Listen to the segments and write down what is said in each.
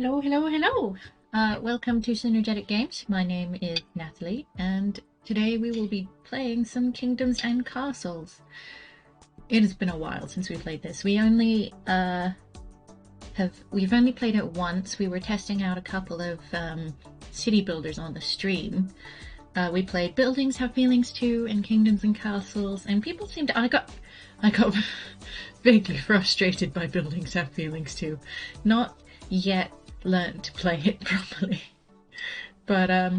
Hello, hello, hello! Welcome to Synergetic Games. My name is Natalie, and today we will be playing some Kingdoms and Castles. It has been a while since we played this. We've only played it once. We were testing out a couple of city builders on the stream. We played Buildings Have Feelings Too and Kingdoms and Castles, and people seemed to. I got vaguely frustrated by Buildings Have Feelings Too. Not yet learned to play it properly. But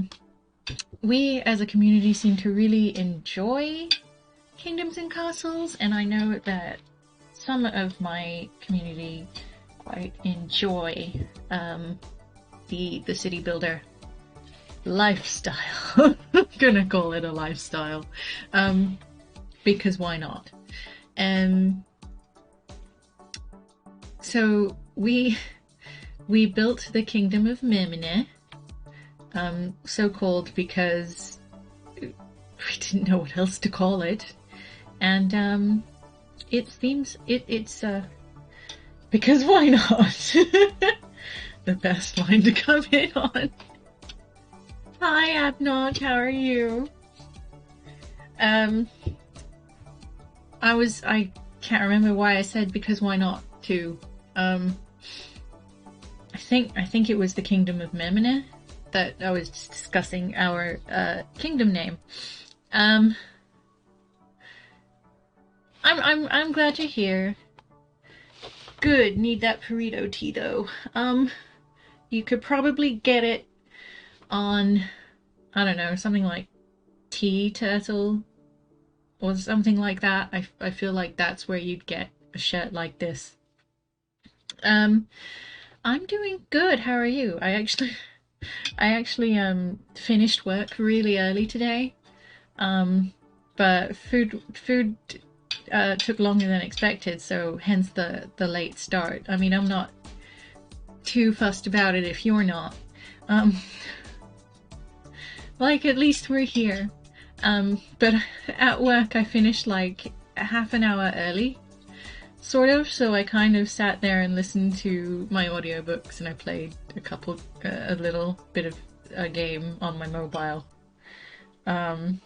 we as a community seem to really enjoy Kingdoms and Castles, and I know that some of my community quite enjoy the city builder lifestyle. I'm gonna call it a lifestyle, because why not? So we built the Kingdom of Memine, so called because we didn't know what else to call it, and it seems it's because why not? The best line to come in on. Hi Abnog, how are you? I can't remember why I said because why not too. I think it was the Kingdom of Memine that I was discussing our kingdom name. I'm glad you're here. Good, need that burrito tea though. You could probably get it on, I don't know, something like Tea Turtle or something like that. I feel like that's where you'd get a shirt like this. I'm doing good. How are you? I actually finished work really early today. But food took longer than expected, so hence the late start. I mean, I'm not too fussed about it if you're not. Like, at least we're here. But at work I finished like half an hour early, sort of, so I kind of sat there and listened to my audiobooks, and I played a little bit of a game on my mobile. And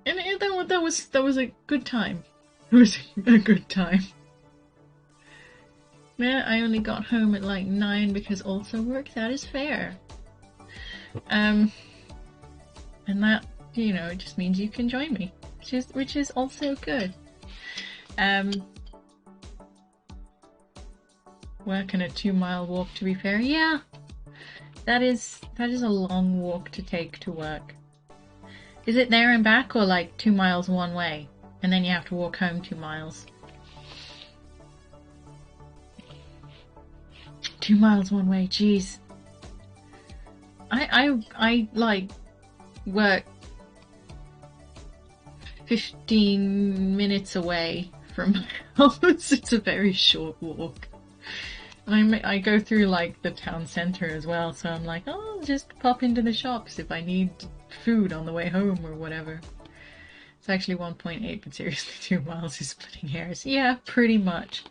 that was a good time. It was a good time. Yeah, I only got home at like 9 because also work. That is fair. And that, you know, it just means you can join me, which is also good. Working a 2-mile walk, to be fair. Yeah, that is a long walk to take to work. Is it there and back, or like 2 miles one way and then you have to walk home 2 miles? 2 miles one way, jeez. I like work 15 minutes away from my house. It's a very short walk. I go through like the town center as well, so I'm like, oh, I'll just pop into the shops if I need food on the way home or whatever. It's actually 1.8, but seriously, 2 miles is splitting hairs. Yeah, pretty much.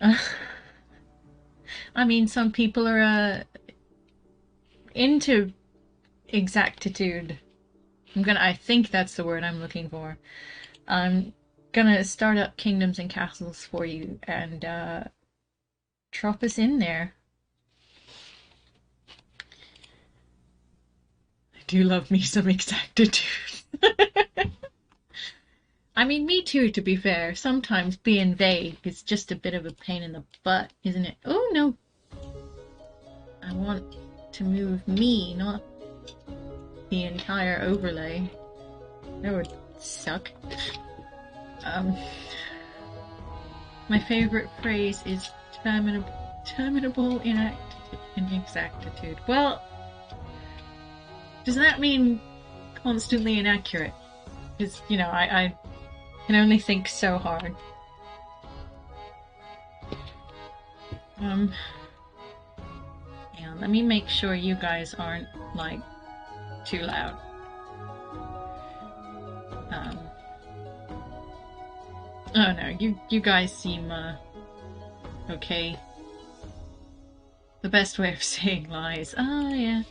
I mean, some people are into exactitude. I think that's the word I'm looking for. I'm gonna start up Kingdoms and Castles for you and drop us in there. I do love me some exactitude. I mean, me too, to be fair. Sometimes being vague is just a bit of a pain in the butt, isn't it? Oh no! I want to move me, not the entire overlay. That would suck. My favorite phrase is terminable inexactitude. Well, does that mean constantly inaccurate? Because, you know, I can only think so hard. Yeah, let me make sure you guys aren't, like, too loud. Oh no, you guys seem Okay. The best way of saying lies. Ah, yeah.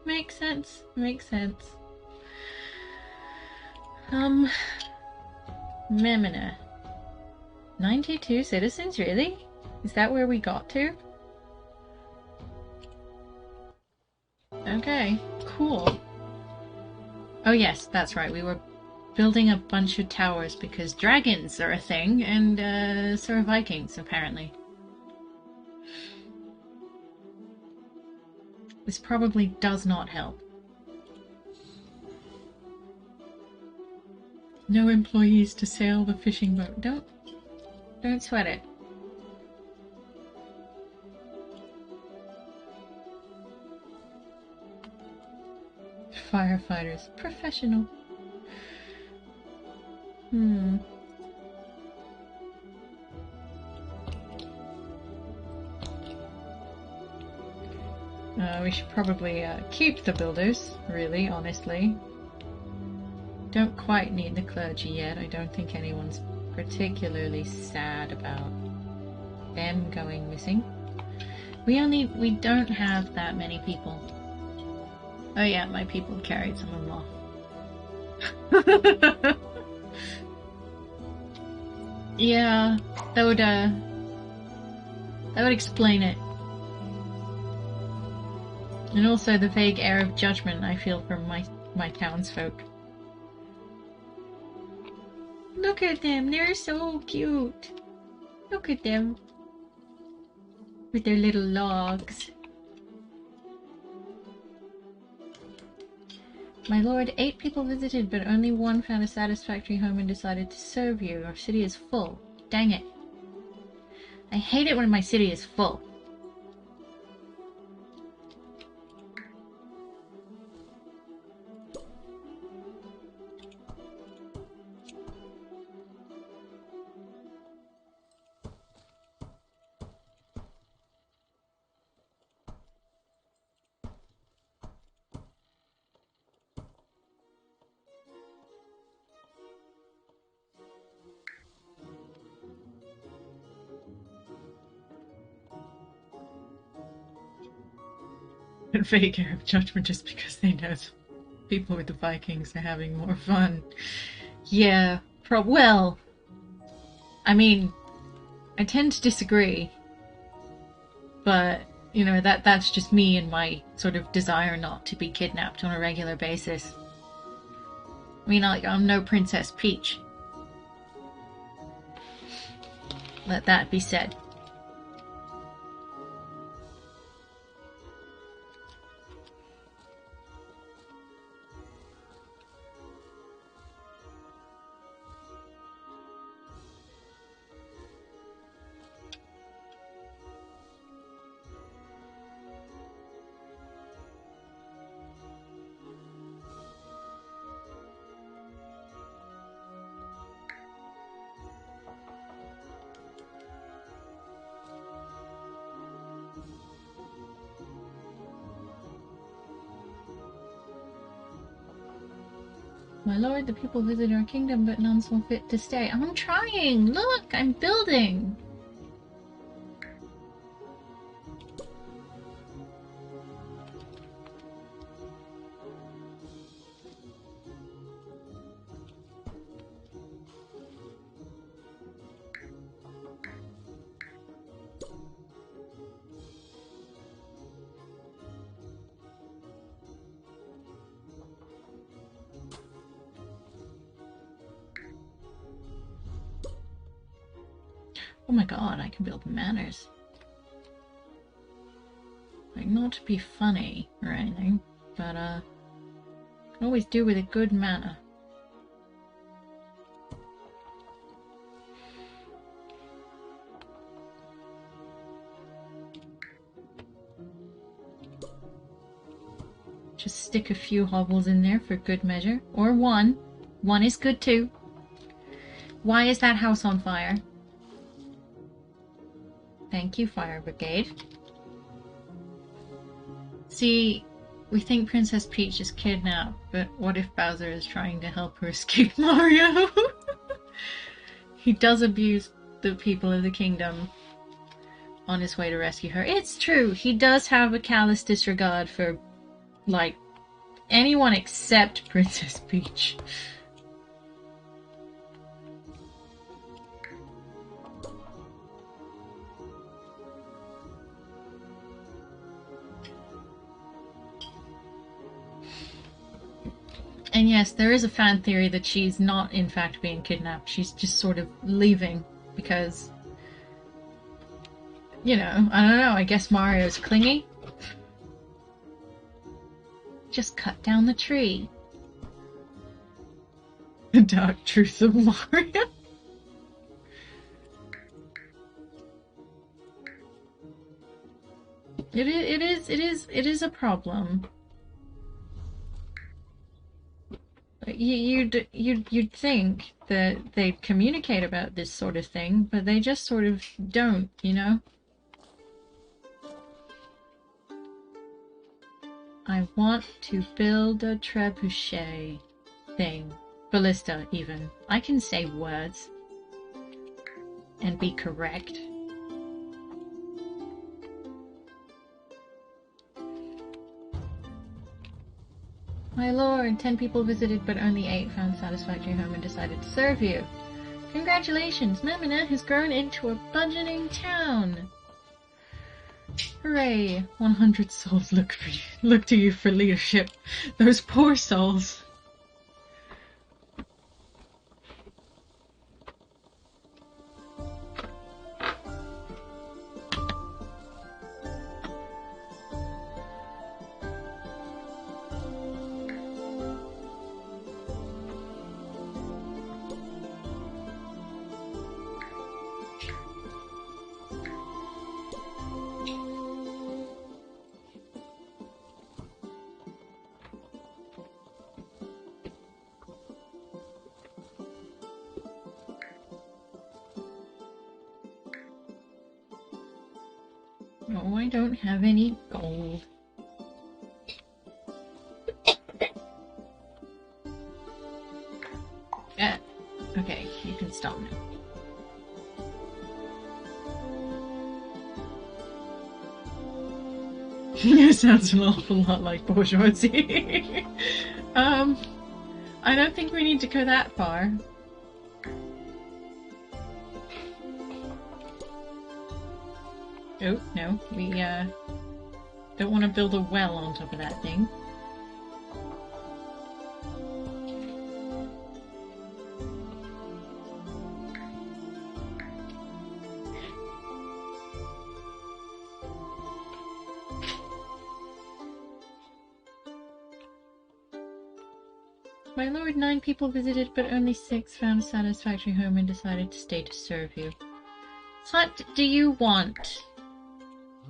Makes sense. Makes sense. Memina. 92 citizens, really? Is that where we got to? Okay, cool. Oh yes, that's right, we were building a bunch of towers because dragons are a thing, and so are Vikings, apparently. This probably does not help. No employees to sail the fishing boat. Don't sweat it. Firefighters. Professional. We should probably keep the builders, really, honestly. Don't quite need the clergy yet. I don't think anyone's particularly sad about them going missing. We don't have that many people. Oh yeah, my people carried some of them off. Yeah, that would explain it. And also the vague air of judgment I feel from my townsfolk. Look at them, they're so cute. Look at them. With their little logs. My lord, 8 people visited, but only 1 found a satisfactory home and decided to serve you. Our city is full. Dang it. I hate it when my city is full. And vague air of judgment just because they know people with the Vikings are having more fun. Yeah, well, I mean, I tend to disagree, but, you know, that's just me and my sort of desire not to be kidnapped on a regular basis. I mean, I'm no Princess Peach. Let that be said. My lord, the people visit our kingdom, but none saw fit to stay. I'm trying! Look! I'm building! Oh my god, I can build manors. Like, not to be funny or anything, but, can always do with a good manor. Just stick a few hovels in there for good measure. Or one. One is good too. Why is that house on fire? Thank you, Fire Brigade. See, we think Princess Peach is kidnapped, but what if Bowser is trying to help her escape Mario? He does abuse the people of the kingdom. on his way to rescue her. It's true, he does have a callous disregard for, like, anyone except Princess Peach. And yes, there is a fan theory that she's not in fact being kidnapped. She's just sort of leaving because, you know, I don't know, I guess Mario's clingy. Just cut down the tree. The dark truth of Mario. It is a problem. You'd think that they'd communicate about this sort of thing, but they just sort of don't, you know? I want to build a trebuchet thing. Ballista, even. I can say words. And be correct. My lord, 10 people visited, but only 8 found satisfactory home and decided to serve you. Congratulations, Memina has grown into a budgeting town. Hooray! 100 souls look to you for leadership. Those poor souls. Oh, I don't have any gold. Okay, you can stop now. It sounds an awful lot like bourgeoisie. I don't think we need to go that far. Oh, no, we, don't want to build a well on top of that thing. My lord, 9 people visited, but only 6 found a satisfactory home and decided to stay to serve you. What do you want?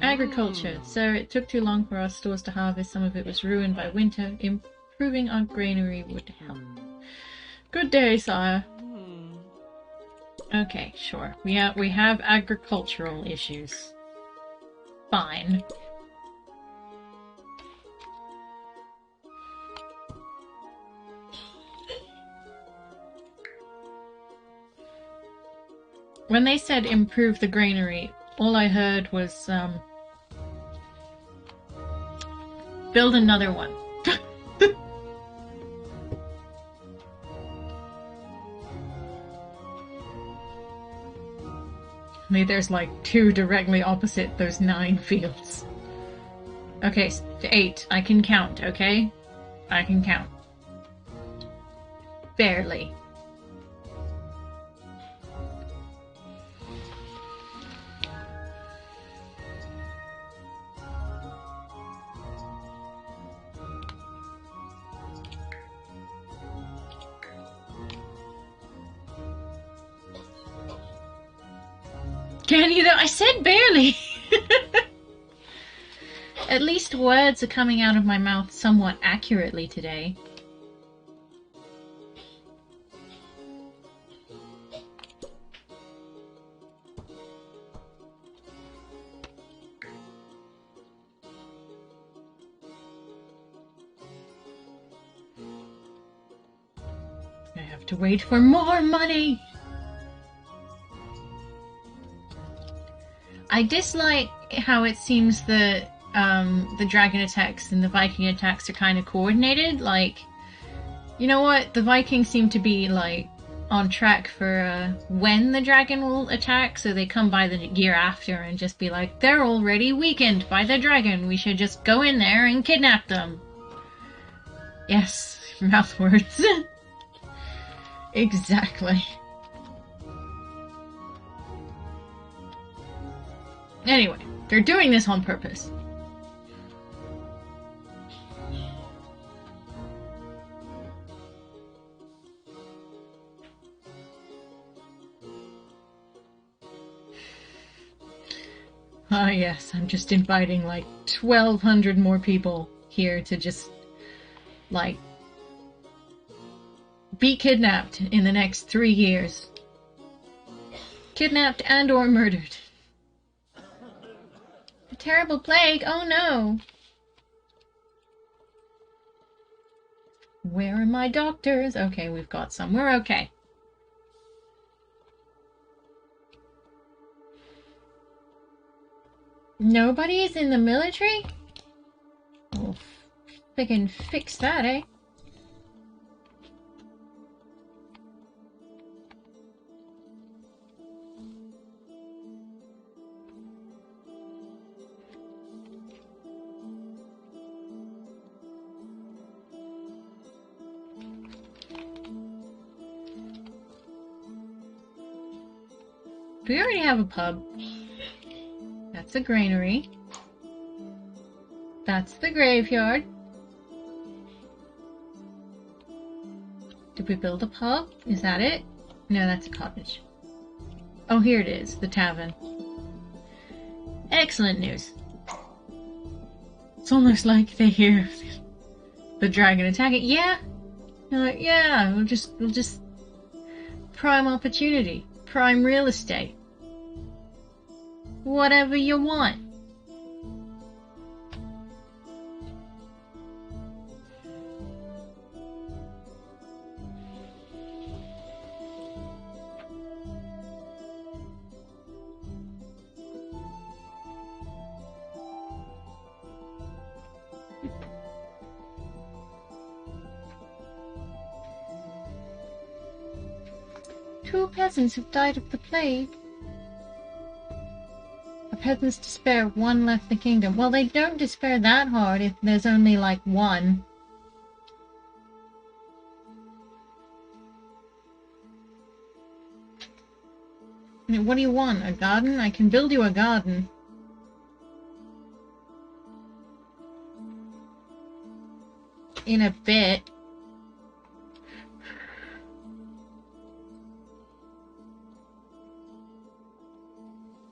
Agriculture. Sir, it took too long for our stores to harvest. Some of it was ruined by winter. Improving our granary would help. Good day, sire. Okay, sure. We have agricultural issues. Fine. When they said improve the granary, all I heard was, build another one. Maybe there's like 2 directly opposite those 9 fields. Okay, 8. I can count, okay? I can count. Barely. Can you though? I said barely! At least words are coming out of my mouth somewhat accurately today. I have to wait for more money! I I dislike how it seems that the dragon attacks and the Viking attacks are kind of coordinated. Like, you know what? The Vikings seem to be like on track for when the dragon will attack, so they come by the year after and just be like, they're already weakened by the dragon. We should just go in there and kidnap them. Yes, mouth words. Exactly. Anyway, they're doing this on purpose. Ah, yes, I'm just inviting like 1,200 more people here to just, like, be kidnapped in the next 3 years. Kidnapped and or murdered. A terrible plague, oh no! Where are my doctors? Okay, we've got some, we're okay. Nobody's in the military? We'll friggin' fix that, eh? We already have a pub. That's a granary. That's the graveyard. Did we build a pub? Is that it? No, that's a cottage. Oh, here it is, the tavern. Excellent news. It's almost like they hear the dragon attacking. Yeah. They're like, yeah, we'll just prime opportunity. Prime real estate. Whatever you want. Two peasants have died of the plague. The peasants despair, one left the kingdom. Well, they don't despair that hard if there's only, like, one. I mean, what do you want? A garden? I can build you a garden. In a bit.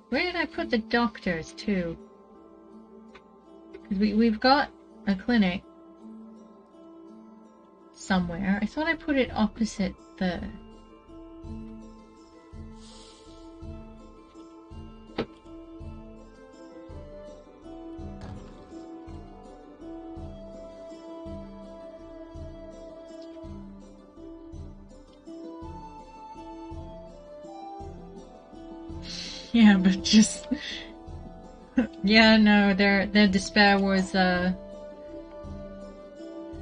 Where did I put the doctors, too? Because we've got a clinic somewhere. I thought I put it opposite the... Yeah, but just... yeah, no, their despair was,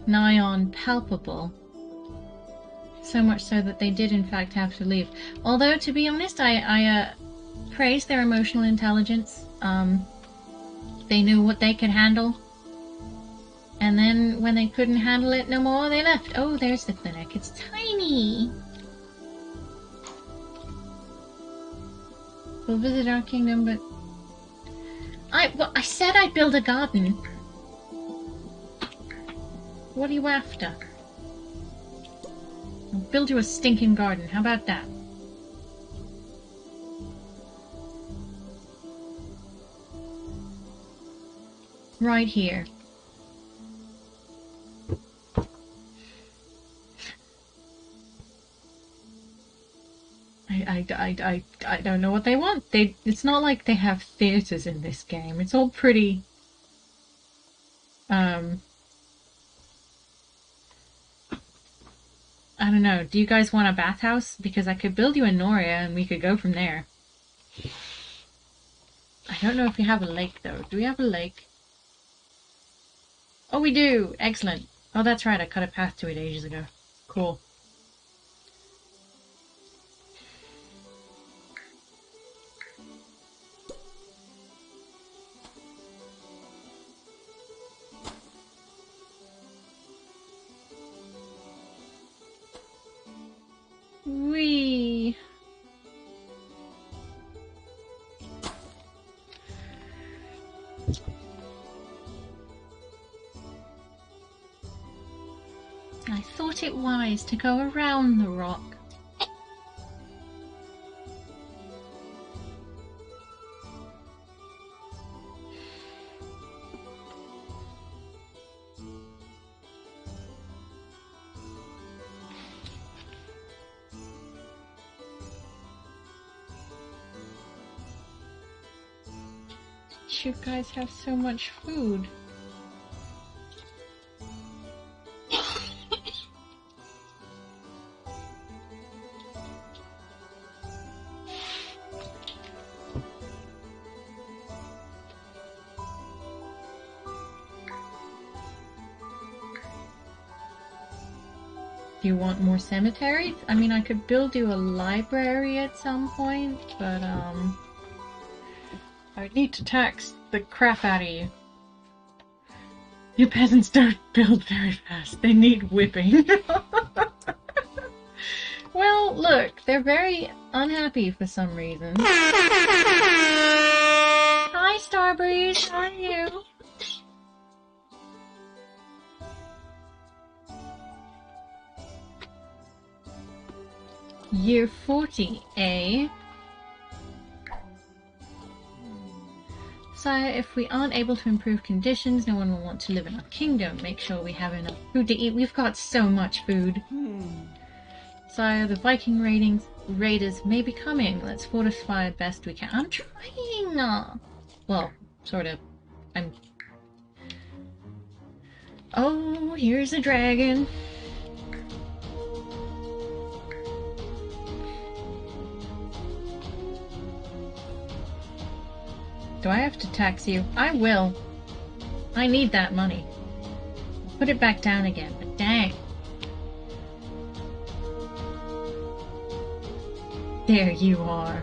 nigh on palpable. So much so that they did in fact have to leave. Although, to be honest, I praise their emotional intelligence. They knew what they could handle. And then, when they couldn't handle it no more, they left. Oh, there's the clinic. It's tiny! We'll visit our kingdom, but... I said I'd build a garden. What are you after? I'll build you a stinking garden. How about that? Right here. I don't know what they want. It's not like they have theaters in this game. It's all pretty, I don't know. Do you guys want a bathhouse? Because I could build you a Noria and we could go from there. I I don't know if we have a lake, though. Do we have a lake? Oh, we do! Excellent. Oh, that's right. I cut a path to it ages ago. Cool. Whee! I thought it wise to go around the rock. You guys have so much food. Do you want more cemeteries? I mean, I could build you a library at some point, but I would need to tax the crap out of you. You peasants don't build very fast. They need whipping. Well, look, they're very unhappy for some reason. Hi, Starbreeze. How are you? Year 40, eh? Sire, if we aren't able to improve conditions, no one will want to live in our kingdom. Make sure we have enough food to eat. We've got so much food. Sire, the Viking raiders may be coming. Let's fortify best we can. I'm trying! Well, sort of. Oh, here's a dragon. Do I have to tax you? I will. I need that money. Put it back down again, but dang. There you are.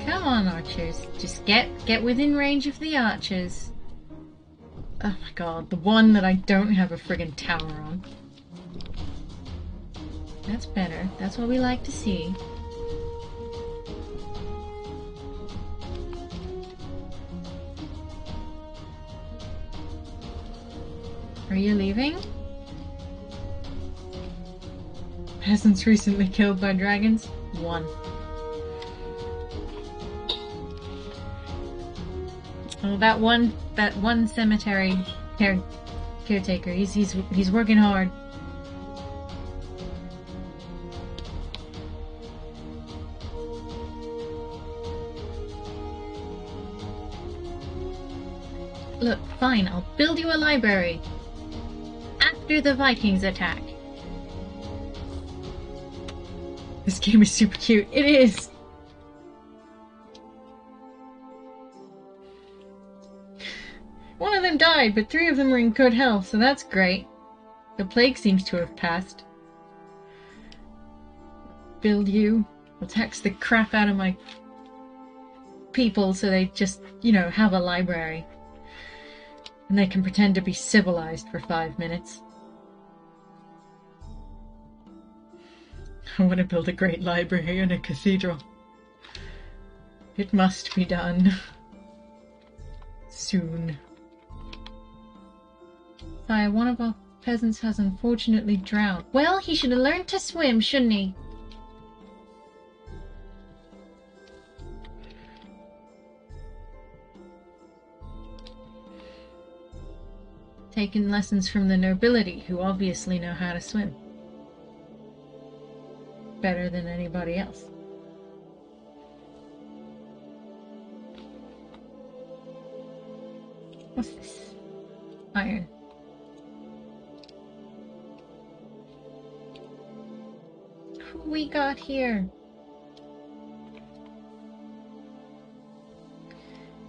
Come on, archers. Just get within range of the archers. Oh my god, the one that I don't have a friggin' tower on. That's better. That's what we like to see. Are you leaving? Peasants recently killed by dragons? 1. Oh, that one cemetery caretaker. He's working hard. Look, fine, I'll build you a library. After the Vikings attack. This game is super cute. It is! One of them died, but 3 of them are in good health, so that's great. The plague seems to have passed. Build you. I'll tax the crap out of my people so they just, have a library. And they can pretend to be civilized for 5 minutes. I want to build a great library and a cathedral. It must be done. Soon. Sire, one of our peasants has unfortunately drowned. Well, he should have learned to swim, shouldn't he? Taking lessons from the nobility, who obviously know how to swim. Better than anybody else. What's this? Iron. got here?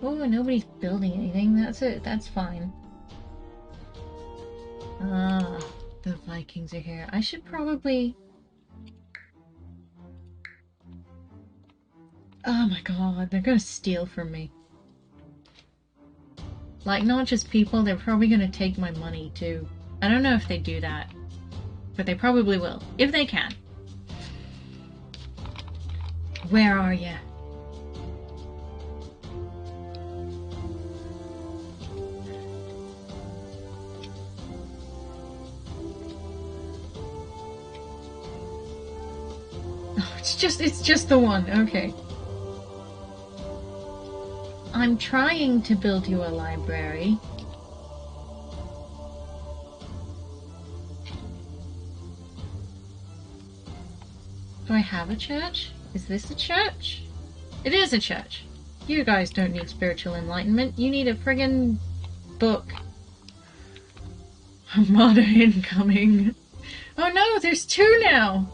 Oh, nobody's building anything. That's it. That's fine. Ah, the Vikings are here. I should probably... Oh my god, they're gonna steal from me. Like, not just people, they're probably gonna take my money too. I don't know if they do that, but they probably will, if they can. Where are ya? Oh, it's just the one, okay. I'm trying to build you a library. Do I have a church? Is this a church? It is a church. You guys don't need spiritual enlightenment. You need a friggin' book. Armada incoming. Oh no, there's two now!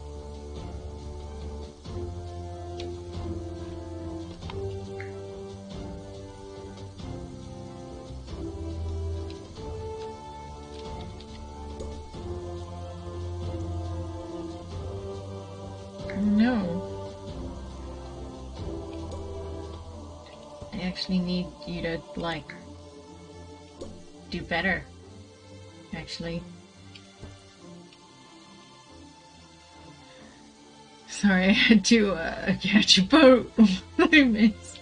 No. I actually need you to, like, do better. Actually. Sorry, I had to, catch a boat. I missed.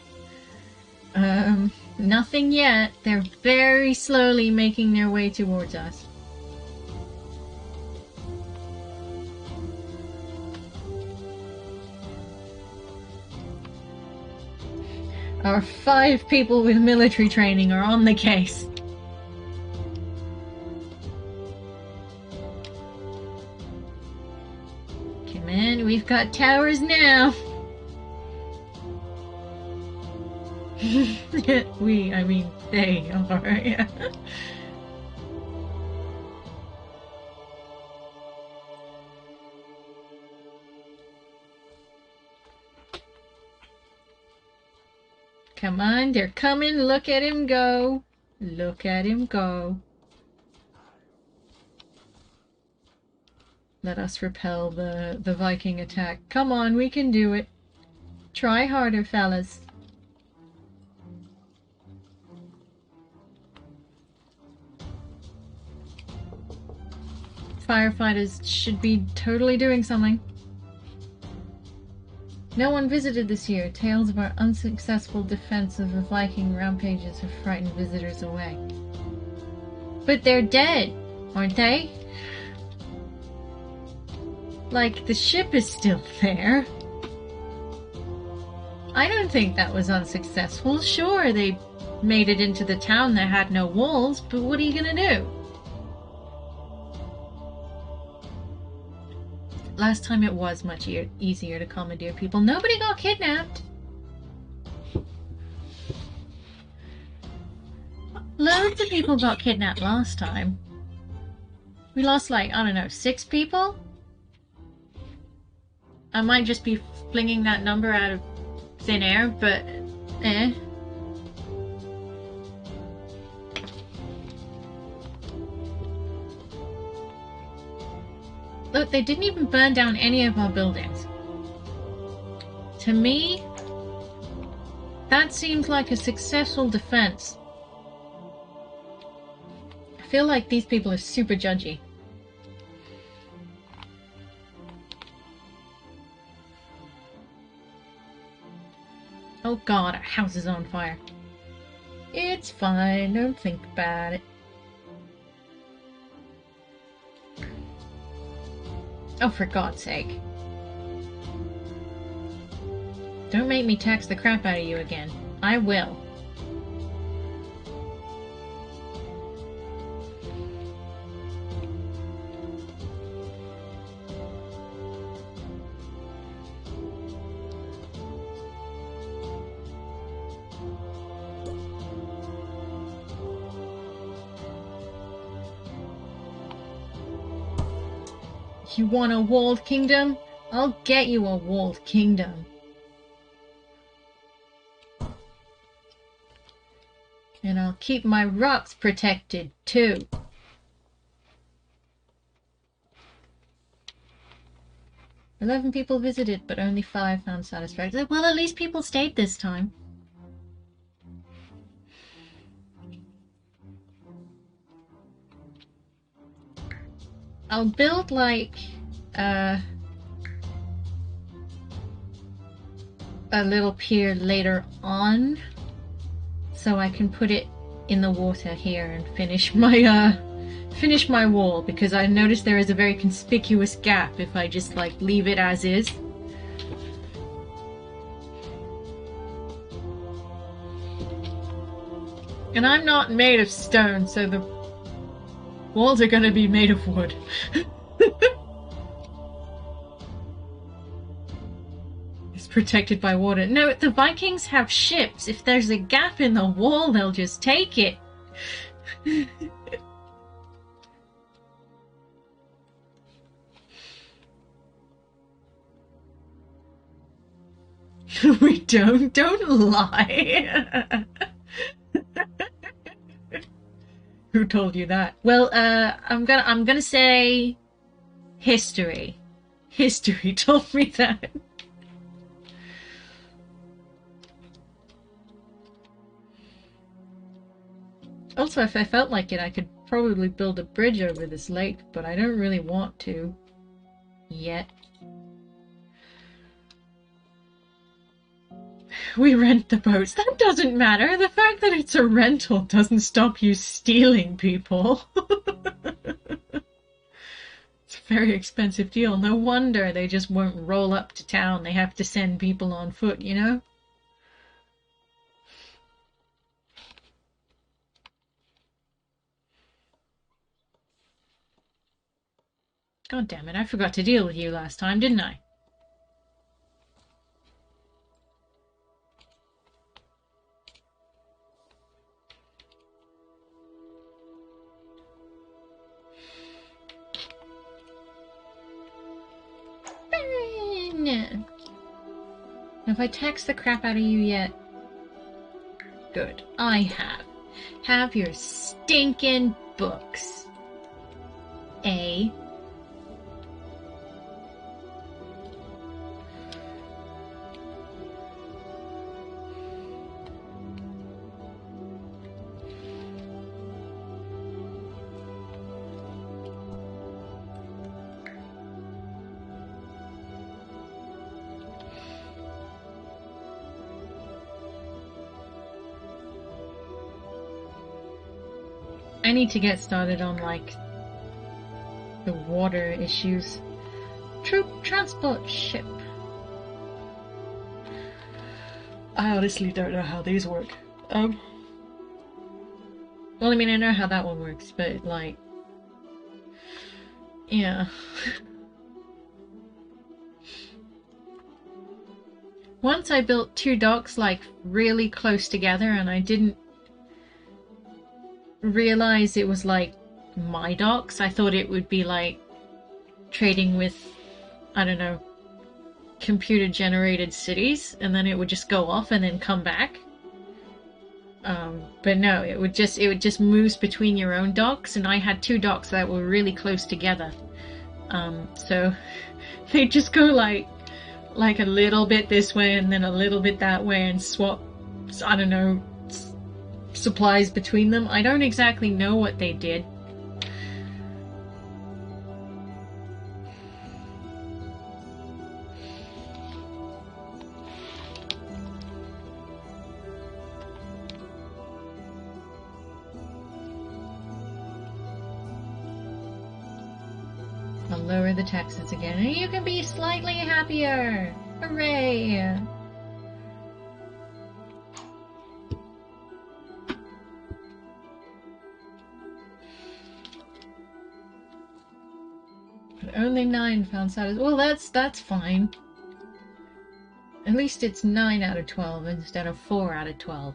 Nothing yet. They're very slowly making their way towards us. Our 5 people with military training are on the case. Come in, we've got towers now. I mean, they are, yeah. Come on, they're coming. Look at him go. Look at him go. Let us repel the Viking attack. Come on, we can do it. Try harder, fellas. Firefighters should be totally doing something. No one visited this year. Tales of our unsuccessful defense of the Viking rampages have frightened visitors away. But they're dead, aren't they? Like, the ship is still there. I don't think that was unsuccessful. Sure, they made it into the town that had no walls, but what are you gonna do? Last time it was much easier to commandeer people. Nobody got kidnapped. Loads of people got kidnapped last time. We lost, like, I don't know, 6 people? I might just be flinging that number out of thin air, but eh. Look, they didn't even burn down any of our buildings. To me, that seems like a successful defense. I feel like these people are super judgy. Oh god, our house is on fire. It's fine, don't think about it. Oh, for God's sake. Don't make me tax the crap out of you again. I will. You want a walled kingdom? I'll get you a walled kingdom. And I'll keep my rocks protected, too. "11 people visited, but only 5 found satisfactory." Well, at least people stayed this time. I'll build, like, a little pier later on, so I can put it in the water here and finish my wall, because I noticed there is a very conspicuous gap if I just like leave it as is. And I'm not made of stone, so the walls are gonna be made of wood. It's protected by water. No, the Vikings have ships. If there's a gap in the wall, they'll just take it. We don't lie. Who told you that? Well, I'm gonna say history. History told me that. Also, if I felt like it, I could probably build a bridge over this lake, but I don't really want to yet. We rent the boats. That doesn't matter. The fact that it's a rental doesn't stop you stealing people. It's a very expensive deal. No wonder they just won't roll up to town. They have to send people on foot, you know? God damn it, I forgot to deal with you last time, didn't I? Have I taxed the crap out of you yet? Good, I have. Have your stinking books. A. I need to get started on, like, the water issues. Troop transport ship. I honestly don't know how these work. Well, I mean, I know how that one works, but, like, yeah. Once I built 2 docks, like, really close together, and I didn't realize it was like my docks. I thought it would be like trading with, I don't know, computer generated cities, and then it would just go off and then come back. But no, it would just move between your own docks, and I had 2 docks that were really close together. So they just go like a little bit this way and then a little bit that way and swap, I don't know, supplies between them. I don't exactly know what they did. I'll lower the taxes again and you can be slightly happier. Hooray! But only 9 found satisfactory. Well, that's fine. At least it's 9 out of 12 instead of 4 out of 12.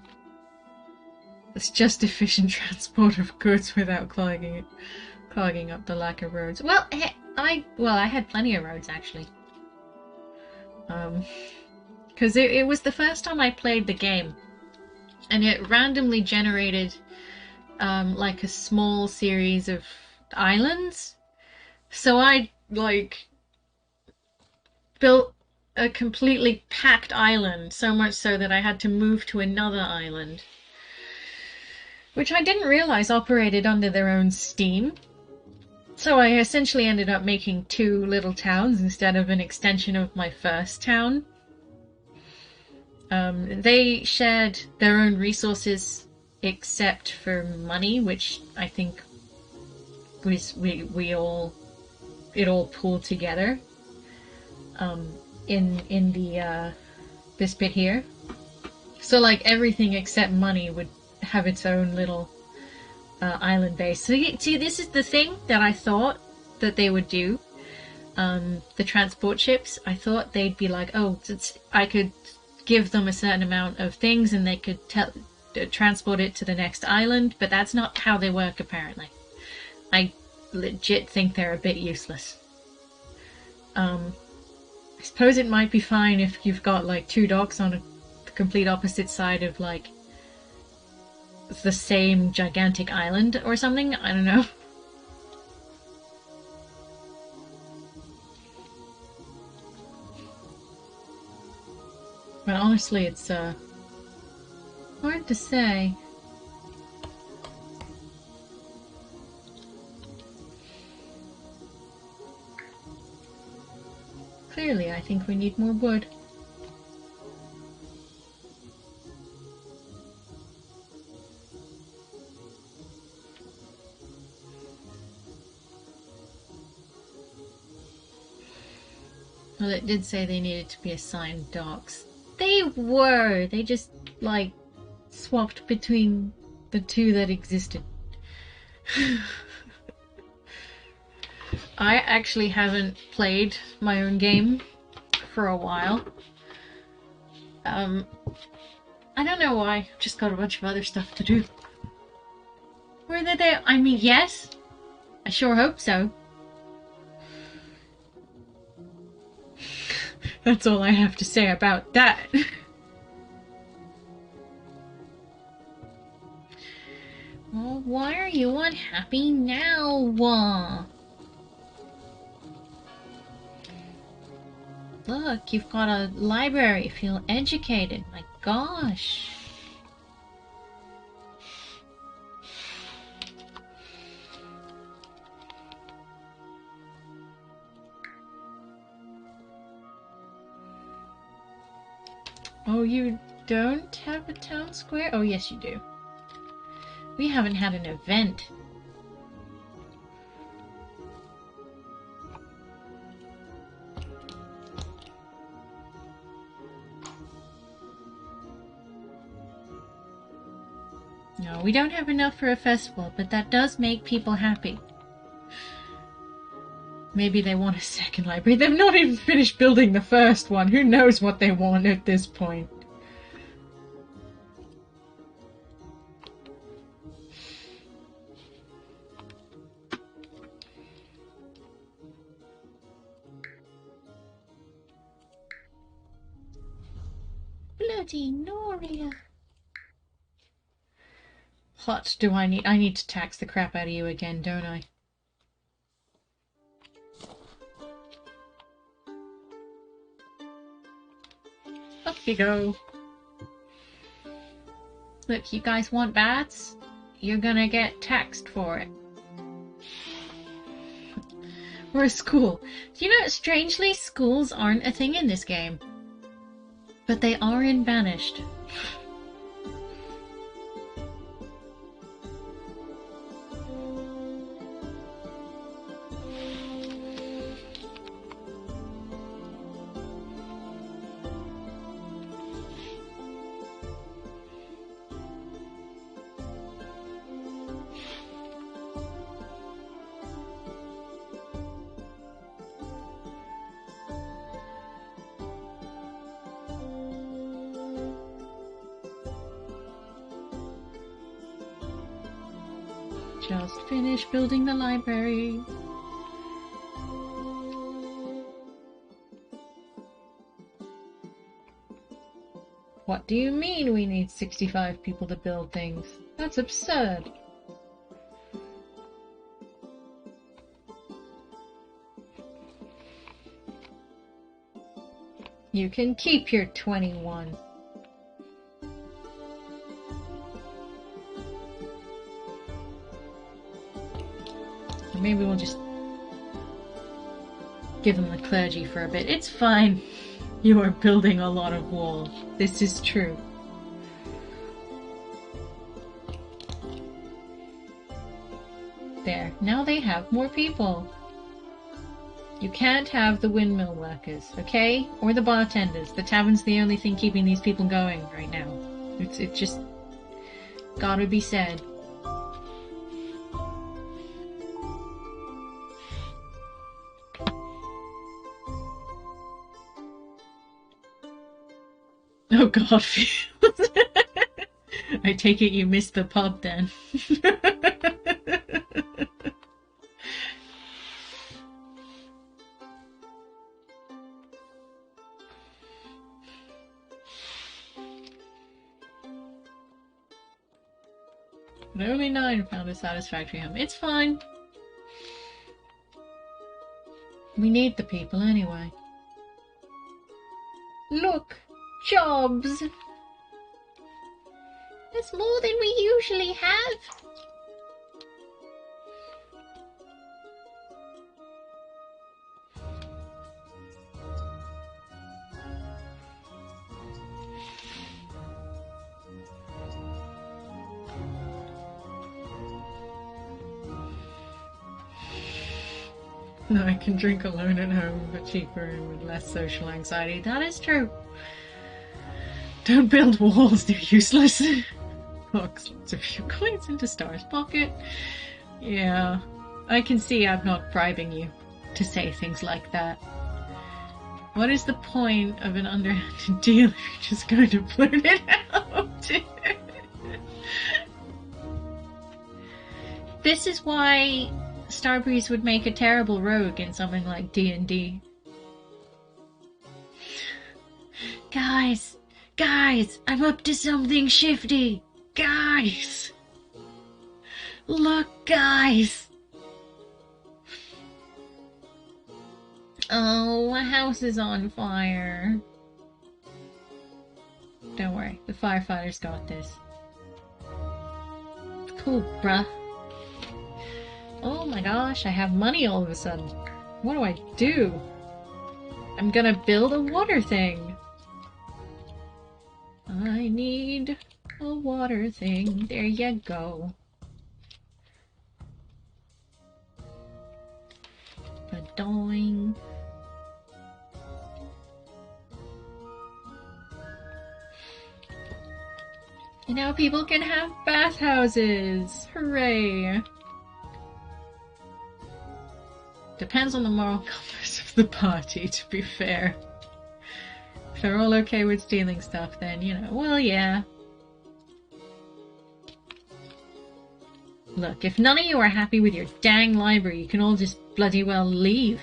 It's just efficient transport of goods without clogging up the lack of roads. Well, hey, I had plenty of roads actually. Because it was the first time I played the game, and it randomly generated like a small series of islands. So I like built a completely packed island, so much so that I had to move to another island, which I didn't realize operated under their own steam. So I essentially ended up making two little towns instead of an extension of my first town. They shared their own resources except for money, which I think we all it all pooled together in the this bit here. So like everything except money would have its own little island base. So see, this is the thing that I thought that they would do. The transport ships, I thought they'd be like, oh, I could give them a certain amount of things and they could transport it to the next island, but that's not how they work apparently. I legit think they're a bit useless. I suppose it might be fine if you've got like two docks on a complete opposite side of like the same gigantic island or something. I don't know. But honestly, it's hard to say. Clearly, I think we need more wood. Well, it did say they needed to be assigned docks. They were! They just, like, swapped between the two that existed. I actually haven't played my own game for a while. I don't know why. I've just got a bunch of other stuff to do. Were they there? I mean, yes. I sure hope so. That's all I have to say about that. Well, why are you unhappy now? Look, you've got a library. Feel educated. My gosh. Oh, you don't have a town square? Oh, yes, you do. We haven't had an event. No, we don't have enough for a festival, but that does make people happy. Maybe they want a second library. They've not even finished building the first one. Who knows what they want at this point? Bloody Noria. What do I need? I need to tax the crap out of you again, don't I? Up you go. Look, you guys want bats? You're gonna get taxed for it. We're a school. You know, strangely, schools aren't a thing in this game. But they are in Banished. Just finished building the library. What do you mean we need 65 people to build things? That's absurd. You can keep your 21. Or maybe we'll just give them the clergy for a bit. It's fine. You are building a lot of walls. This is true. There. Now they have more people. You can't have the windmill workers, okay? Or the bartenders. The tavern's the only thing keeping these people going right now. It's just gotta be said. Oh god. I take it you missed the pub then. But only 9 found a satisfactory home. It's fine. We need the people anyway. Look! Jobs! That's more than we usually have. I can drink alone at home, but cheaper and with less social anxiety. That is true. Don't build walls, they're useless. Look, slips a few coins into Star's pocket. Yeah, I can see I'm not bribing you to say things like that. What is the point of an underhanded deal if you're just going to blurt it out? This is why Starbreeze would make a terrible rogue in something like D&D. Guys, I'm up to something shifty. Guys! Look, guys! Oh, my house is on fire. Don't worry, the firefighters got this. Cool, bruh. Oh my gosh, I have money all of a sudden. What do I do? I'm gonna build a water thing. I need a water thing. There you go. Ba-doing. And now people can have bathhouses. Hooray. Depends on the moral compass of the party, to be fair. If they're all okay with stealing stuff, then, you know, well, yeah. Look, if none of you are happy with your dang library, you can all just bloody well leave.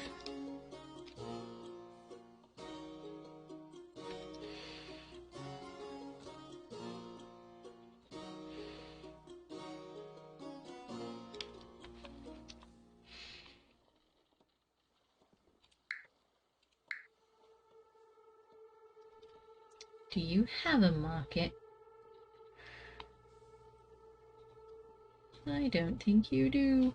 Do you have a market? I don't think you do.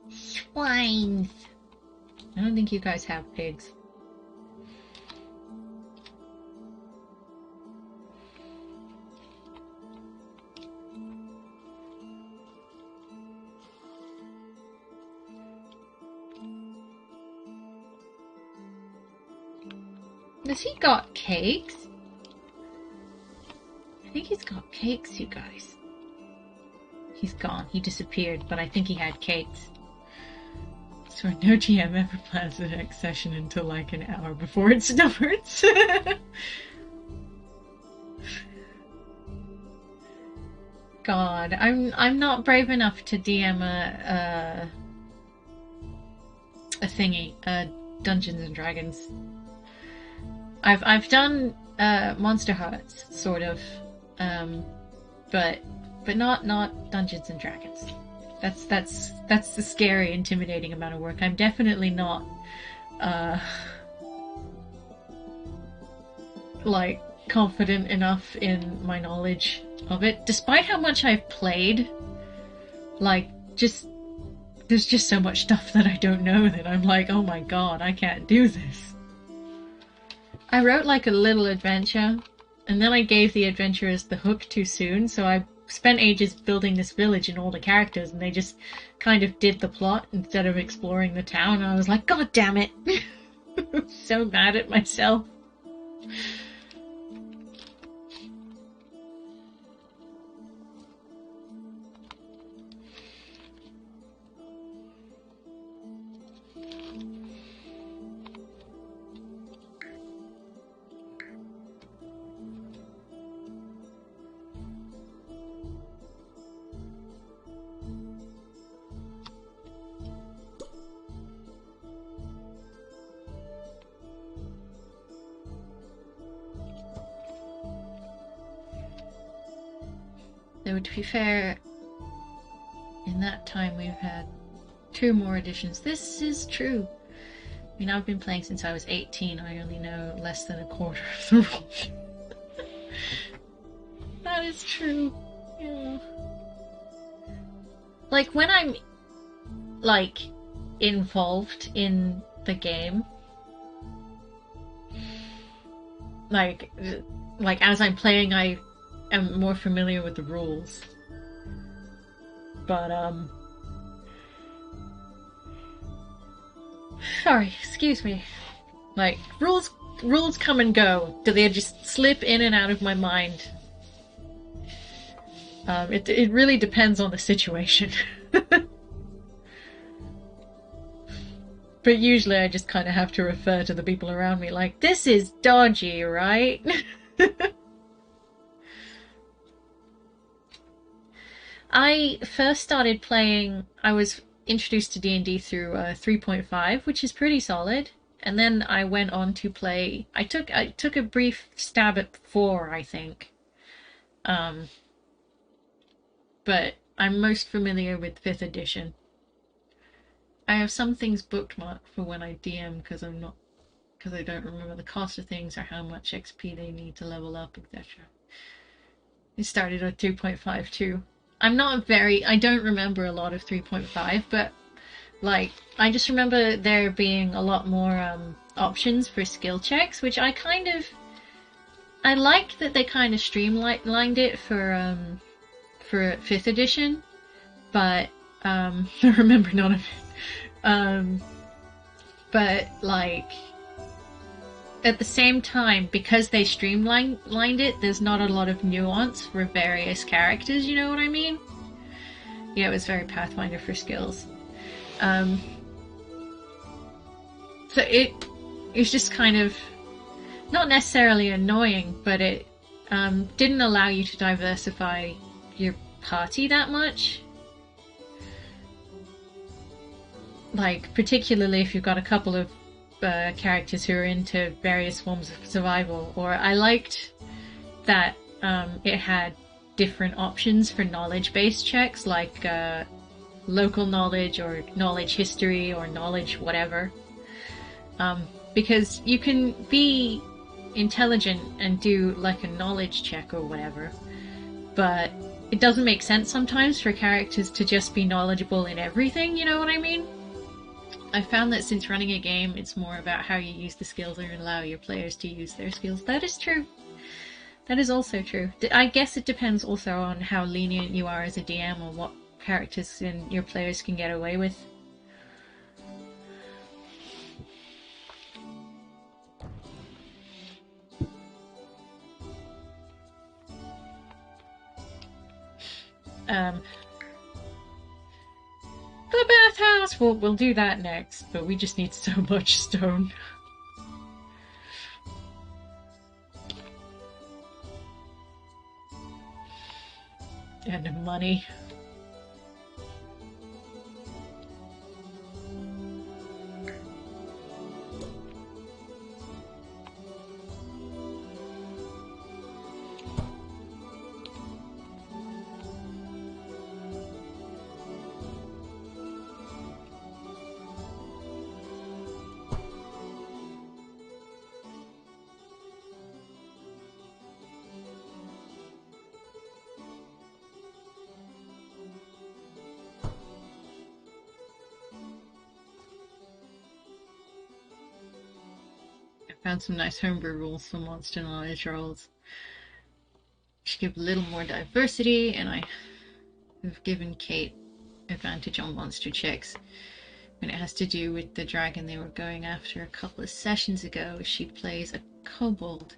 Swines. I don't think you guys have pigs. Has he got cakes? I think he's got cakes, you guys. He's gone. He disappeared, but I think he had cakes. So no GM ever plans the next session until like an hour before it starts. God, I'm not brave enough to DM a thingy, Dungeons and Dragons. I've done Monster Hearts sort of, but not Dungeons and Dragons. That's the scary, intimidating amount of work. I'm definitely not like confident enough in my knowledge of it, despite how much I've played. Like, there's just so much stuff that I don't know that I'm like, oh my god, I can't do this. I wrote like a little adventure, and then I gave the adventurers the hook too soon, so I spent ages building this village and all the characters, and they just kind of did the plot instead of exploring the town, and I was like, god damn it! I'm so mad at myself. Though, to be fair, in that time we've had 2 more editions. This is true. I mean, I've been playing since I was 18. I only know less than a quarter of the rules. That is true. Yeah. Like, when I'm, like, involved in the game, like as I'm playing, I am more familiar with the rules. But, sorry, excuse me. Like, rules come and go. Do they just slip in and out of my mind? It really depends on the situation. But usually I just kind of have to refer to the people around me like, this is dodgy, right? I first started playing, I was introduced to D&D through 3.5, which is pretty solid. And then I went on to play, I took a brief stab at 4, I think. But I'm most familiar with 5th edition. I have some things bookmarked for when I DM because I don't remember the cost of things or how much XP they need to level up, etc. It started at 2.5 too. I don't remember a lot of 3.5, but like I just remember there being a lot more options for skill checks, which I liked that they kind of streamlined it for 5th edition, but I remember none of it. But like at the same time, because they streamlined it, there's not a lot of nuance for various characters, you know what I mean? Yeah, it was very Pathfinder for skills. So it's just kind of not necessarily annoying, but it didn't allow you to diversify your party that much. Like, particularly if you've got a couple of characters who are into various forms of survival. Or I liked that it had different options for knowledge-based checks, like local knowledge or knowledge history or knowledge whatever. Because you can be intelligent and do like a knowledge check or whatever, but it doesn't make sense sometimes for characters to just be knowledgeable in everything, you know what I mean? I found that since running a game, it's more about how you use the skills and allow your players to use their skills. That is true. That is also true. I guess it depends also on how lenient you are as a DM or what characters and your players can get away with. The bathhouse! We'll do that next, but we just need so much stone. And money. Found some nice homebrew rules for monster knowledge rolls. Should give a little more diversity, and I have given Kate advantage on monster checks. And it has to do with the dragon they were going after a couple of sessions ago. She plays a kobold,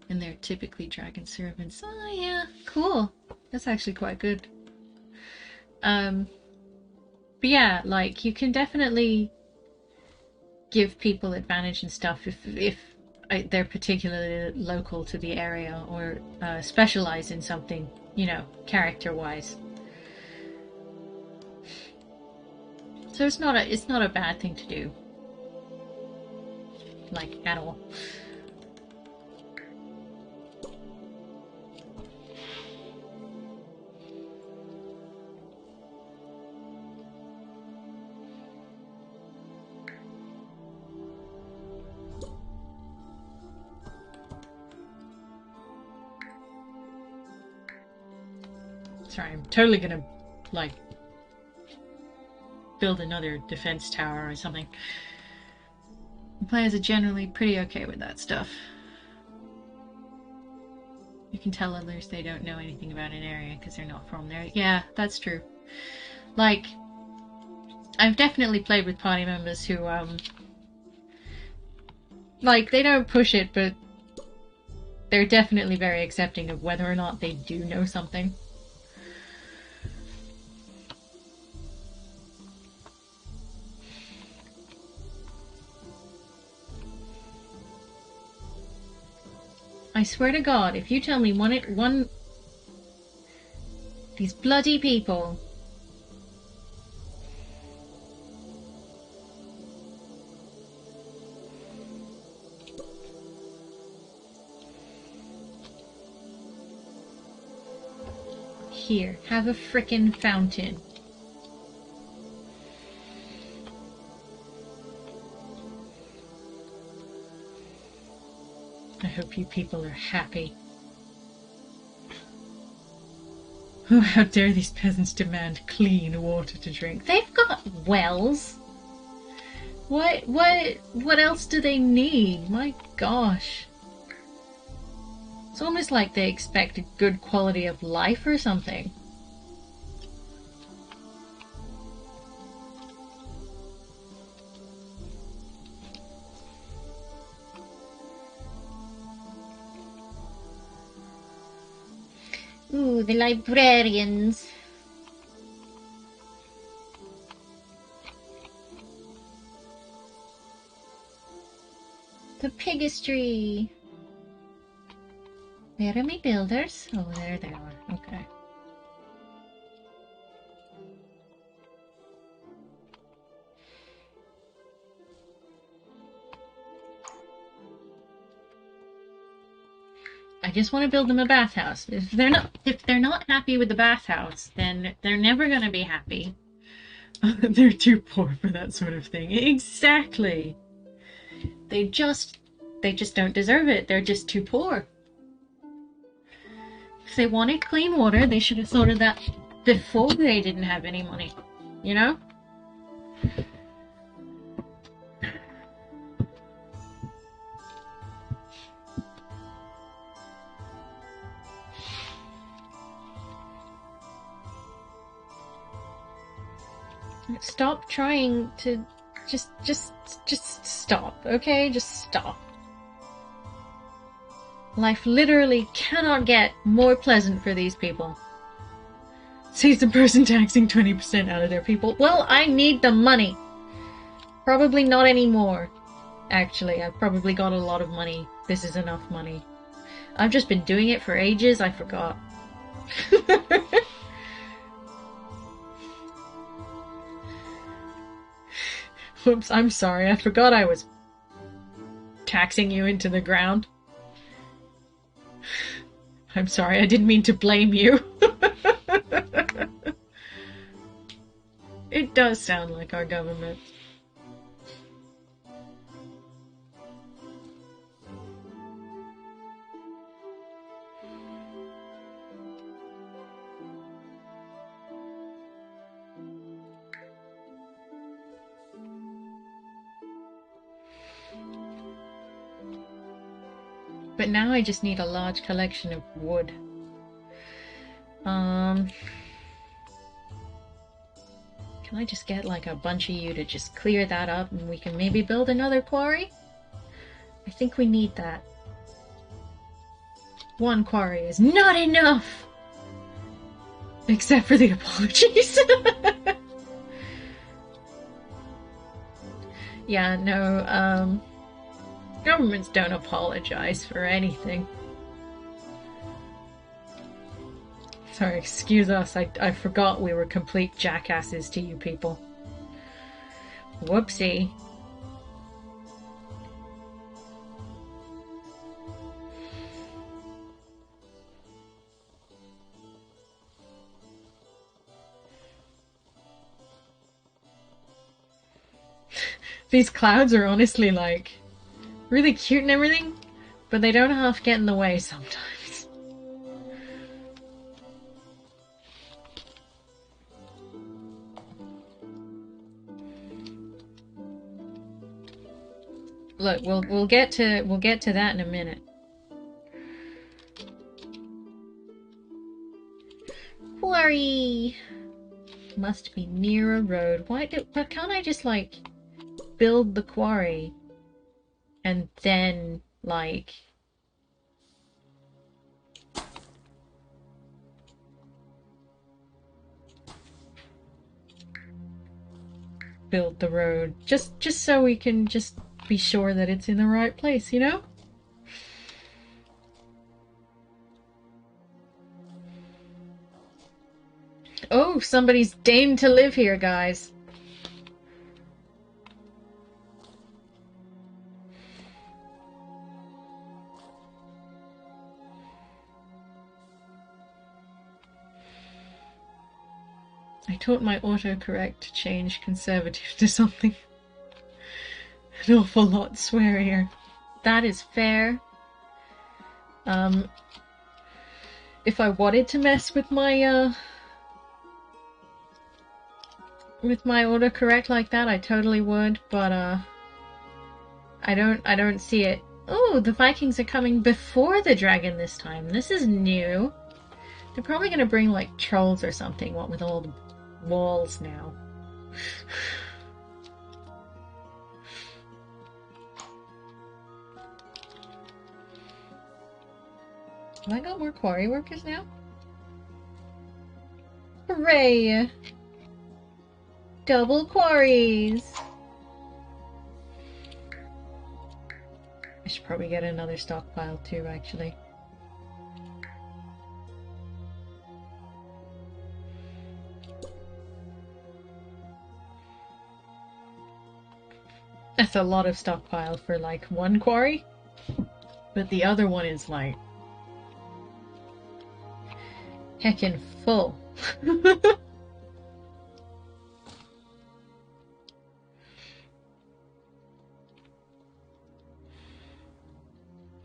and they're typically dragon servants. Oh yeah, cool. That's actually quite good. But yeah, like, you can definitely give people advantage and stuff if they're particularly local to the area or specialize in something, you know, character-wise. So it's not a bad thing to do, like, at all. Sorry, I'm totally gonna, like, build another defense tower or something. Players are generally pretty okay with that stuff. You can tell others they don't know anything about an area because they're not from there. Yeah, that's true. Like, I've definitely played with party members who, like, they don't push it, but they're definitely very accepting of whether or not they do know something. I swear to God, if you tell me these bloody people. Here, have a frickin' fountain. I hope you people are happy. Oh, how dare these peasants demand clean water to drink? They've got wells. What else do they need? My gosh. It's almost like they expect a good quality of life or something. Ooh, the librarians. The pigistry. Where are my builders? Oh, there they are. Okay. I just want to build them a bathhouse. If they're not happy with the bathhouse, then they're never gonna be happy. They're too poor for that sort of thing. Exactly. They just don't deserve it. They're just too poor. If they wanted clean water, they should have thought of that before they didn't have any money. You know? Stop trying to just stop, okay? Just stop. Life literally cannot get more pleasant for these people. Sees the person taxing 20% out of their people. Well, I need the money. Probably not anymore. Actually, I've probably got a lot of money. This is enough money. I've just been doing it for ages, I forgot. Whoops, I'm sorry. I forgot I was taxing you into the ground. I'm sorry, I didn't mean to blame you. It does sound like our government. But now I just need a large collection of wood. Can I just get like a bunch of you to just clear that up and we can maybe build another quarry? I think we need that. One quarry is not enough! Except for the apologies. Yeah, no, governments don't apologize for anything. Sorry, excuse us, I forgot we were complete jackasses to you people. Whoopsie. These clouds are honestly like really cute and everything, but they don't half get in the way sometimes. Look, we'll get to that in a minute. Quarry must be near a road. Why can't I just like build the quarry and then like build the road just so we can just be sure that it's in the right place, you know? Oh, somebody's deigned to live here, guys. I taught my autocorrect to change conservative to something an awful lot swearier. That is fair. If I wanted to mess with my autocorrect like that, I totally would, but I don't see it. Oh, the Vikings are coming before the dragon this time. This is new. They're probably gonna bring like trolls or something, what with all the walls now. Have I got more quarry workers now? Hooray! Double quarries! I should probably get another stockpile too, actually. That's a lot of stockpile for like one quarry, but the other one is like heckin' full.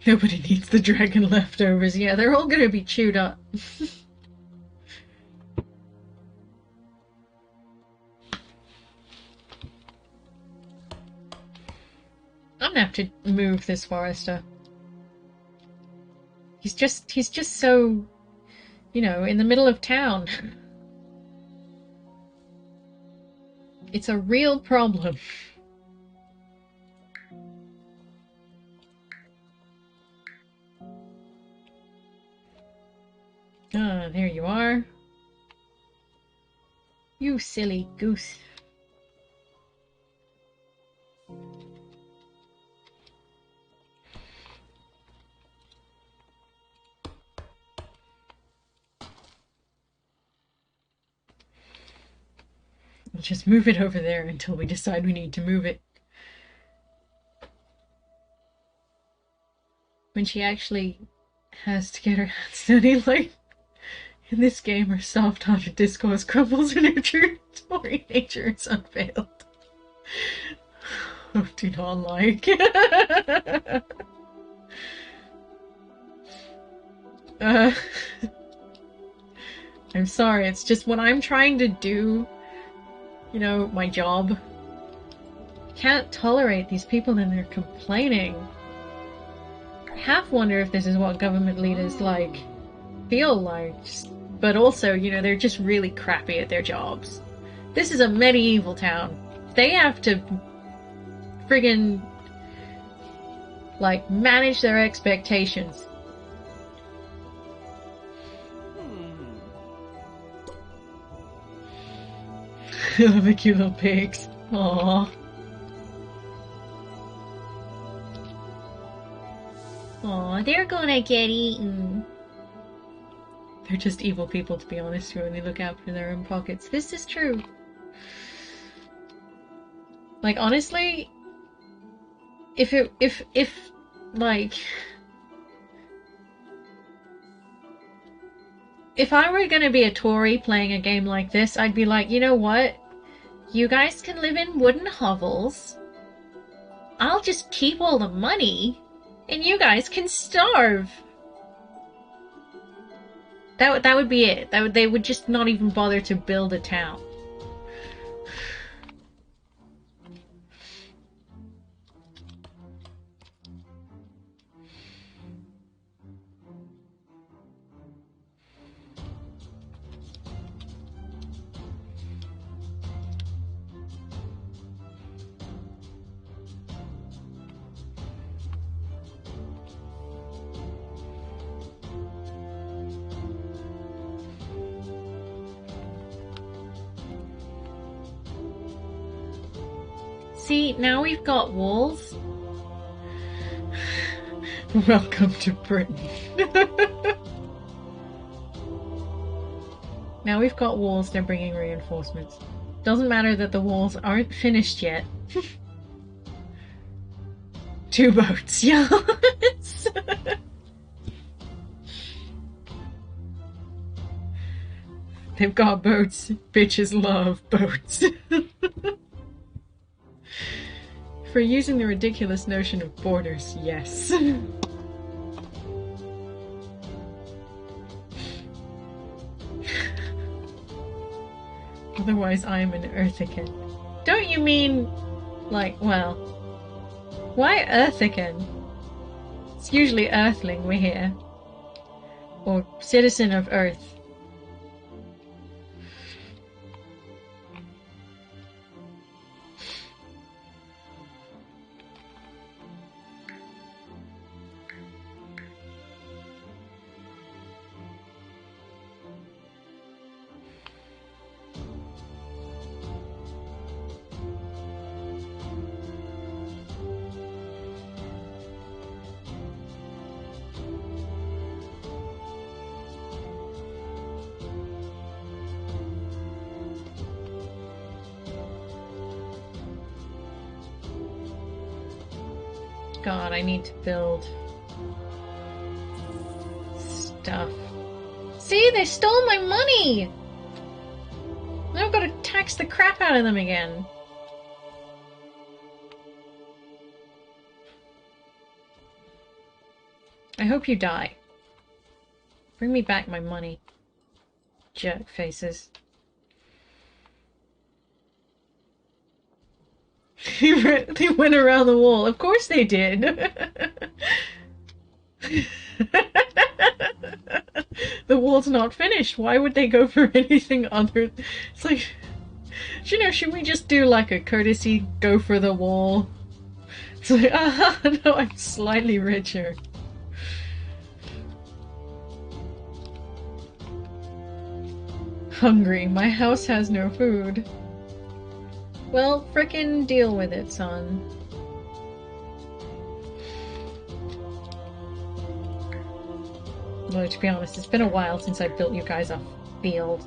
Nobody needs the dragon leftovers. Yeah, they're all gonna be chewed up. I'm gonna have to move this forester. He's just so, you know, in the middle of town. It's a real problem. Ah, there you are. You silly goose. We'll just move it over there until we decide we need to move it. When she actually has to get her hands dirty, like, in this game, her soft-hearted discourse crumbles and her true Tory nature is unveiled. Oh, do not like. I'm sorry, it's just when I'm trying to do, you know, my job, I can't tolerate these people and they're complaining. I half wonder if this is what government leaders, like, feel like. But also, you know, they're just really crappy at their jobs. This is a medieval town. They have to friggin', like, manage their expectations. I love the cute little pigs. Aww. Aw, they're gonna get eaten. They're just evil people, to be honest, who only look out for their own pockets. This is true. Like, honestly, if like, if I were gonna be a Tory playing a game like this, I'd be like, you know what? You guys can live in wooden hovels. I'll just keep all the money, and you guys can starve. That would be it. They would just not even bother to build a town. See, now we've got walls. Welcome to Britain. Now we've got walls, they're bringing reinforcements. Doesn't matter that the walls aren't finished yet. 2 boats, yeah. They've got boats. Bitches love boats. For using the ridiculous notion of borders, yes. Otherwise, I am an Earthican. Don't you mean, like, well, why Earthican? It's usually Earthling we hear. Or citizen of Earth. God, I need to build stuff. See, they stole my money! Now I've got to tax the crap out of them again. I hope you die. Bring me back my money. Jerk faces. They went around the wall. Of course they did. The wall's not finished. Why would they go for anything other? It's like, you know, should we just do like a courtesy go for the wall? It's like, no, I'm slightly richer. Hungry. My house has no food. Well, frickin' deal with it, son. Well, to be honest, it's been a while since I built you guys a field.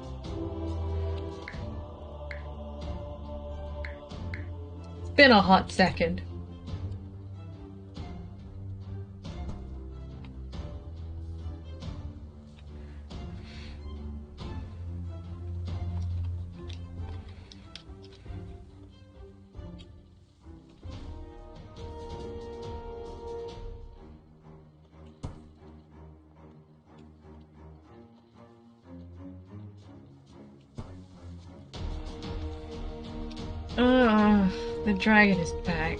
Been a hot second. The dragon is back.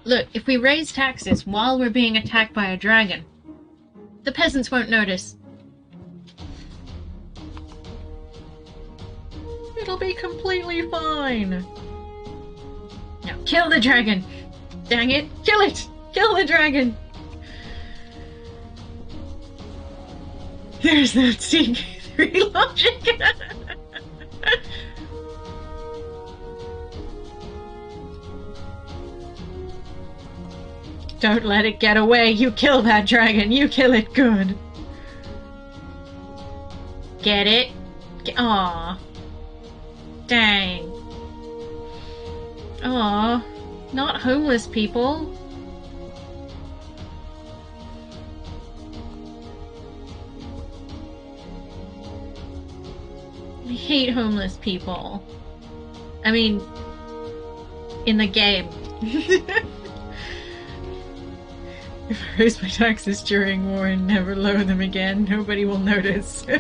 Look, if we raise taxes while we're being attacked by a dragon, the peasants won't notice. It'll be completely fine. Now, kill the dragon! Dang it! Kill it! Kill the dragon! There's that CK3 logic! Don't let it get away. You kill that dragon. You kill it good. Get it? Aw. Dang. Aw. Not homeless people. I hate homeless people. I mean, in the game. If I raise my taxes during war and never lower them again, nobody will notice. Oh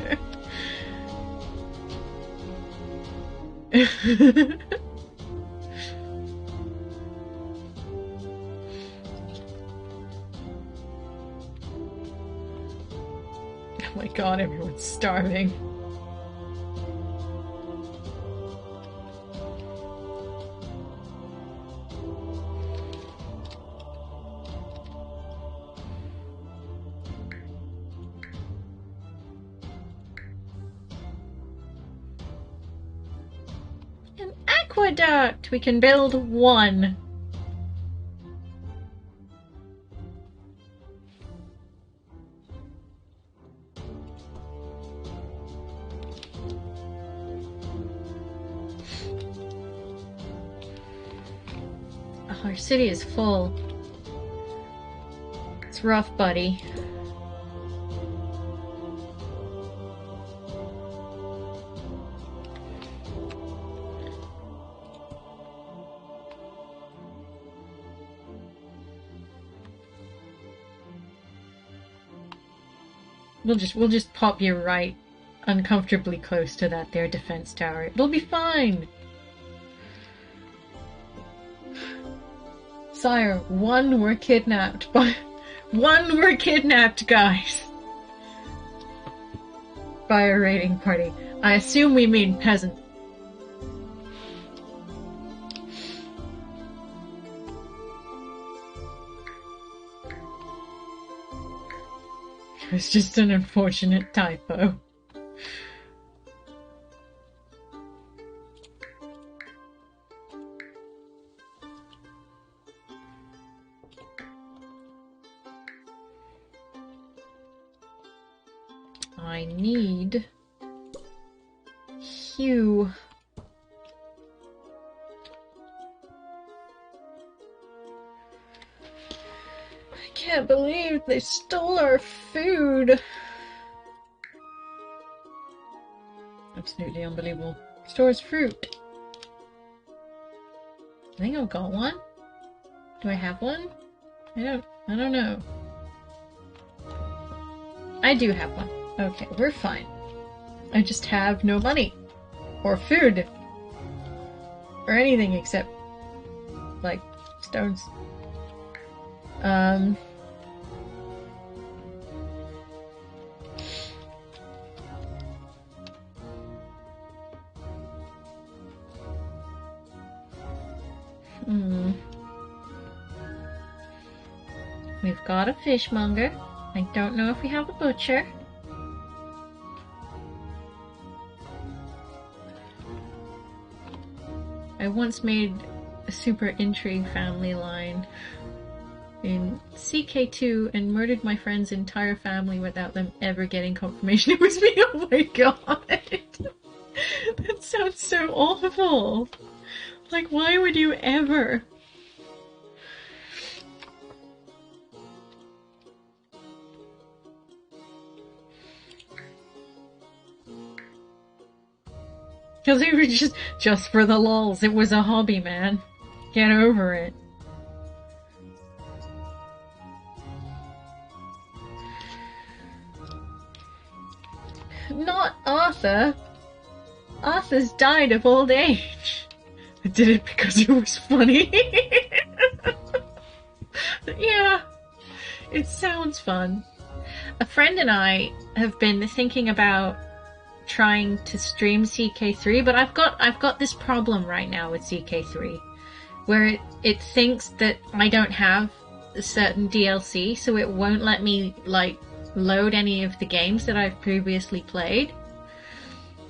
my god, everyone's starving. Aqueduct! We can build one. Oh, our city is full. It's rough, buddy. We'll just pop you right uncomfortably close to that there defense tower. It'll be fine. Sire, one were kidnapped, guys. By a raiding party. I assume we mean peasant. It's just an unfortunate typo. I need Hugh. I can't believe they stole our food. Absolutely unbelievable. Stores fruit. I think I've got one. Do I have one? I don't know. I do have one. Okay, we're fine. I just have no money. Or food. Or anything except, like, stones. We've got a fishmonger. I don't know if we have a butcher. I once made a super intrigue family line in CK2 and murdered my friend's entire family without them ever getting confirmation it was me. Oh my god. That sounds so awful. Like, why would you ever? Because it was just for the lulz. It was a hobby, man. Get over it. Not Arthur. Arthur's died of old age. I did it because it was funny. Yeah, it sounds fun. A friend and I have been thinking about trying to stream CK3, but I've got this problem right now with CK3 where it thinks that I don't have a certain DLC, so it won't let me like load any of the games that I've previously played.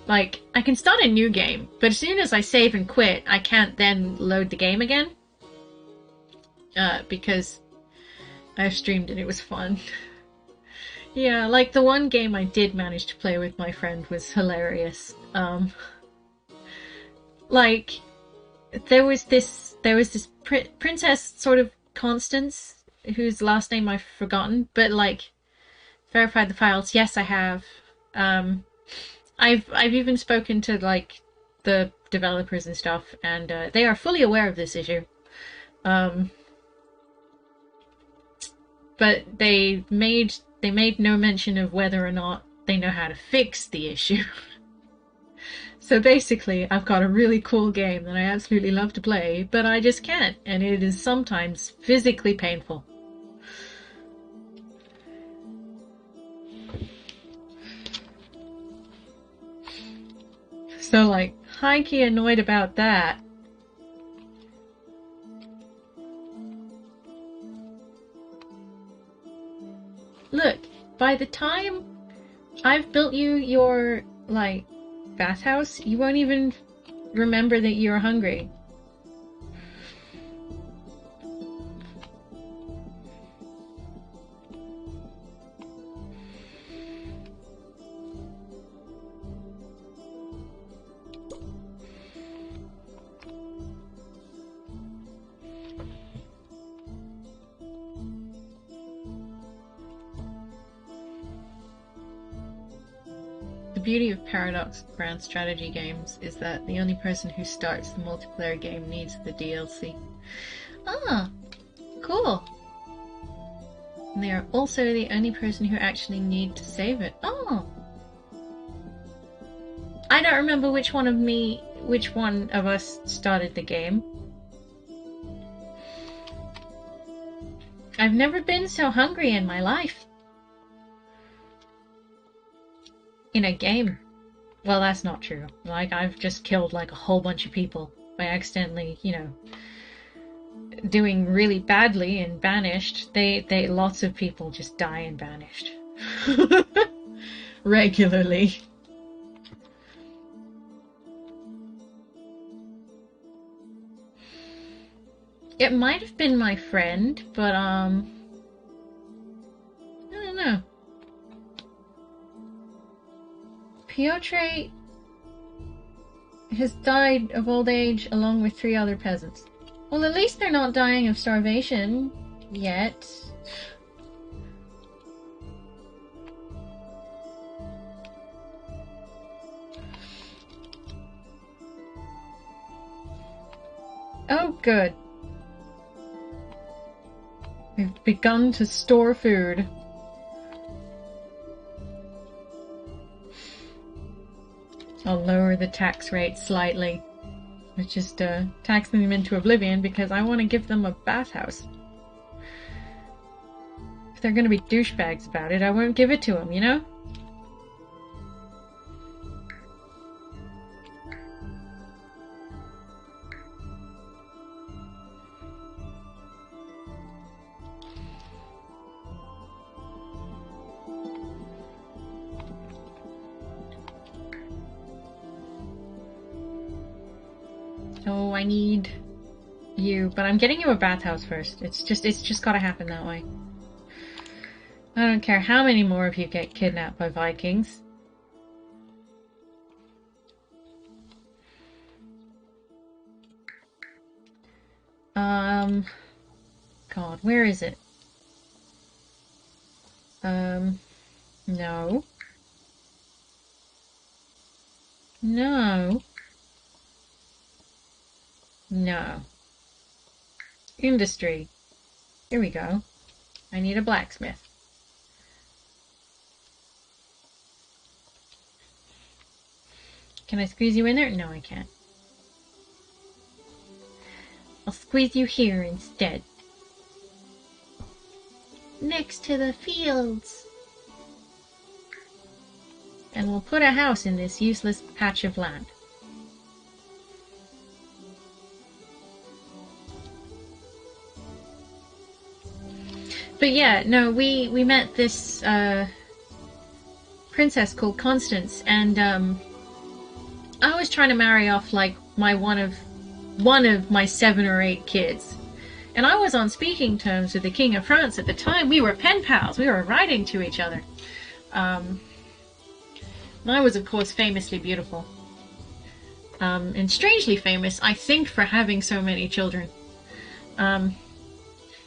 Like, I can start a new game, but as soon as I save and quit, I can't then load the game again. Because I've streamed and it was fun. Yeah, like the one game I did manage to play with my friend was hilarious. Like, there was this princess sort of Constance, whose last name I've forgotten, but like, verified the files. Yes, I have. I've even spoken to like the developers and stuff, and they are fully aware of this issue. But they made no mention of whether or not they know how to fix the issue. So basically, I've got a really cool game that I absolutely love to play, but I just can't, and it is sometimes physically painful. So, like, high-key annoyed about that. Look, by the time I've built you your, like, bathhouse, you won't even remember that you're hungry. The beauty of Paradox Grand Strategy games is that the only person who starts the multiplayer game needs the DLC. Ah, cool. And they are also the only person who actually need to save it. Oh! I don't remember which one of us started the game. I've never been so hungry in my life. In a game. Well, that's not true. Like, I've just killed like a whole bunch of people by accidentally, you know, doing really badly in Banished. Lots of people just die in Banished. Regularly. It might have been my friend, but I don't know. Piotr has died of old age along with 3 other peasants. Well, at least they're not dying of starvation yet. Oh, good. We've begun to store food. I'll lower the tax rate slightly. It's just taxing them into oblivion because I want to give them a bathhouse. If they're going to be douchebags about it, I won't give it to them, you know? Oh, I need you, but I'm getting you a bathhouse first. It's just gotta happen that way. I don't care how many more of you get kidnapped by Vikings. God, where is it? No. No. No. Industry. Here we go. I need a blacksmith. Can I squeeze you in there? No, I can't. I'll squeeze you here instead. Next to the fields. And we'll put a house in this useless patch of land. But yeah, no, we met this princess called Constance, and I was trying to marry off like one of my 7 or 8 kids. And I was on speaking terms with the King of France at the time. We were pen pals. We were writing to each other. And I was, of course, famously beautiful. And strangely famous, I think, for having so many children. And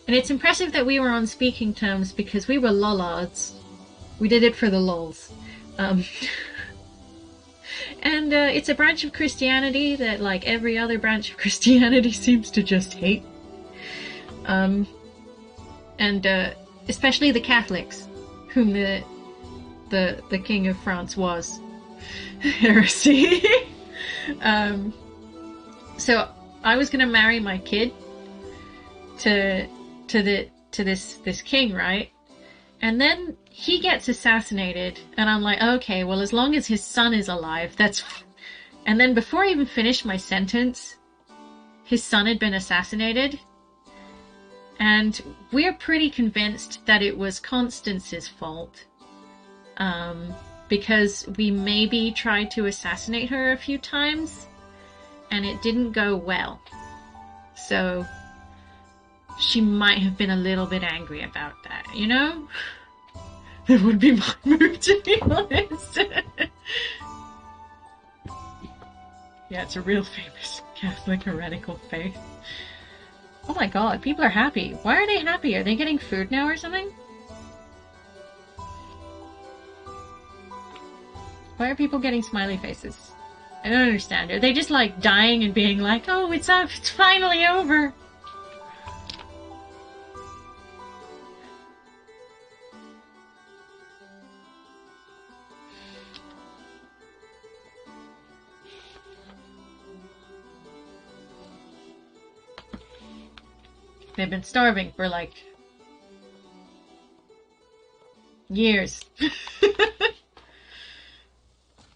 it's impressive that we were on speaking terms because we were lollards. We did it for the lols. And it's a branch of Christianity that, like every other branch of Christianity, seems to just hate. And especially the Catholics, whom the King of France was. Heresy. So I was gonna marry my kid to this king, right? And then he gets assassinated, and I'm like, okay, well, as long as his son is alive, that's... And then before I even finished my sentence, his son had been assassinated. And we're pretty convinced that it was Constance's fault. Because we maybe tried to assassinate her a few times, and it didn't go well. So she might have been a little bit angry about that, you know? That would be my move, to be honest. Yeah, it's a real famous Catholic heretical faith. Oh my god, people are happy. Why are they happy? Are they getting food now or something? Why are people getting smiley faces? I don't understand. Are they just like dying and being like, oh, it's finally over? They've been starving for like years.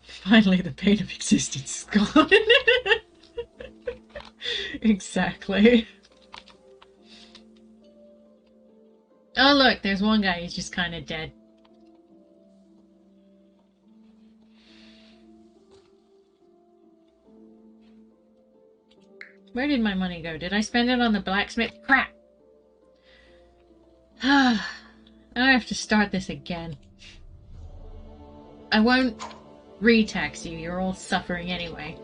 Finally, the pain of existence is gone. Exactly. Oh, look, there's one guy who's just kind of dead. Where did my money go? Did I spend it on the blacksmith? Crap! I have to start this again. I won't re-tax you. You're all suffering anyway.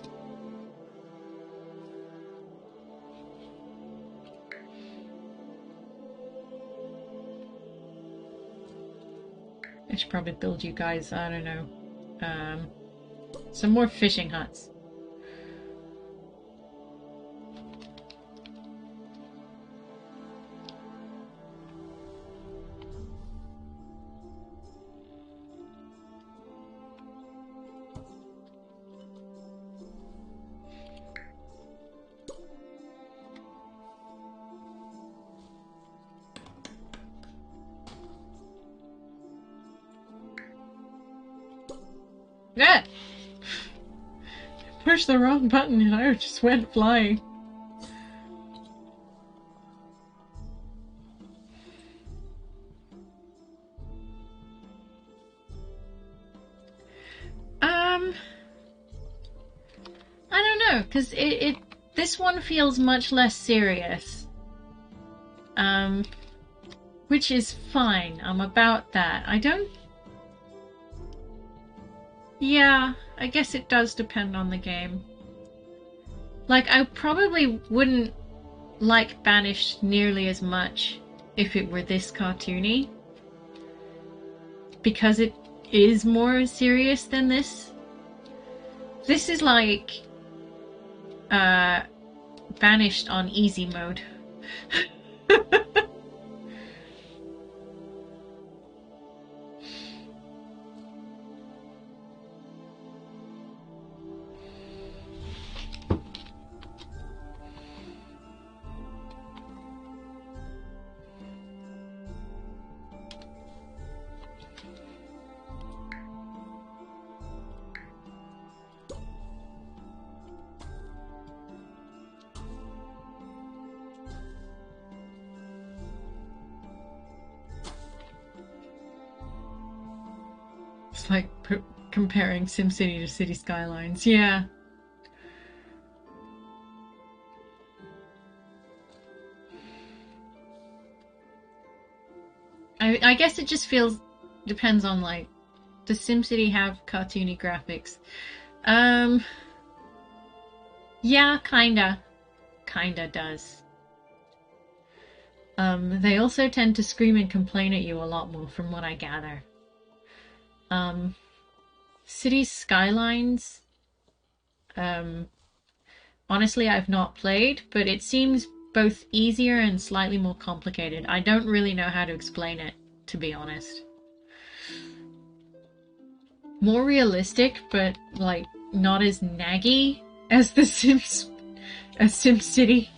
I should probably build you guys, I don't know, some more fishing huts. Yeah! Pushed the wrong button and I just went flying. I don't know, because This one feels much less serious. Which is fine. I'm about that. I don't... Yeah, I guess it does depend on the game. Like, I probably wouldn't like Banished nearly as much if it were this cartoony. Because it is more serious than this. This is like... Banished on easy mode. It's like comparing SimCity to City Skylines. Yeah. I guess it just feels... depends on, like... Does SimCity have cartoony graphics? Yeah, kinda. Kinda does. They also tend to scream and complain at you a lot more, from what I gather. City Skylines... honestly, I've not played, but it seems both easier and slightly more complicated. I don't really know how to explain it, to be honest. More realistic, but, like, not as naggy as The Sims... as SimCity.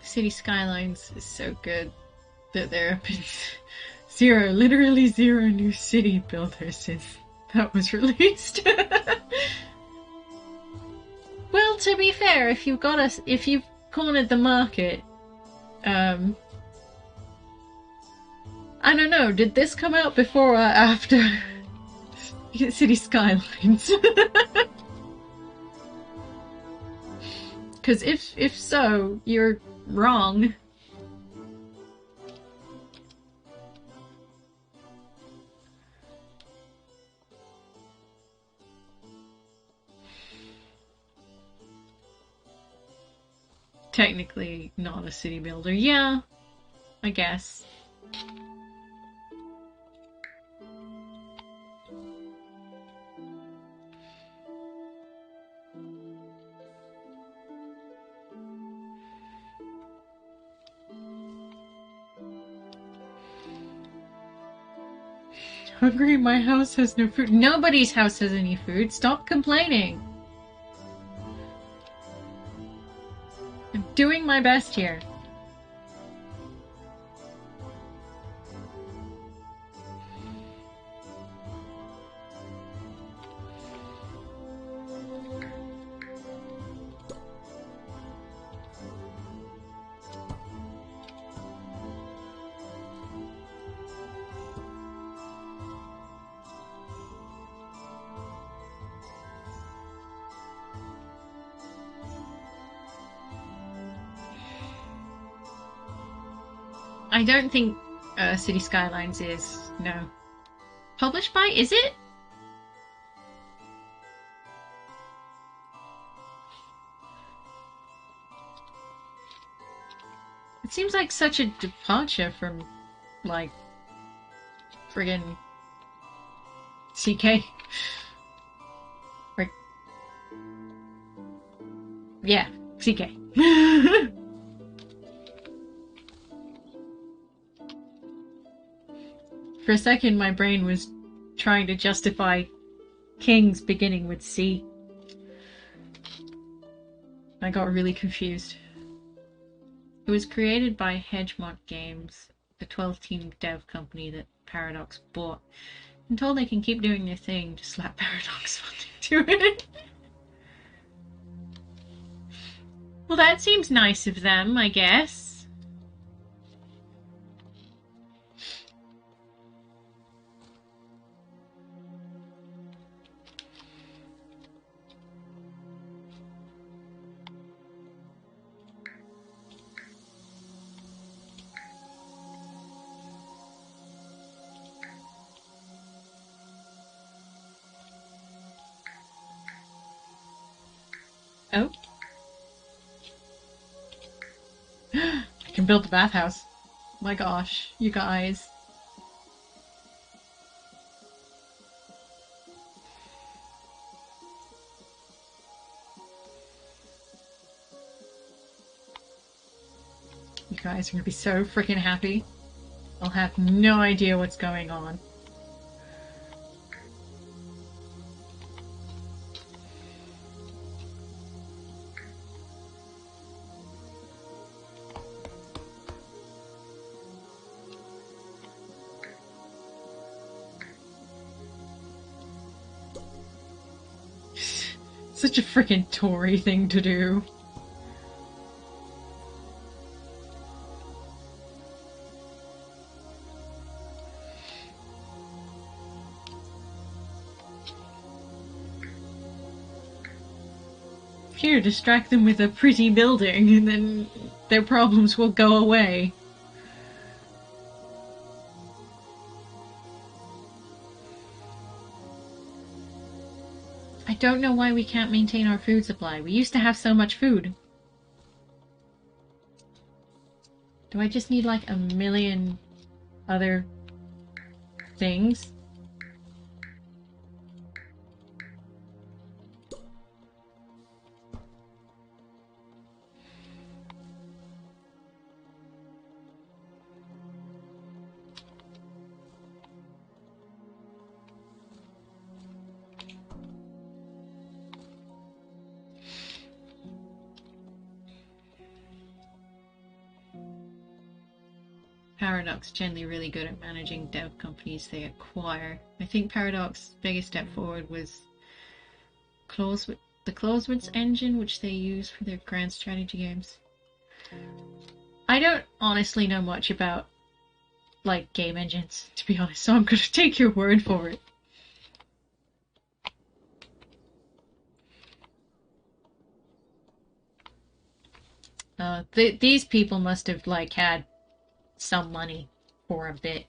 City Skylines is so good that there have been literally zero new city builders since that was released. Well, to be fair, if you've cornered the market, I don't know, did this come out before or after City Skylines? Because if so, you're wrong. Technically not a city builder. Yeah, I guess. Hungry, my house has no food. Nobody's house has any food. Stop complaining. I'm doing my best here. I don't think City Skylines is, no. Published by, is it? It seems like such a departure from, like, friggin' CK. Or, yeah, CK. For a second, my brain was trying to justify Kings beginning with C. I got really confused. It was created by Hedgemont Games, the 12-team dev company that Paradox bought. I'm told they can keep doing their thing, just slap Paradox funding to it. Well, that seems nice of them, I guess. Oh. I can build the bathhouse. My gosh, you guys. You guys are gonna be so freaking happy. I'll have no idea what's going on. Such a freaking Tory thing to do. Here, distract them with a pretty building, and then their problems will go away. I don't know why we can't maintain our food supply. We used to have so much food. Do I just need like a million other things? Paradox generally really good at managing dev companies they acquire. I think Paradox's biggest step forward was the Clausewitz engine, which they use for their grand strategy games. I don't honestly know much about, like, game engines, to be honest, so I'm gonna take your word for it. These people must have, like, had some money for a bit.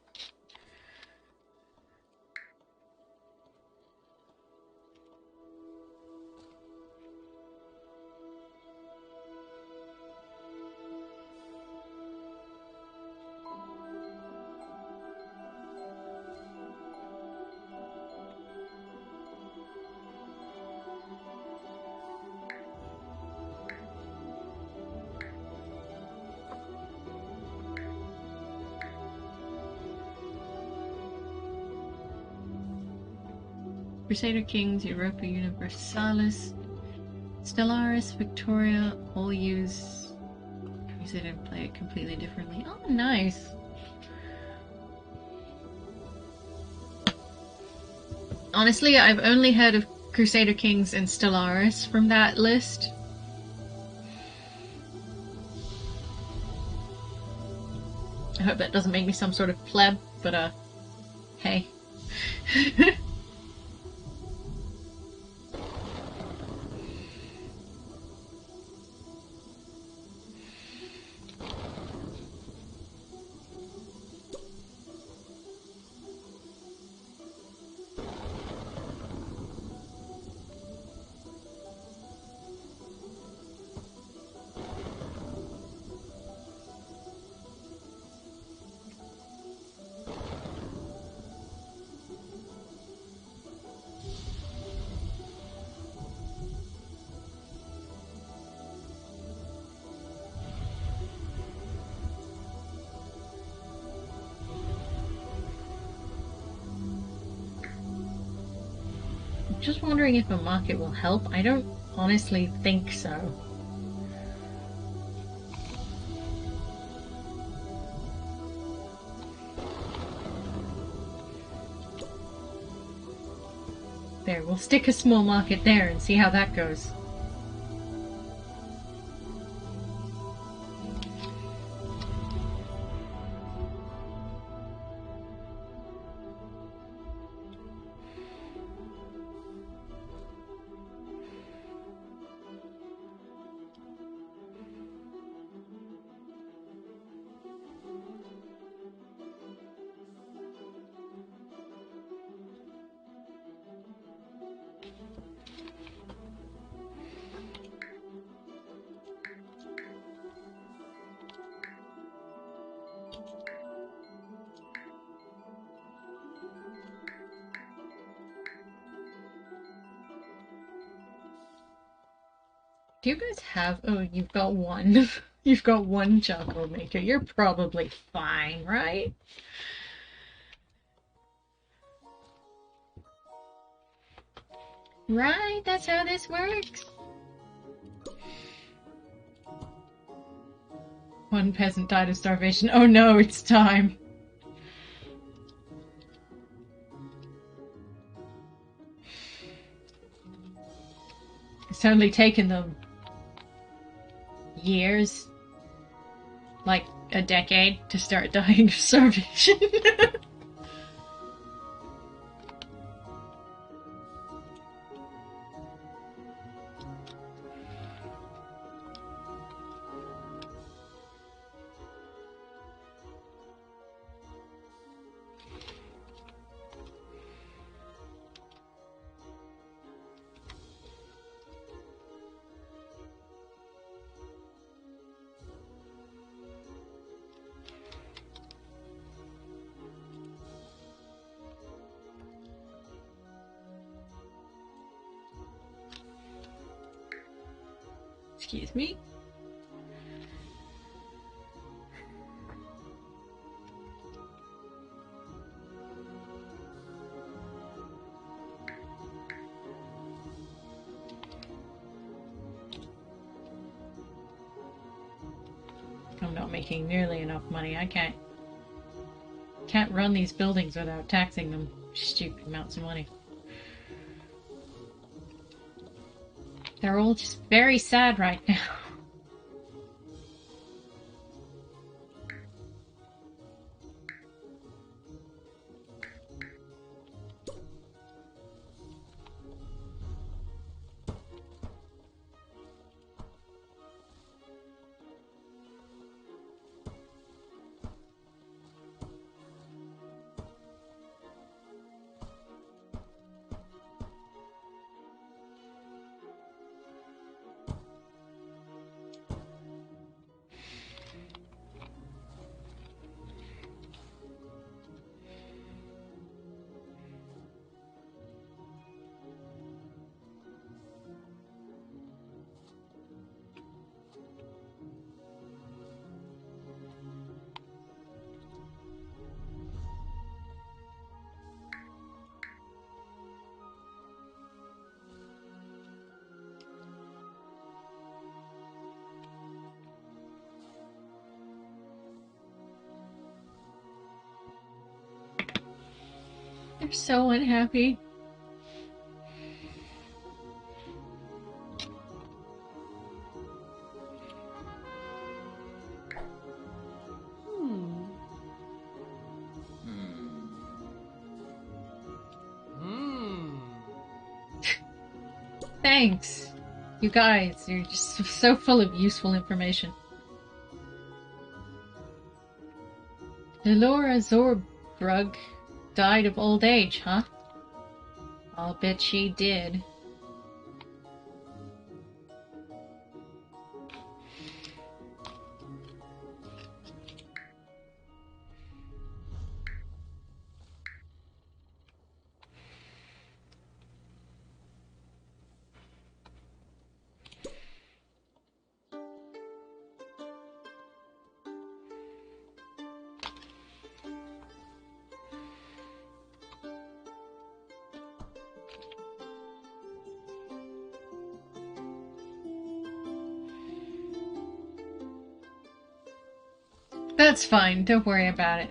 Crusader Kings, Europa Universalis, Stellaris, Victoria, all use it and play it completely differently. Oh, nice. Honestly, I've only heard of Crusader Kings and Stellaris from that list. I hope that doesn't make me some sort of pleb, but hey. Just wondering if a market will help. I don't honestly think so. There, we'll stick a small market there and see how that goes. Do you guys have... Oh, you've got one. You've got one charcoal maker. You're probably fine, right? Right, that's how this works. One peasant died of starvation. Oh no, it's time. It's only taken them years, like a decade, to start dying of starvation. Excuse me. I'm not making nearly enough money. I can't run these buildings without taxing them stupid amounts of money. They're all just very sad right now. They're so unhappy. Thanks. You guys, you're just so full of useful information. Elora Zorbrug died of old age, huh? I'll bet she did. That's fine, don't worry about it.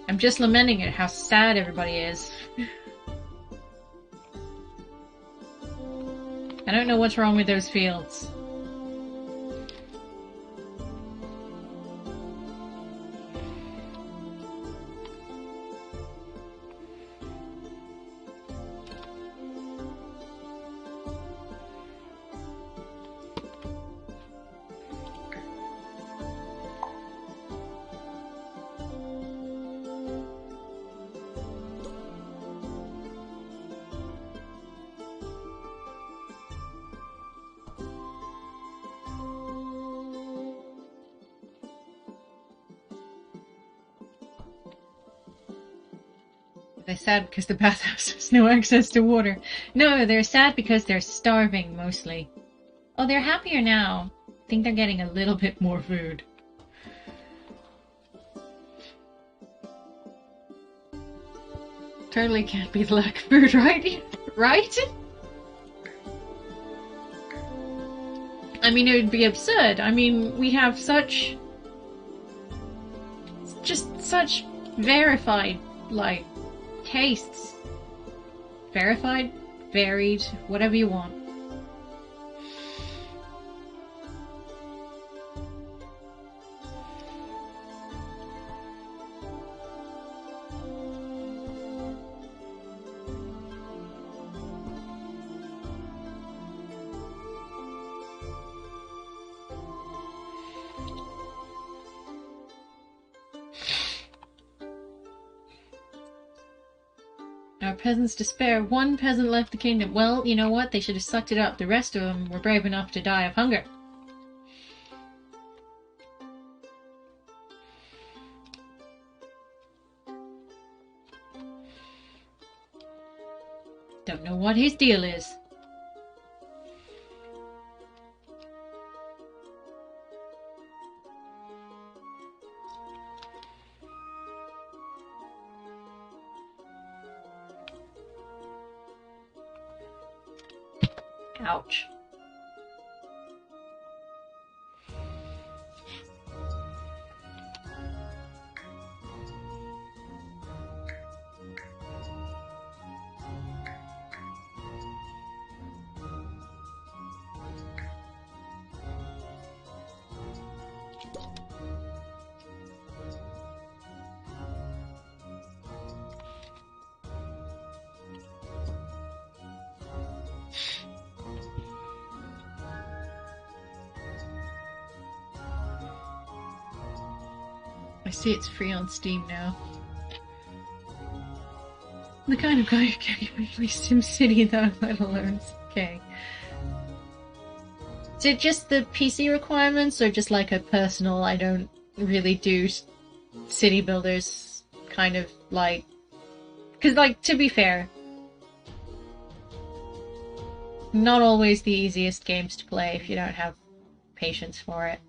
I'm just lamenting at how sad everybody is. I don't know what's wrong with those fields. They're sad because the bathhouse has no access to water. No, they're sad because they're starving, mostly. Oh, they're happier now. I think they're getting a little bit more food. Totally can't be the lack of food, right? Right? I mean, it would be absurd. I mean, we have such... just such verified, like, tastes. Verified? Varied? Whatever you want. Our peasants despair. One peasant left the kingdom. Well, you know what? They should have sucked it up. The rest of them were brave enough to die of hunger. Don't know what his deal is. Ouch. I see it's free on Steam now. The kind of guy who can't play SimCity though, let alone okay. Is it just the PC requirements or just like a personal, I don't really do city builders kind of like... Because like, to be fair, not always the easiest games to play if you don't have patience for it.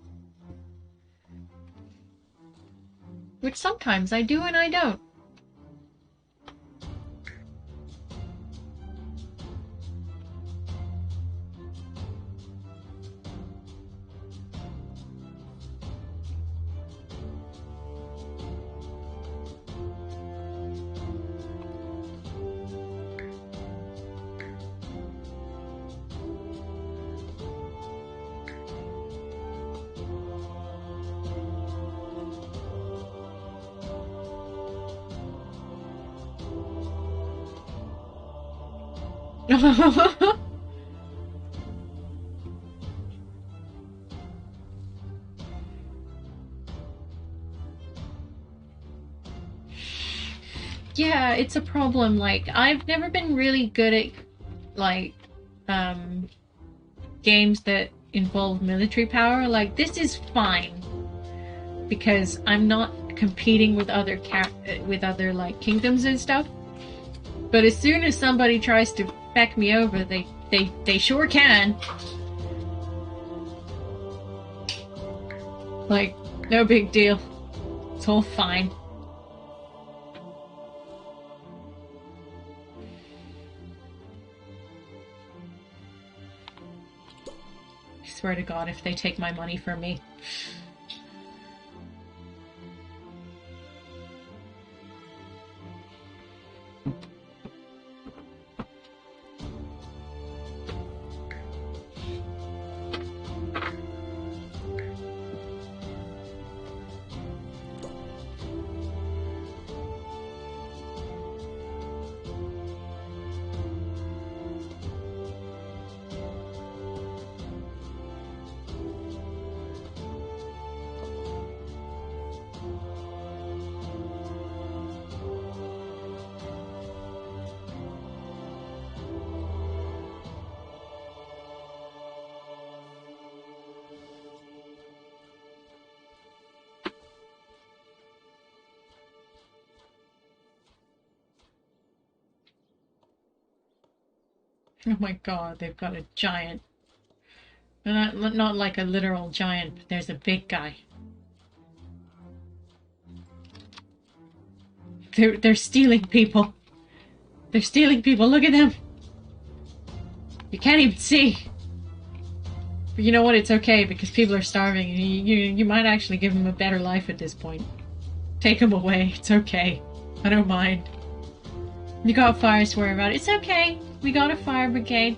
Which sometimes I do and I don't. Yeah, it's a problem. Like, I've never been really good at, like, games that involve military power. Like, this is fine because I'm not competing with other like kingdoms and stuff. But as soon as somebody tries to feck me over, they sure can. Like, no big deal. It's all fine. I swear to God, if they take my money from me. Oh my God, they've got a giant Not like a literal giant, but there's a big guy. They're stealing people. They're stealing people. Look at them. You can't even see. But you know what? It's okay because people are starving. And you might actually give them a better life at this point. Take them away. It's okay. I don't mind. You got fires to worry about. It's okay. We got a fire brigade.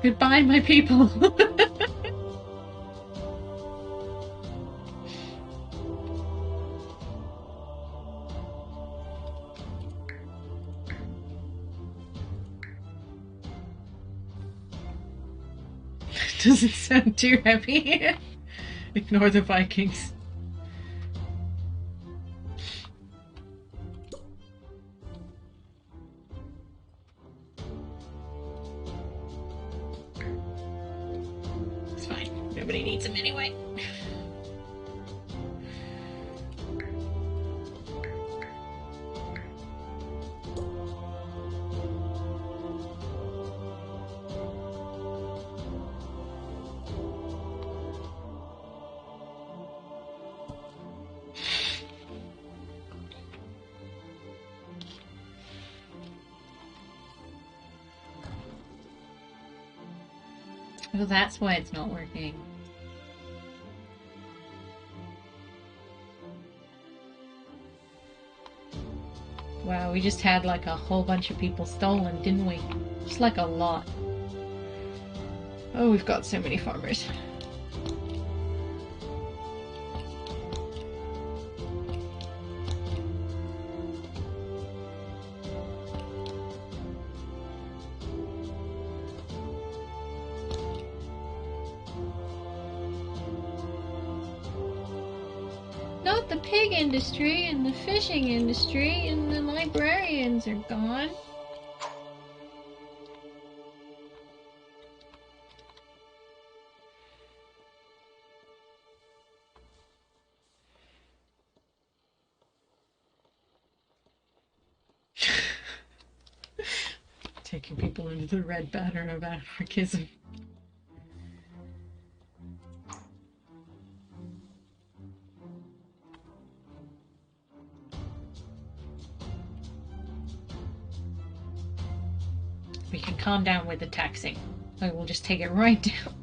Goodbye, my people. Doesn't sound too heavy. Ignore the Vikings. It's fine. Nobody needs them anyway. Well, that's why it's not working. Wow, we just had like a whole bunch of people stolen, didn't we? Just like a lot. Oh, we've got so many farmers. Not the pig industry and the fishing industry and the librarians are gone. Taking people into the red banner of anarchism. We can calm down with the taxing. Like, we'll just take it right down.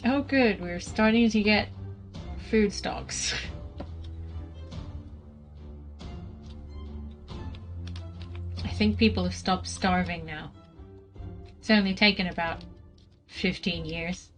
Oh good, we're starting to get food stocks. I think people have stopped starving now. It's only taken about 15 years.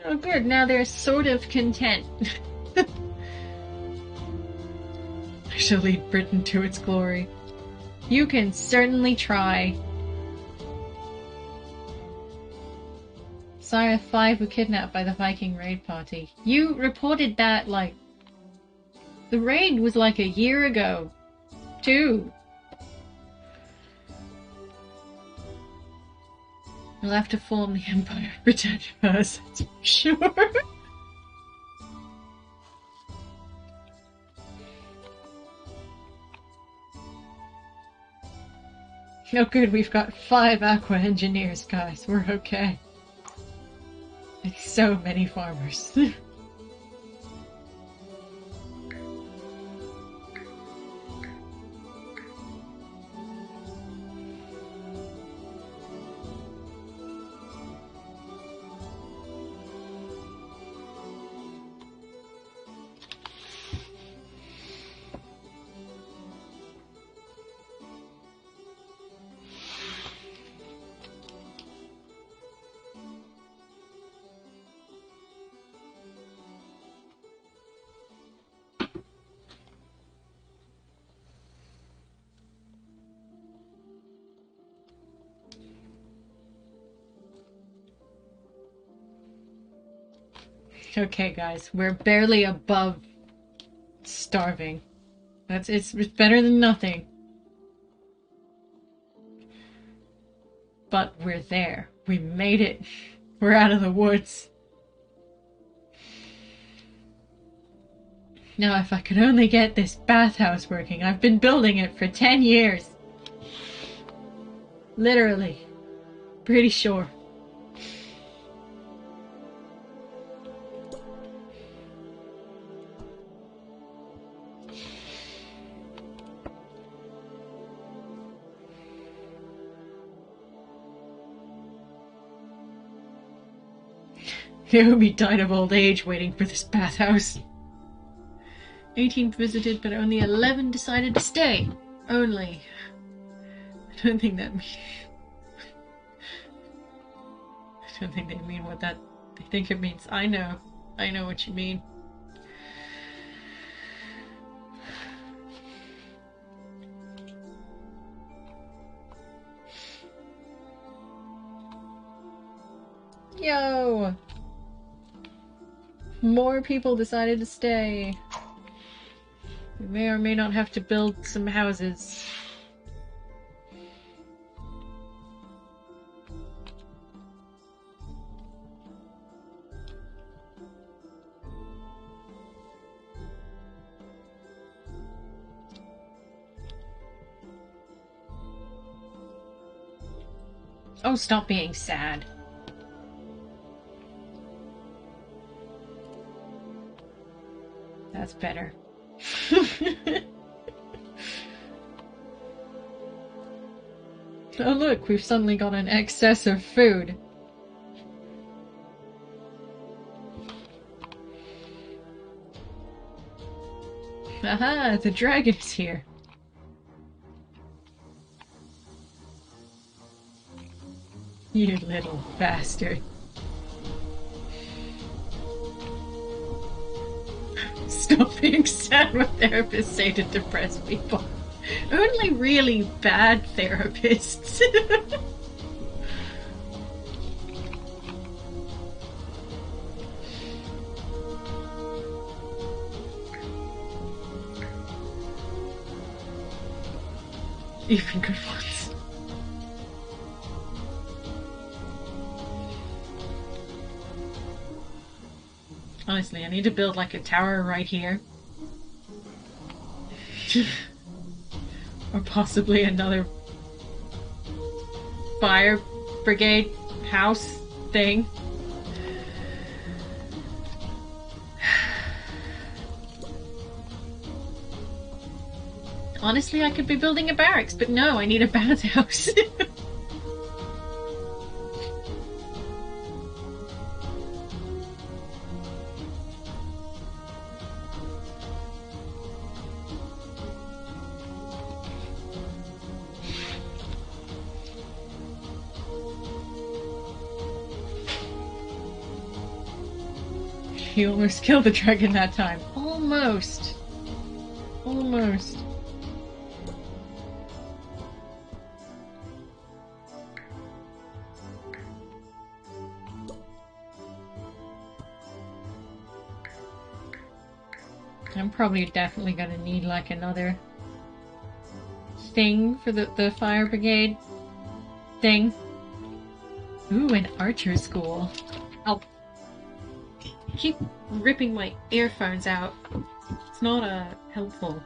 Oh good, now they're sort of content. I shall lead Britain to its glory. You can certainly try. Sire 5 were kidnapped by the Viking raid party. You reported that, like... The raid was like a year ago. Too. We'll have to form the Empire Britannia first, that's for sure. Oh good, we've got 5 Aqua engineers, guys. We're okay. It's so many farmers. Okay, guys, we're barely above starving. It's better than nothing. But we're there. We made it. We're out of the woods. Now, if I could only get this bathhouse working. I've been building it for 10 years. Literally. Pretty sure. Naomi died of old age waiting for this bathhouse. 18 visited, but only 11 decided to stay. Only. I don't think that means... I don't think they mean what that... They think it means. I know what you mean. Yo! More people decided to stay. We may or may not have to build some houses. Oh, stop being sad. That's better. Oh look, we've suddenly got an excess of food. Aha, the dragon's here. You little bastard. Stop being sad what therapists say to depressed people. Only really bad therapists. Even good ones. Honestly, I need to build like a tower right here. Or possibly another fire brigade house thing. Honestly, I could be building a barracks, but no, I need a bathhouse. You almost killed the dragon that time. Almost. Almost. I'm probably definitely gonna need like another thing for the fire brigade thing. Ooh, an archer school. I'll keep ripping my earphones out. It's not helpful.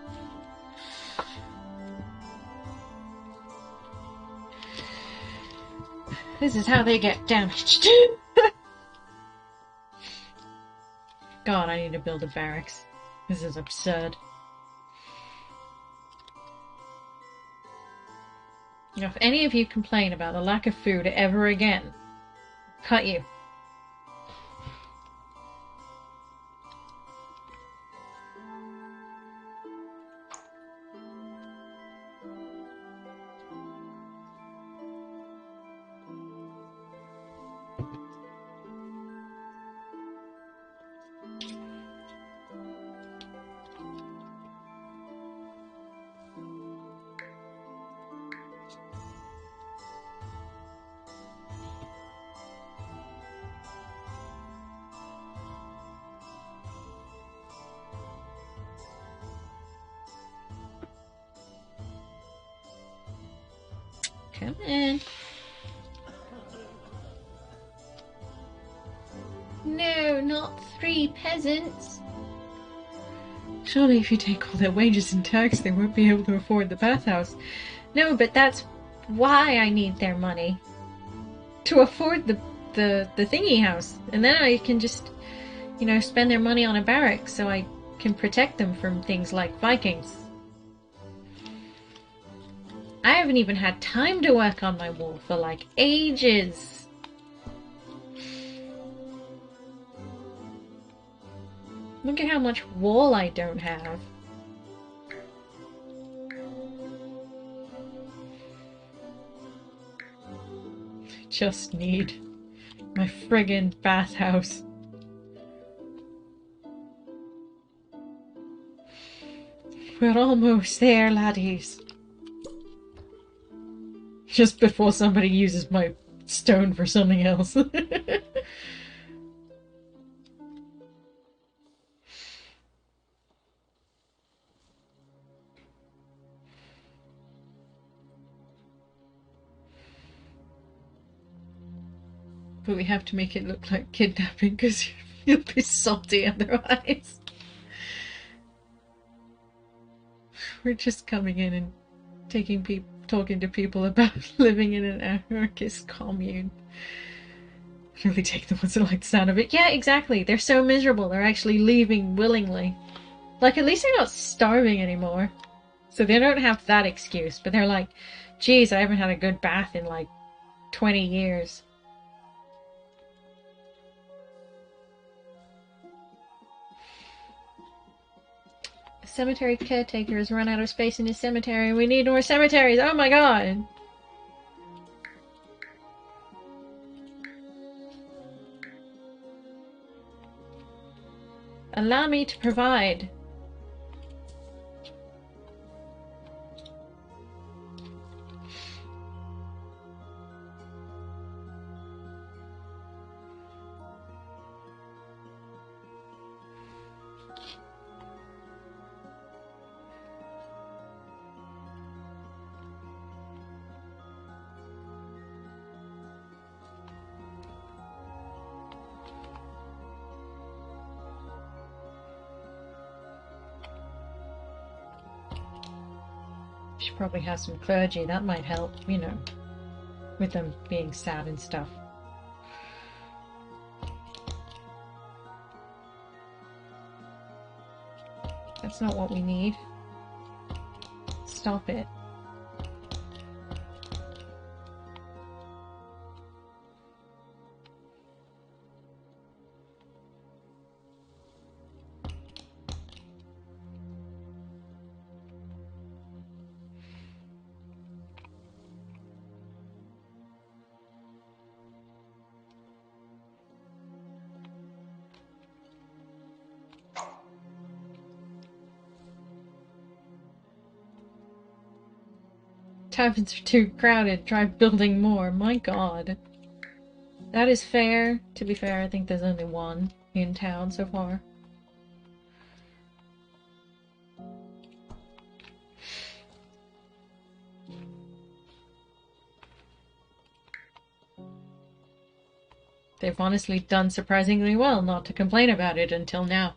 This is how they get damaged. God, I need to build a barracks. This is absurd. Now, if any of you complain about the lack of food ever again, cut you. Come in. No, not 3 peasants. Surely if you take all their wages and tax, they won't be able to afford the bathhouse. No, but that's why I need their money. To afford the thingy house. And then I can just, you know, spend their money on a barrack so I can protect them from things like Vikings. I haven't even had time to work on my wall for like ages. Look at how much wall I don't have. Just need my friggin' bathhouse. We're almost there, laddies. Just before somebody uses my stone for something else. But we have to make it look like kidnapping because you'll be salty otherwise. We're just coming in and talking to people about living in an anarchist commune. Really take the ones that like the sound of it. Yeah, exactly. They're so miserable. They're actually leaving willingly. Like, at least they're not starving anymore. So they don't have that excuse. But they're like, geez, I haven't had a good bath in like 20 years. Cemetery caretaker has run out of space in his cemetery. We need more cemeteries. Oh my god. Allow me to provide. Should probably have some clergy. That might help, you know, with them being sad and stuff. That's not what we need. Stop it. Taverns are too crowded. Try building more. My god. That is fair. To be fair, I think there's only one in town so far. They've honestly done surprisingly well not to complain about it until now.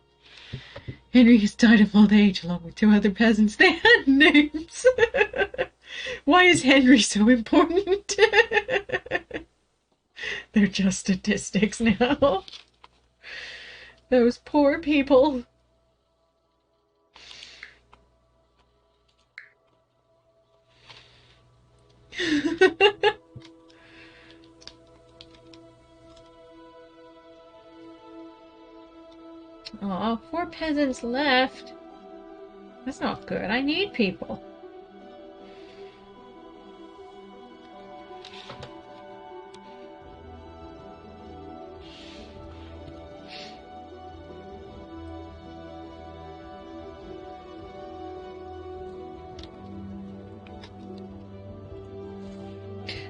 Henry has died of old age along with 2 other peasants. They had names. Why is Henry so important? They're just statistics now. Those poor people. Aw, 4 peasants left. That's not good. I need people.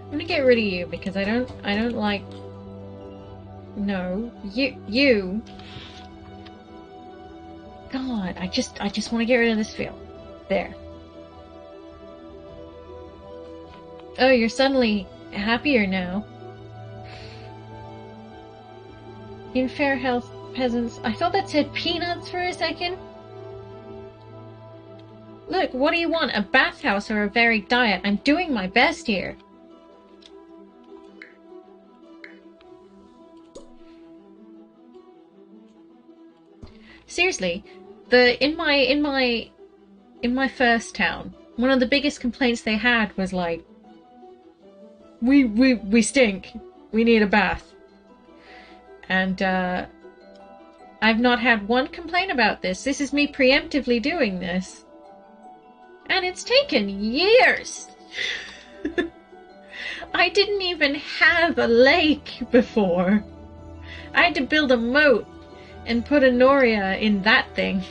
I'm gonna get rid of you because I don't like. No, you. God, I just want to get rid of this field. There. Oh, you're suddenly happier now. In fair health, peasants. I thought that said peanuts for a second. Look, what do you want? A bathhouse or a varied diet? I'm doing my best here. Seriously, in my first town, one of the biggest complaints they had was like, we stink. We need a bath. And I've not had one complaint about this. This is me preemptively doing this. And it's taken years. I didn't even have a lake before. I had to build a moat and put a Noria in that thing.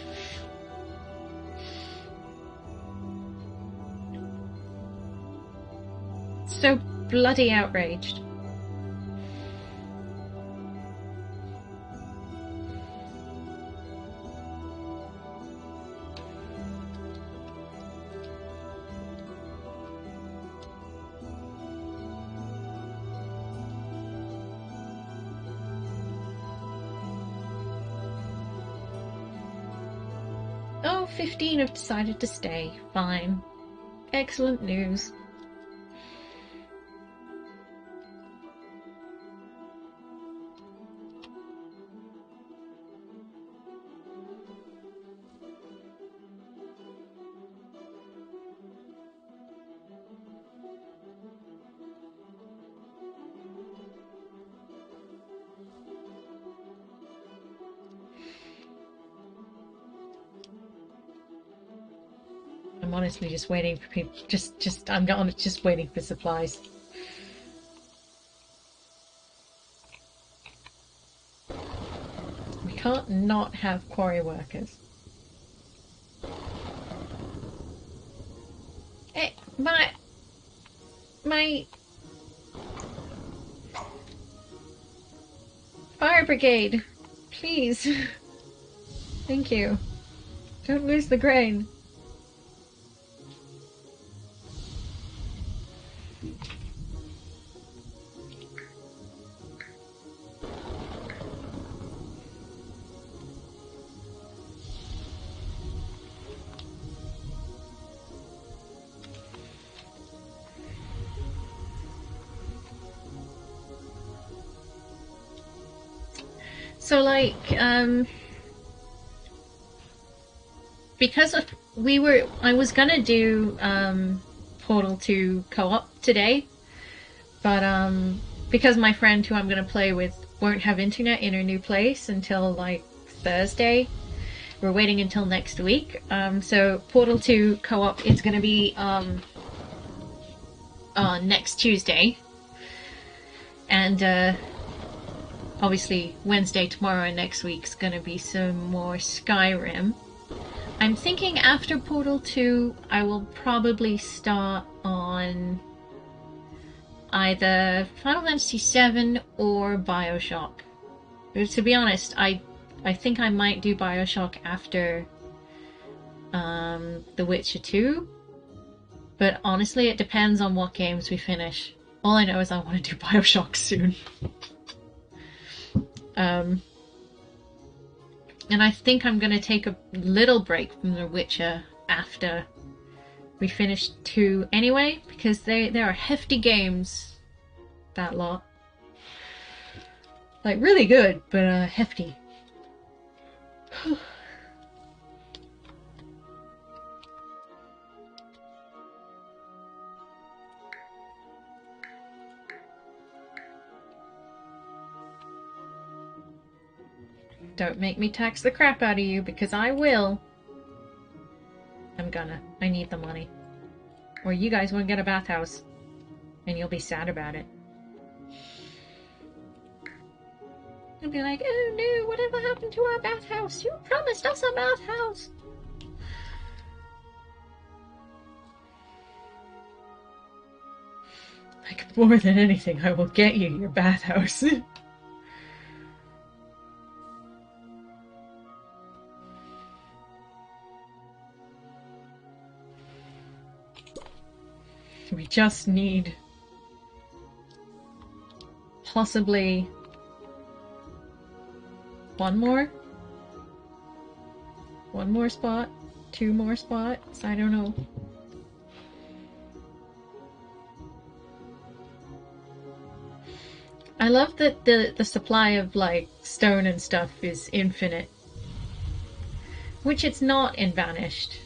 So bloody outraged. Oh, 15 have decided to stay. Fine. Excellent news. I'm honestly just waiting for people. I'm just waiting for supplies. We can't not have quarry workers. Hey, my fire brigade, please. Thank you. Don't lose the grain. So, like, because I was gonna do, Portal 2 co-op today, but, because my friend who I'm gonna play with won't have internet in her new place until, like, Thursday, we're waiting until next week, so Portal 2 co-op is gonna be, next Tuesday, and, obviously, Wednesday, tomorrow, and next week's gonna be some more Skyrim. I'm thinking after Portal 2, I will probably start on either Final Fantasy VII or Bioshock. To be honest, I think I might do Bioshock after The Witcher 2. But honestly, it depends on what games we finish. All I know is I want to do Bioshock soon. And I think I'm going to take a little break from The Witcher after we finish 2 anyway, because they are hefty games, that lot. Like, really good, but hefty. Don't make me tax the crap out of you, because I will. I'm gonna. I need the money. Or you guys won't get a bathhouse. And you'll be sad about it. You'll be like, oh no, whatever happened to our bathhouse? You promised us a bathhouse! Like, more than anything, I will get you your bathhouse. We just need possibly one more spot, 2 more spots, I don't know. I love that the supply of like stone and stuff is infinite, which it's not in Vanished,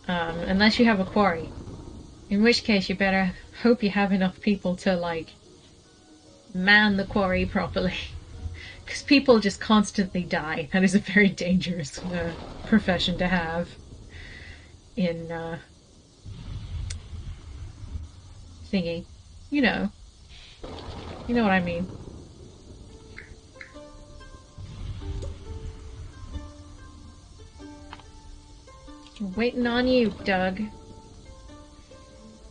unless you have a quarry. In which case, you better hope you have enough people to, like, man the quarry properly. Because people just constantly die. That is a very dangerous profession to have in, thingy. You know. You know what I mean. We're waiting on you, Doug.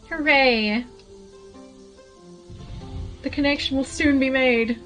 Hooray! The connection will soon be made.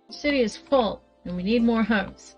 The city is full, and we need more homes.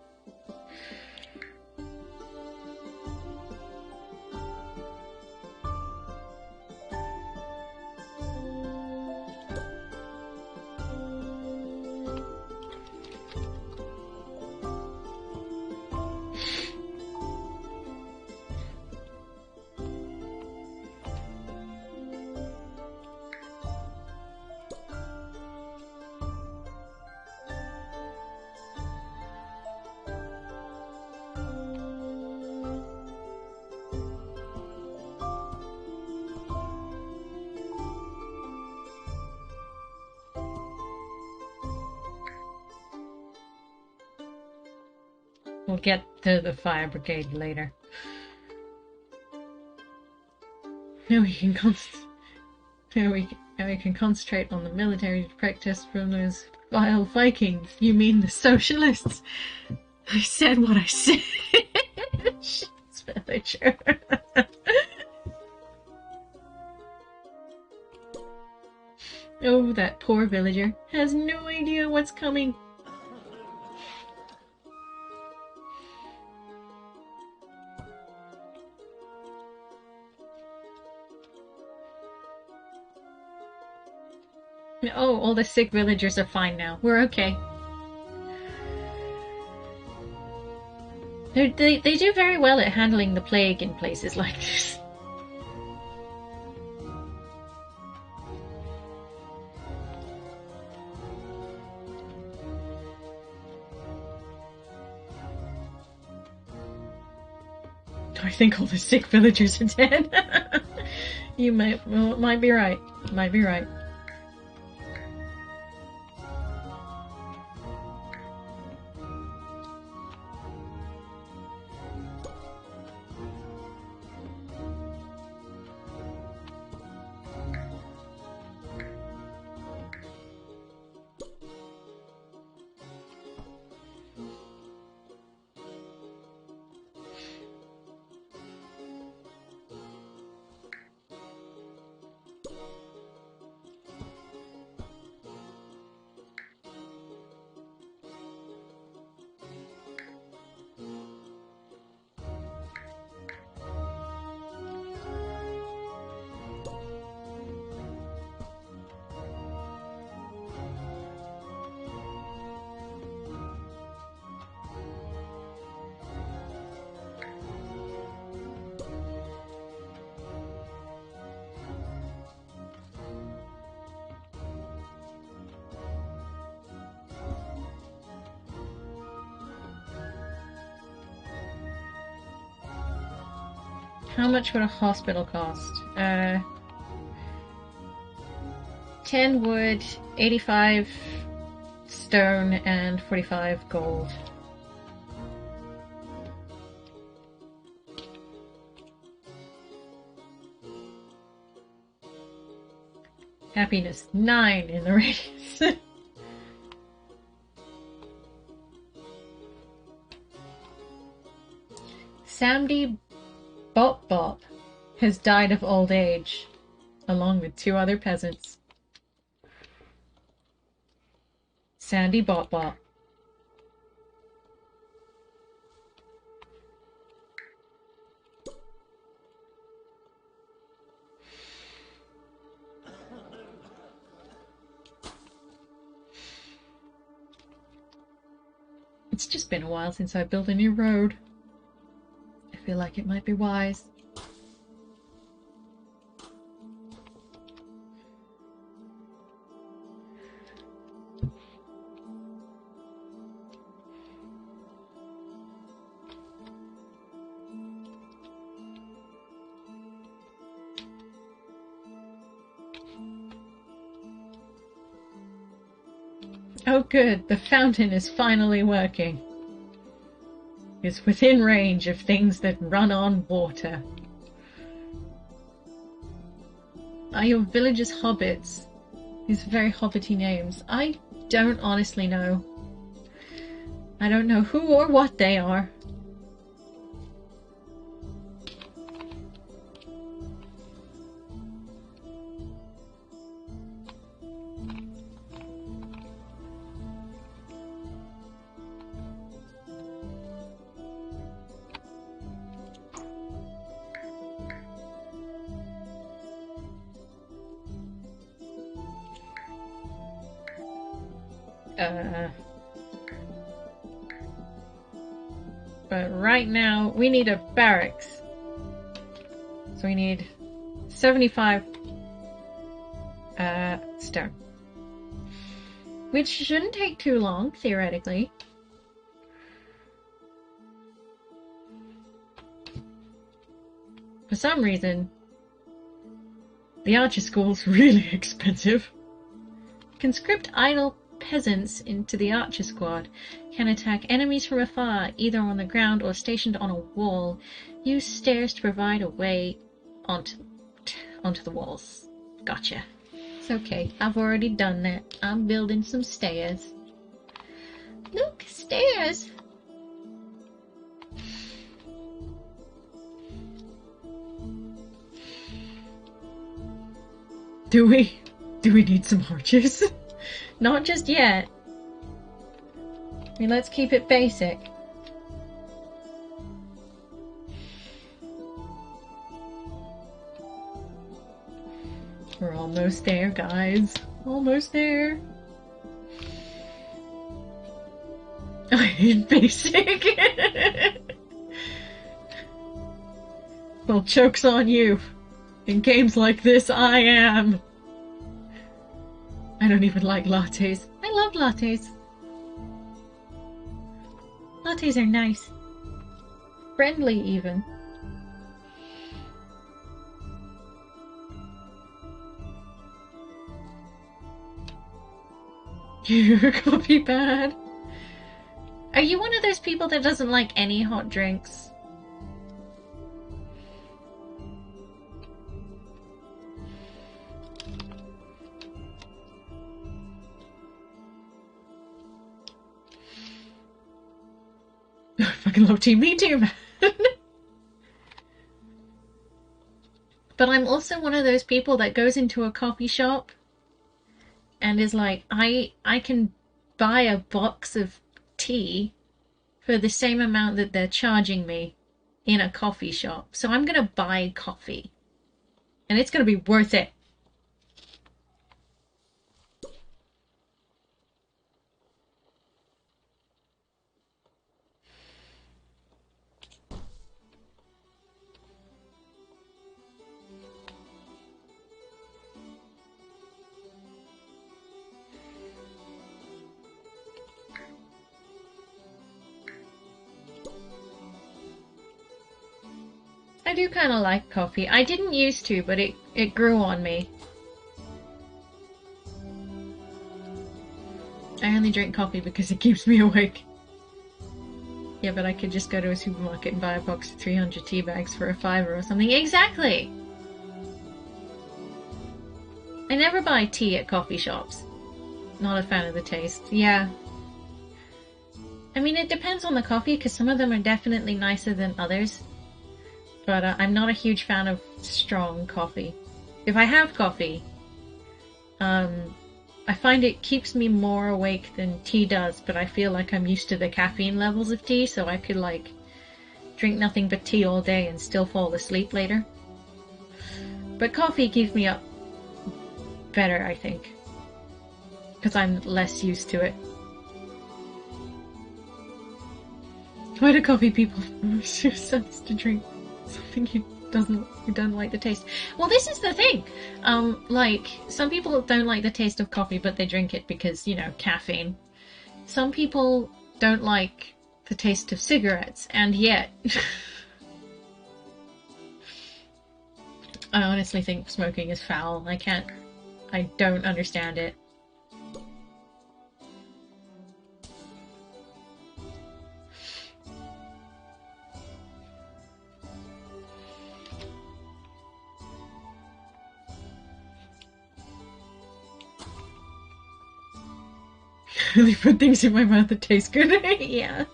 We'll get to the fire brigade later. Now we can concentrate on the military practice from those vile Vikings. You mean the socialists? I said what I said. Shit's villager. Oh, that poor villager has no idea what's coming. Oh, all the sick villagers are fine now. We're okay. They do very well at handling the plague in places like this. I think all the sick villagers are dead. You might be right. Might be right. How much would a hospital cost? 10 wood, 85 stone, and 45 gold. Happiness 9 in the radius. Samdi Bop Bop has died of old age, along with 2 other peasants. Sandy Bop Bop. It's just been a while since I built a new road. I feel like it might be wise. Oh good, the fountain is finally working. It's within range of things that run on water. Are your villagers hobbits? These very hobbity names. I don't honestly know. I don't know who or what they are. But right now, we need a barracks. So we need 75 stone. Which shouldn't take too long, theoretically. For some reason, the archer school's really expensive. Conscript idle peasants into the archer squad. Can attack enemies from afar, either on the ground or stationed on a wall. Use stairs to provide a way onto the walls. Gotcha. It's okay. I've already done that. I'm building some stairs. Look, stairs! Do we need some archers? Not just yet. I mean, let's keep it basic. We're almost there, guys. Almost there. I hate basic. Well, joke's on you. In games like this, I am. I don't even like lattes. I love lattes. Lattes are nice. Friendly, even. Your coffee bad. Are you one of those people that doesn't like any hot drinks? I fucking love tea. Me too, man. But I'm also one of those people that goes into a coffee shop and is like, I can buy a box of tea for the same amount that they're charging me in a coffee shop. So I'm gonna buy coffee. And it's gonna be worth it. I do kind of like coffee. I didn't used to, but it grew on me. I only drink coffee because it keeps me awake. Yeah, but I could just go to a supermarket and buy a box of 300 tea bags for $5 or something. Exactly! I never buy tea at coffee shops. Not a fan of the taste. Yeah. I mean, it depends on the coffee, because some of them are definitely nicer than others. But I'm not a huge fan of strong coffee. If I have coffee, I find it keeps me more awake than tea does, but I feel like I'm used to the caffeine levels of tea, so I could, like, drink nothing but tea all day and still fall asleep later. But coffee keeps me up better, I think, because I'm less used to it. Why do coffee people sense to drink something who doesn't like the taste? Well, this is the thing. Like, some people don't like the taste of coffee, but they drink it because, you know, caffeine. Some people don't like the taste of cigarettes, and yet I honestly think smoking is foul. I don't understand it. They put things in my mouth that taste good. Yeah.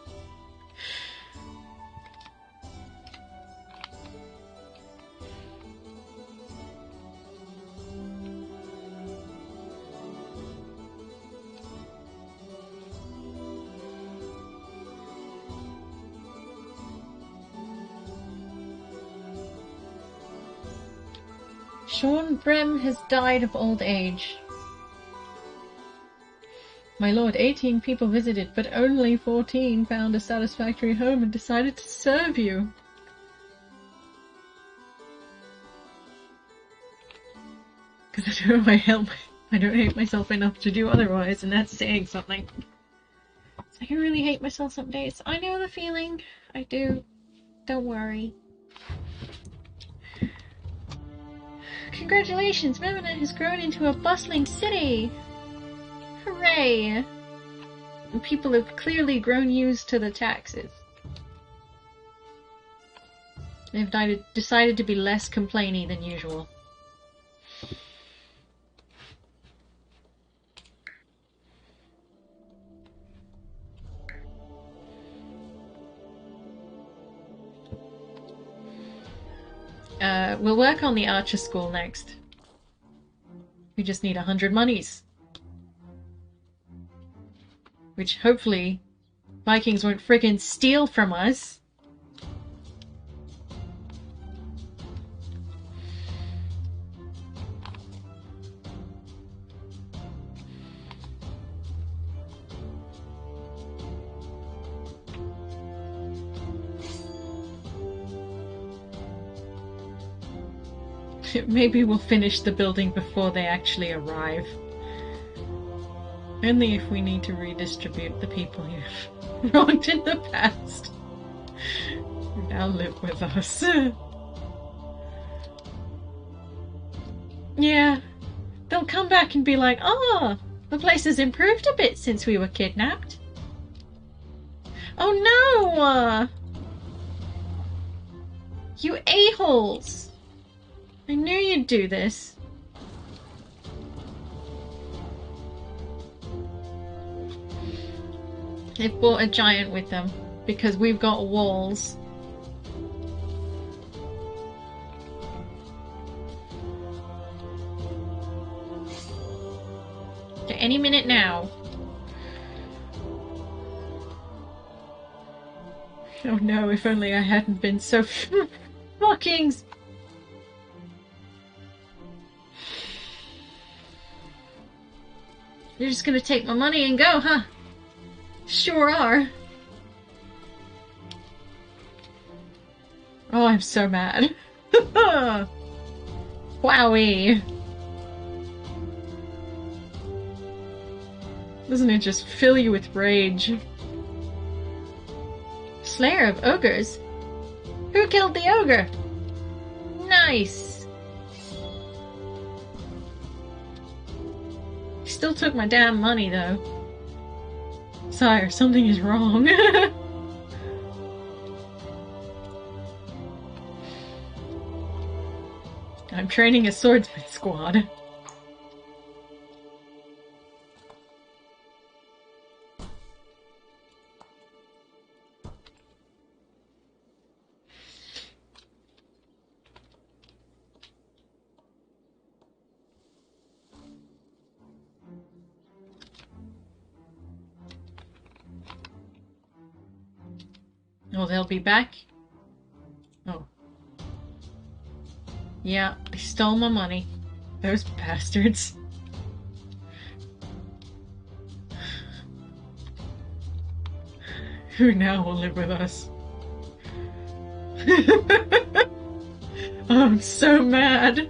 Sean Brem has died of old age. My lord, 18 people visited, but only 14 found a satisfactory home and decided to serve you. Because I don't hate myself enough to do otherwise, and that's saying something. I can really hate myself some days. I know the feeling. I do. Don't worry. Congratulations, Memona has grown into a bustling city! Hooray! And people have clearly grown used to the taxes. They've decided to be less complainy than usual. We'll work on the archer school next. We just need 100 monies. Which, hopefully, Vikings won't friggin' steal from us. Maybe we'll finish the building before they actually arrive. Only if we need to redistribute the people who wronged in the past who now live with us. Yeah, they'll come back and be like, oh, the place has improved a bit since we were kidnapped. Oh no! You a-holes! I knew you'd do this. They've brought a giant with them, because we've got walls. Okay, any minute now. Oh no, if only I hadn't been so fucking... You're just gonna take my money and go, huh? Sure are. Oh, I'm so mad. Wowie. Doesn't it just fill you with rage? Slayer of ogres? Who killed the ogre? Nice! Still took my damn money, though. Sire, something is wrong. I'm training a swordsman squad. Oh, they'll be back? Oh. Yeah, they stole my money. Those bastards. Who now will live with us? I'm so mad.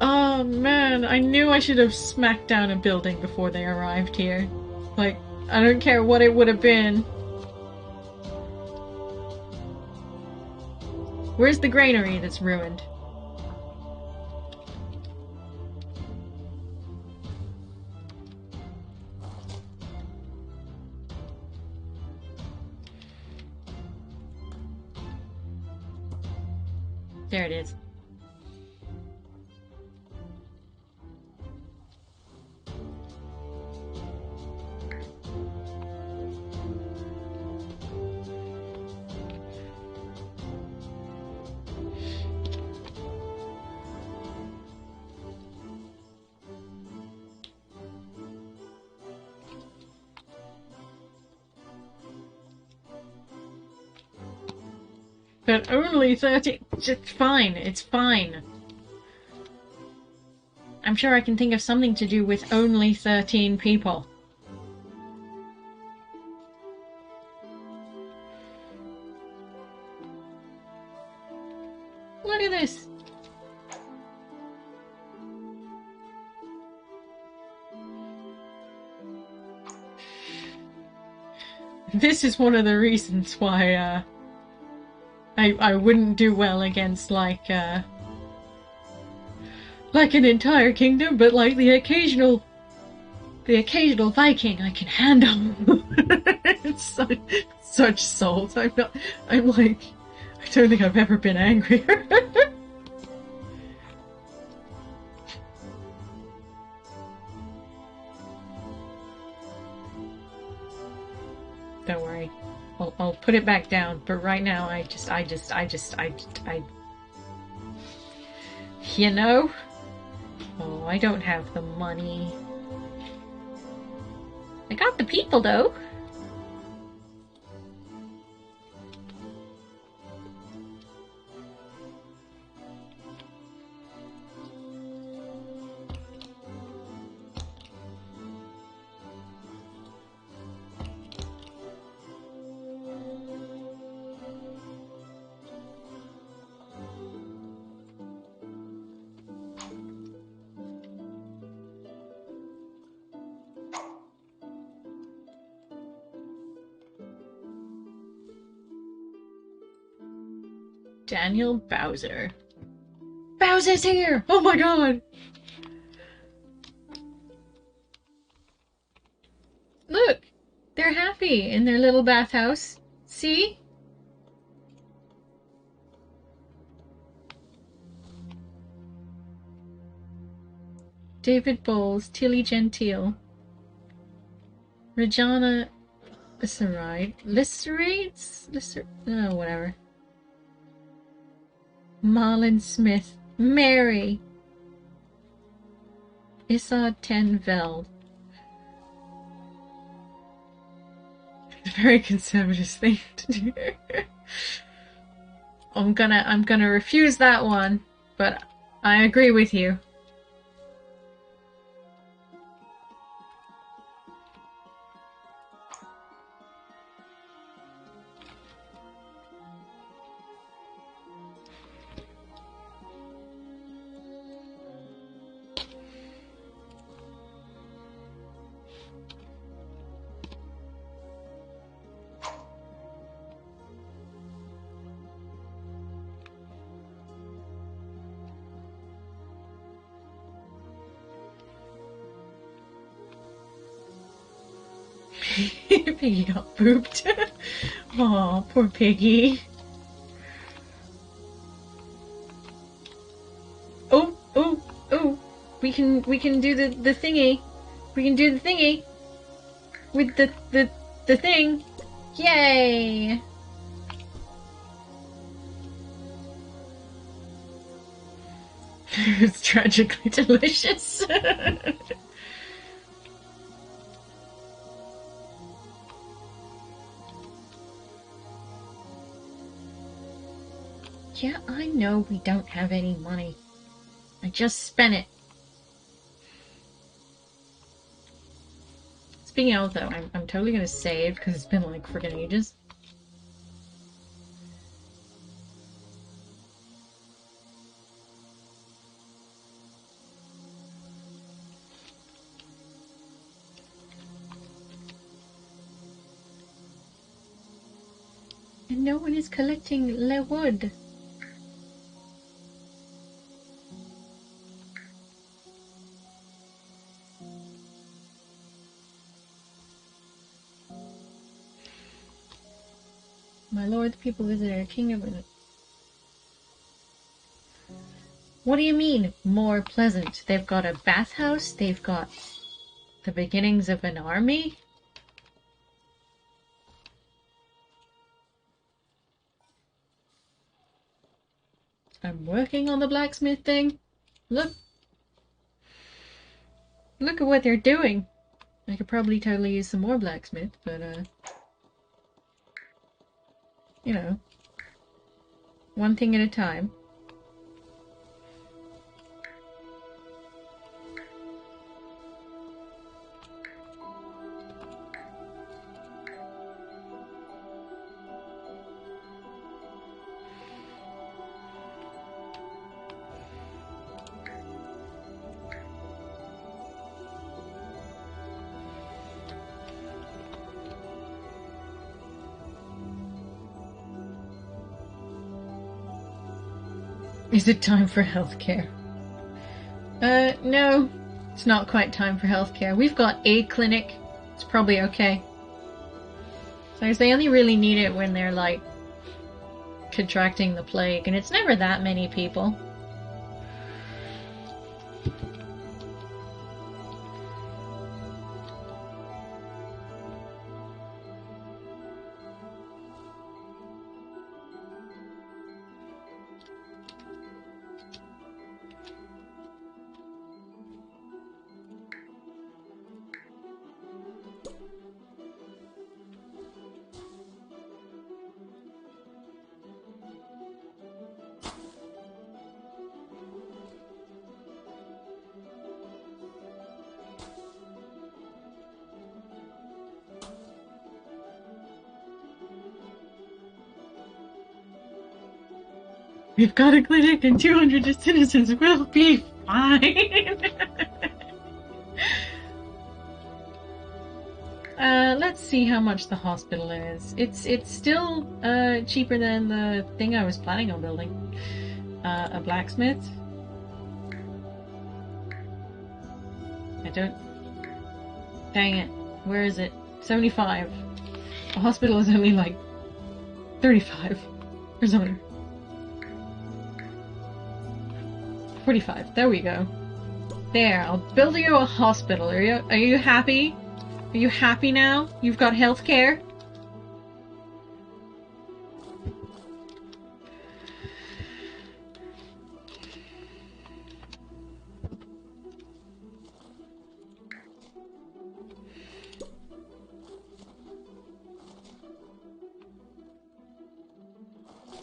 Oh man, I knew I should have smacked down a building before they arrived here. Like, I don't care what it would have been. Where's the granary that's ruined? There it is. But only 30. It's fine. It's fine. I'm sure I can think of something to do with only 13 people. Look at this. This is one of the reasons why, I wouldn't do well against, like an entire kingdom, but like the occasional Viking I can handle. It's such salt. I'm like, I don't think I've ever been angrier. Don't worry. I'll put it back down, but right now I you know? Oh, I don't have the money. I got the people, though. Daniel Bowser. Bowser's here! Oh my god! Look! They're happy in their little bathhouse. See? David Bowles, Tilly Gentile, Regina Lisserides? Oh, whatever. Marlon Smith, Mary, Issa ten Veld. It's a very conservative thing to do. I'm gonna refuse that one, but I agree with you. Piggy got pooped. Aw, poor Piggy. Oh, oh, oh. We can do the thingy. We can do the thingy. With the thing. Yay! It's tragically delicious. Yeah, I know we don't have any money. I just spent it. Speaking of though, I'm totally gonna save because it's been like friggin' ages. And no one is collecting le wood. My lord, the people visit our kingdom. What do you mean, more pleasant? They've got a bathhouse, they've got the beginnings of an army. I'm working on the blacksmith thing. Look. Look at what they're doing. I could probably totally use some more blacksmith, but you know, one thing at a time. Is it time for healthcare? No. It's not quite time for healthcare. We've got a clinic. It's probably okay. So they only really need it when they're, like, contracting the plague, and it's never that many people. We've got a clinic and 200 citizens will be fine. Let's see how much the hospital is. It's still cheaper than the thing I was planning on building. A blacksmith. I don't... Dang it. Where is it? 75. The hospital is only like 35 or something. 45. There we go. There, I'll build you a hospital. Are you happy? Are you happy now? You've got health care?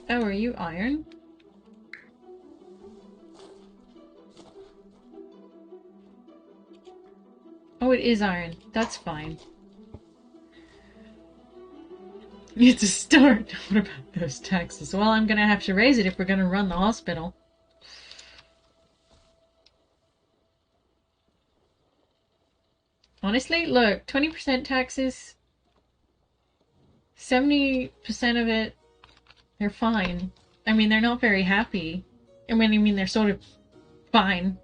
Oh, are you iron? Oh, it is iron. That's fine. It's a start. What about those taxes? Well, I'm gonna have to raise it if we're gonna run the hospital. Honestly, look, 20% taxes, 70% of it, they're fine. I mean, they're not very happy. I mean, they're sort of fine.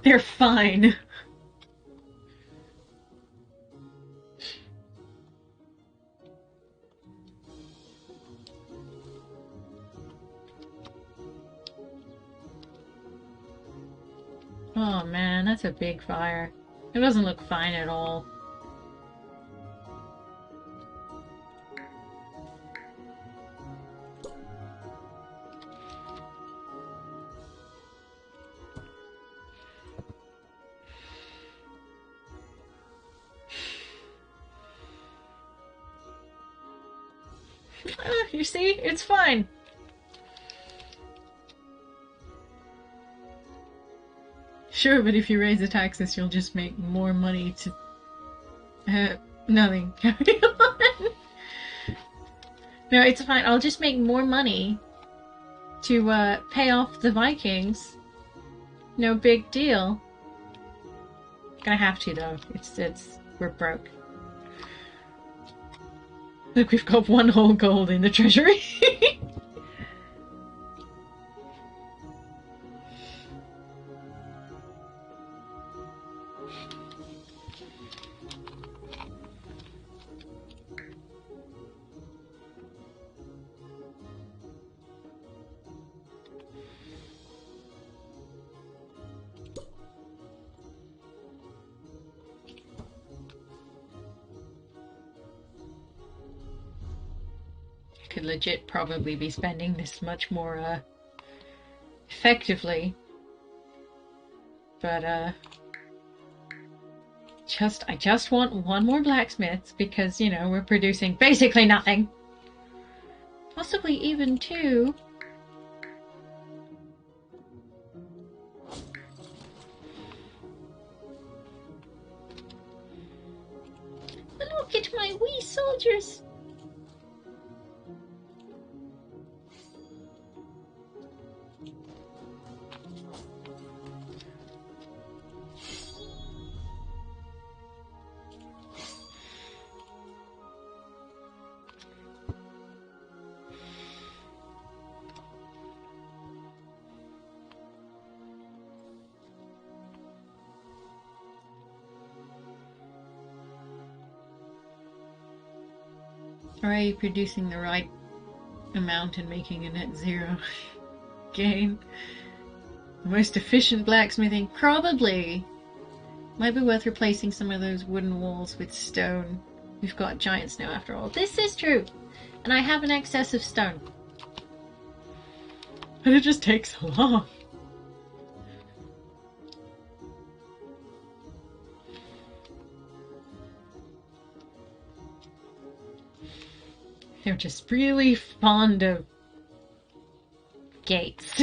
They're fine. Oh man, that's a big fire. It doesn't look fine at all. You see? It's fine. Sure, but if you raise the taxes, you'll just make more money to... nothing. Carry on. No, it's fine. I'll just make more money to, pay off the Vikings. No big deal. Gonna have to, though. We're broke. Look, we've got 1 whole gold in the treasury. Could legit probably be spending this much more, effectively. But, I just want 1 more blacksmith because, you know, we're producing basically nothing. Possibly even 2. Look at my wee soldiers! Are you producing the right amount and making a net zero gain? The most efficient blacksmithing? Probably. Might be worth replacing some of those wooden walls with stone. We've got giant snow after all. This is true! And I have an excess of stone. But it just takes so long. They're just really fond of gates.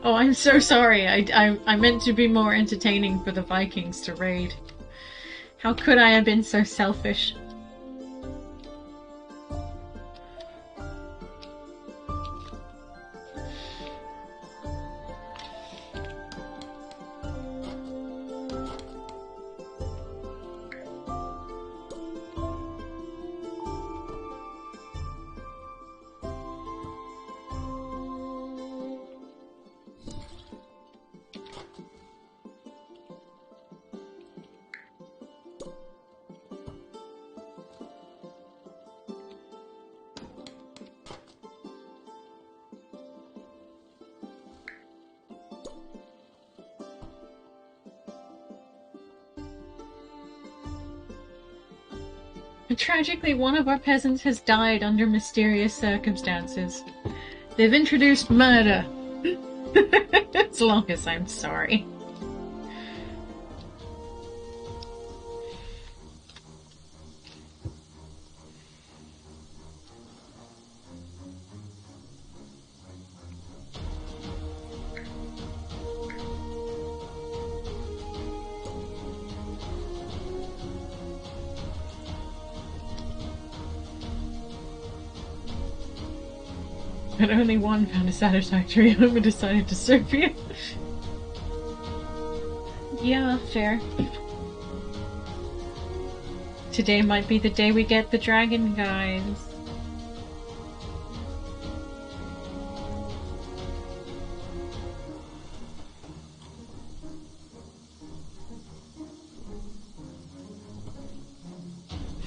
Oh, I'm so sorry. I meant to be more entertaining for the Vikings to raid. How could I have been so selfish? Tragically, one of our peasants has died under mysterious circumstances. They've introduced murder. As long as I'm sorry. but only one found a satisfactory home and decided to serve you. Yeah, fair. Today might be the day we get the dragon, guys.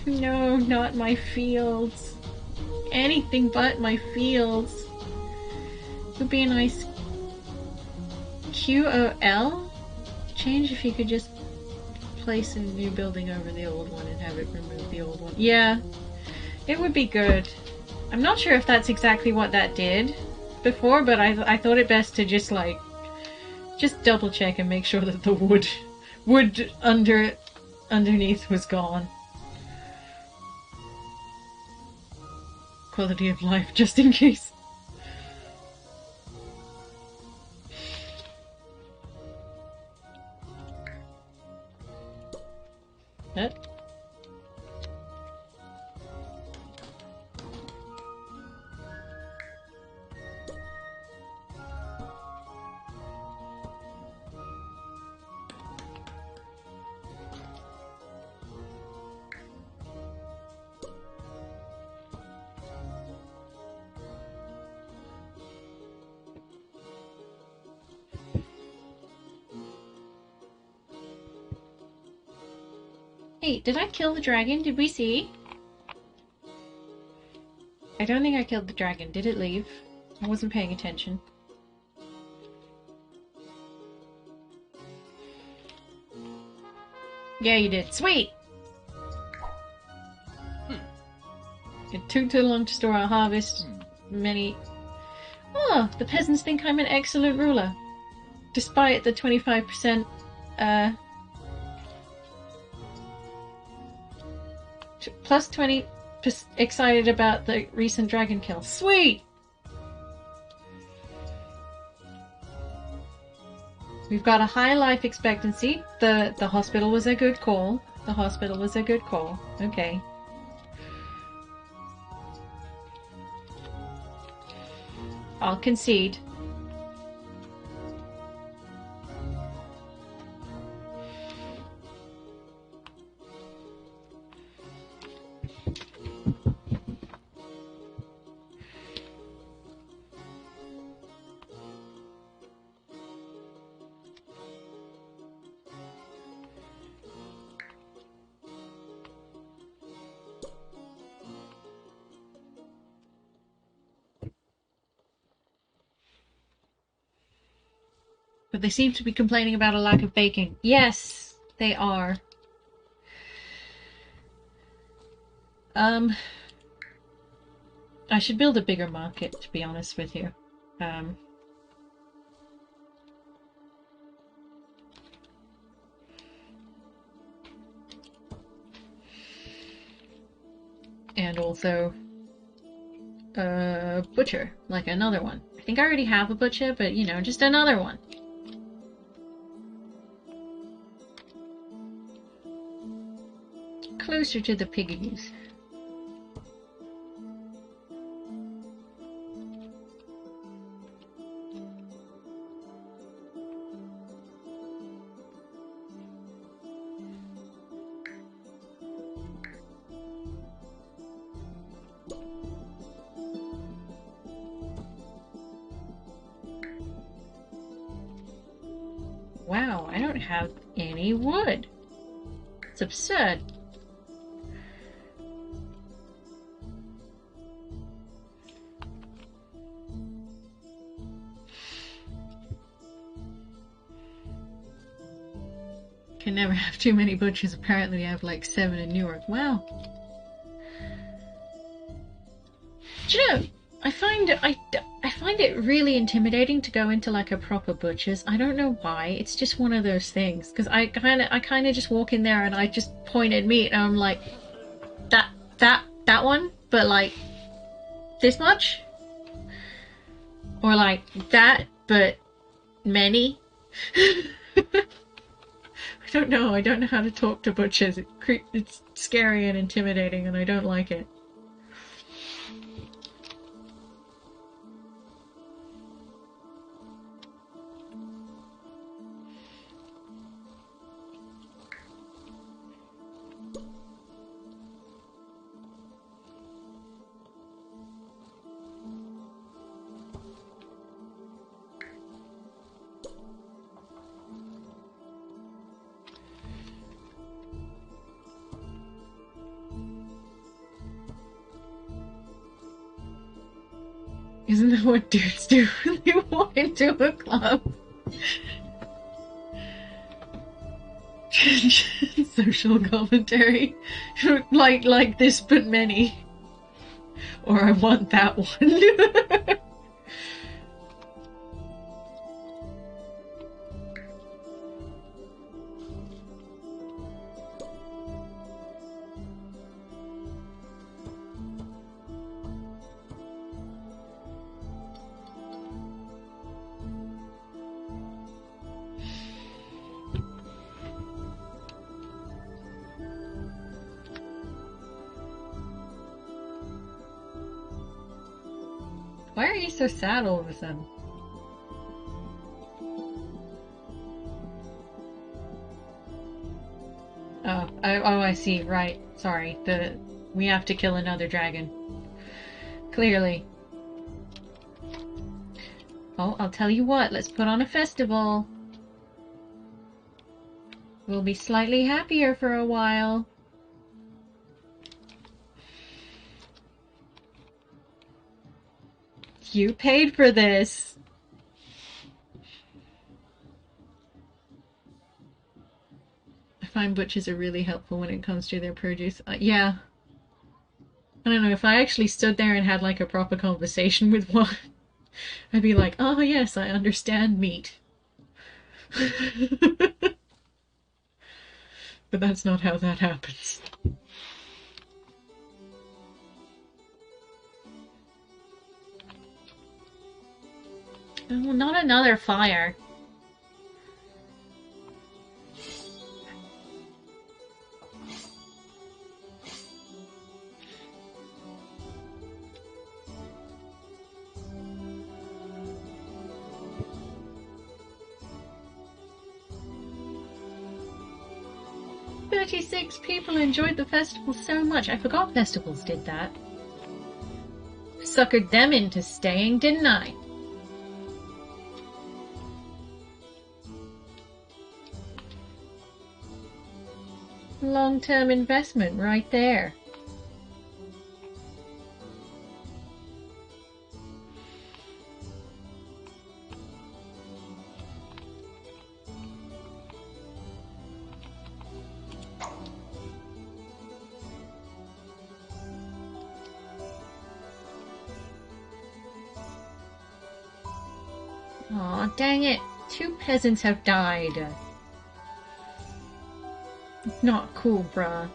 No, not my fields. Anything but my fields. Would be a nice QOL change if you could just place a new building over the old one and have it remove the old one. Yeah, it would be good. I'm not sure if that's exactly what that did before, but I thought it best to just like double check and make sure that the wood underneath was gone. Quality of life, just in case. Hey, did I kill the dragon? Did we see? I don't think I killed the dragon. Did it leave? I wasn't paying attention. Yeah, you did. Sweet! It took too long to store our harvest. Many... Oh, the peasants think I'm an excellent ruler. Despite the 25%, plus 20 excited about the recent dragon kill. Sweet! We've got a high life expectancy. The hospital was a good call. The hospital was a good call. Okay. I'll concede. But they seem to be complaining about a lack of baking. Yes, they are. I should build a bigger market, to be honest with you. And also a butcher, like another one. I think I already have a butcher, but you know, just another one. Closer to the piggies. Wow, I don't have any wood. It's absurd. Can never have too many butchers. Apparently I have like 7 in Newark. Wow. Do you know, I find it really intimidating to go into like a proper butcher's. I don't know why. It's just one of those things. Because I kind of just walk in there and I just point at meat and I'm like, that one, but like this much, or like that, but many. I don't know. I don't know how to talk to butchers. It's scary and intimidating, and I don't like it. Isn't that what dudes do when they walk into a club? Social commentary. like this but many. Or I want that one. Why are you so sad all of a sudden? Oh, I see. Right. Sorry. We have to kill another dragon. Clearly. Oh, I'll tell you what. Let's put on a festival. We'll be slightly happier for a while. You paid for this. I find butchers are really helpful when it comes to their produce. Yeah. I don't know, if I actually stood there and had like a proper conversation with one, I'd be like, oh yes, I understand meat. But that's not how that happens. Oh, not another fire. "36 people enjoyed the festival so much. I forgot festivals did that. Suckered them into staying, didn't I?" Long-term investment right there. Aw, dang it. 2 peasants have died. Not cool, bruh.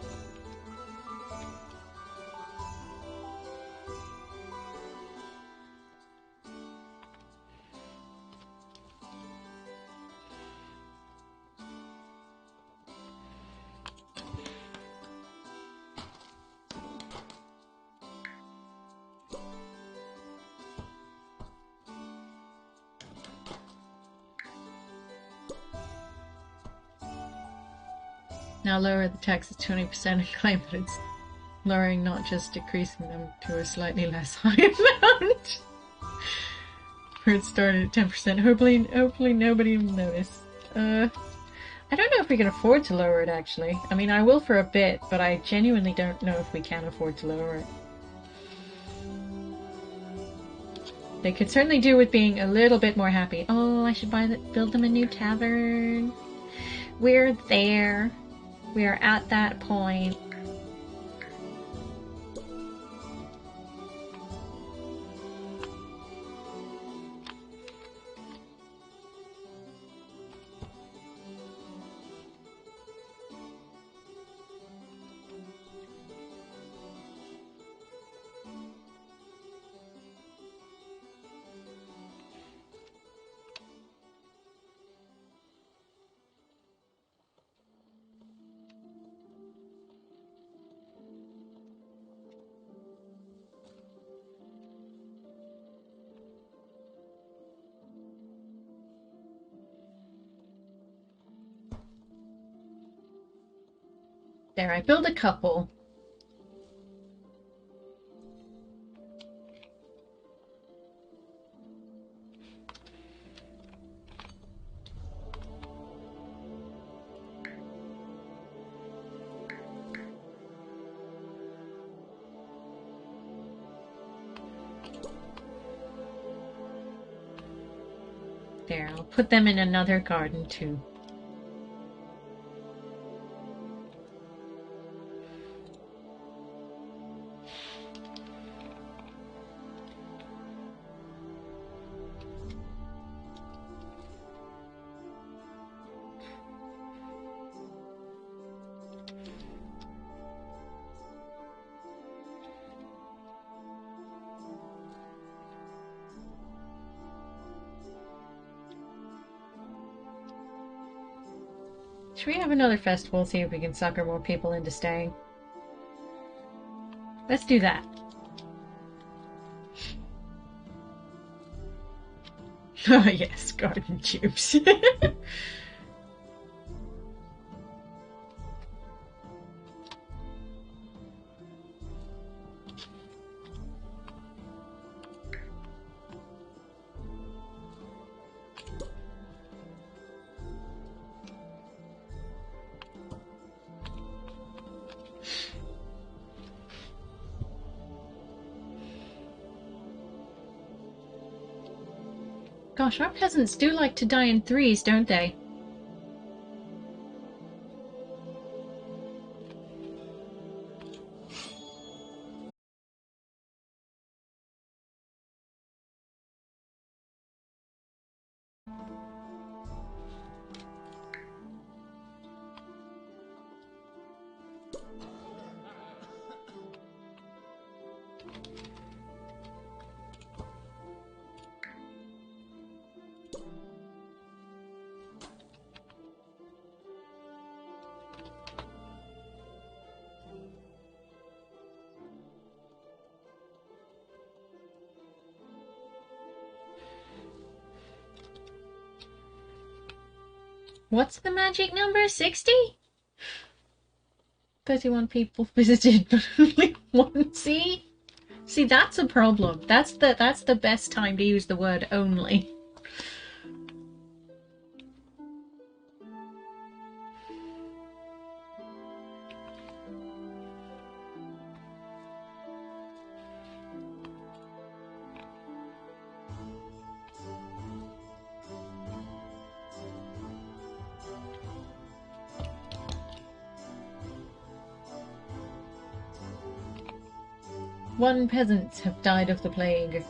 Now lower the taxes 20% and claim that it's lowering, not just decreasing them to a slightly less high amount. Where it started at 10%. Hopefully nobody will notice. I don't know if we can afford to lower it, actually. I mean, I will for a bit, but I genuinely don't know if we can afford to lower it. They could certainly do with being a little bit more happy. Oh, I should build them a new tavern. We're there. We are at that point. There, I build a couple. There, I'll put them in another garden too. Should we have another festival, see if we can sucker more people into staying? Let's do that. Oh yes, garden tubes. Gosh, our peasants do like to die in threes, don't they? What's the magic number? 60? 31 people visited, but only one. See, that's a problem. That's the best time to use the word only. One peasant have died of the plague.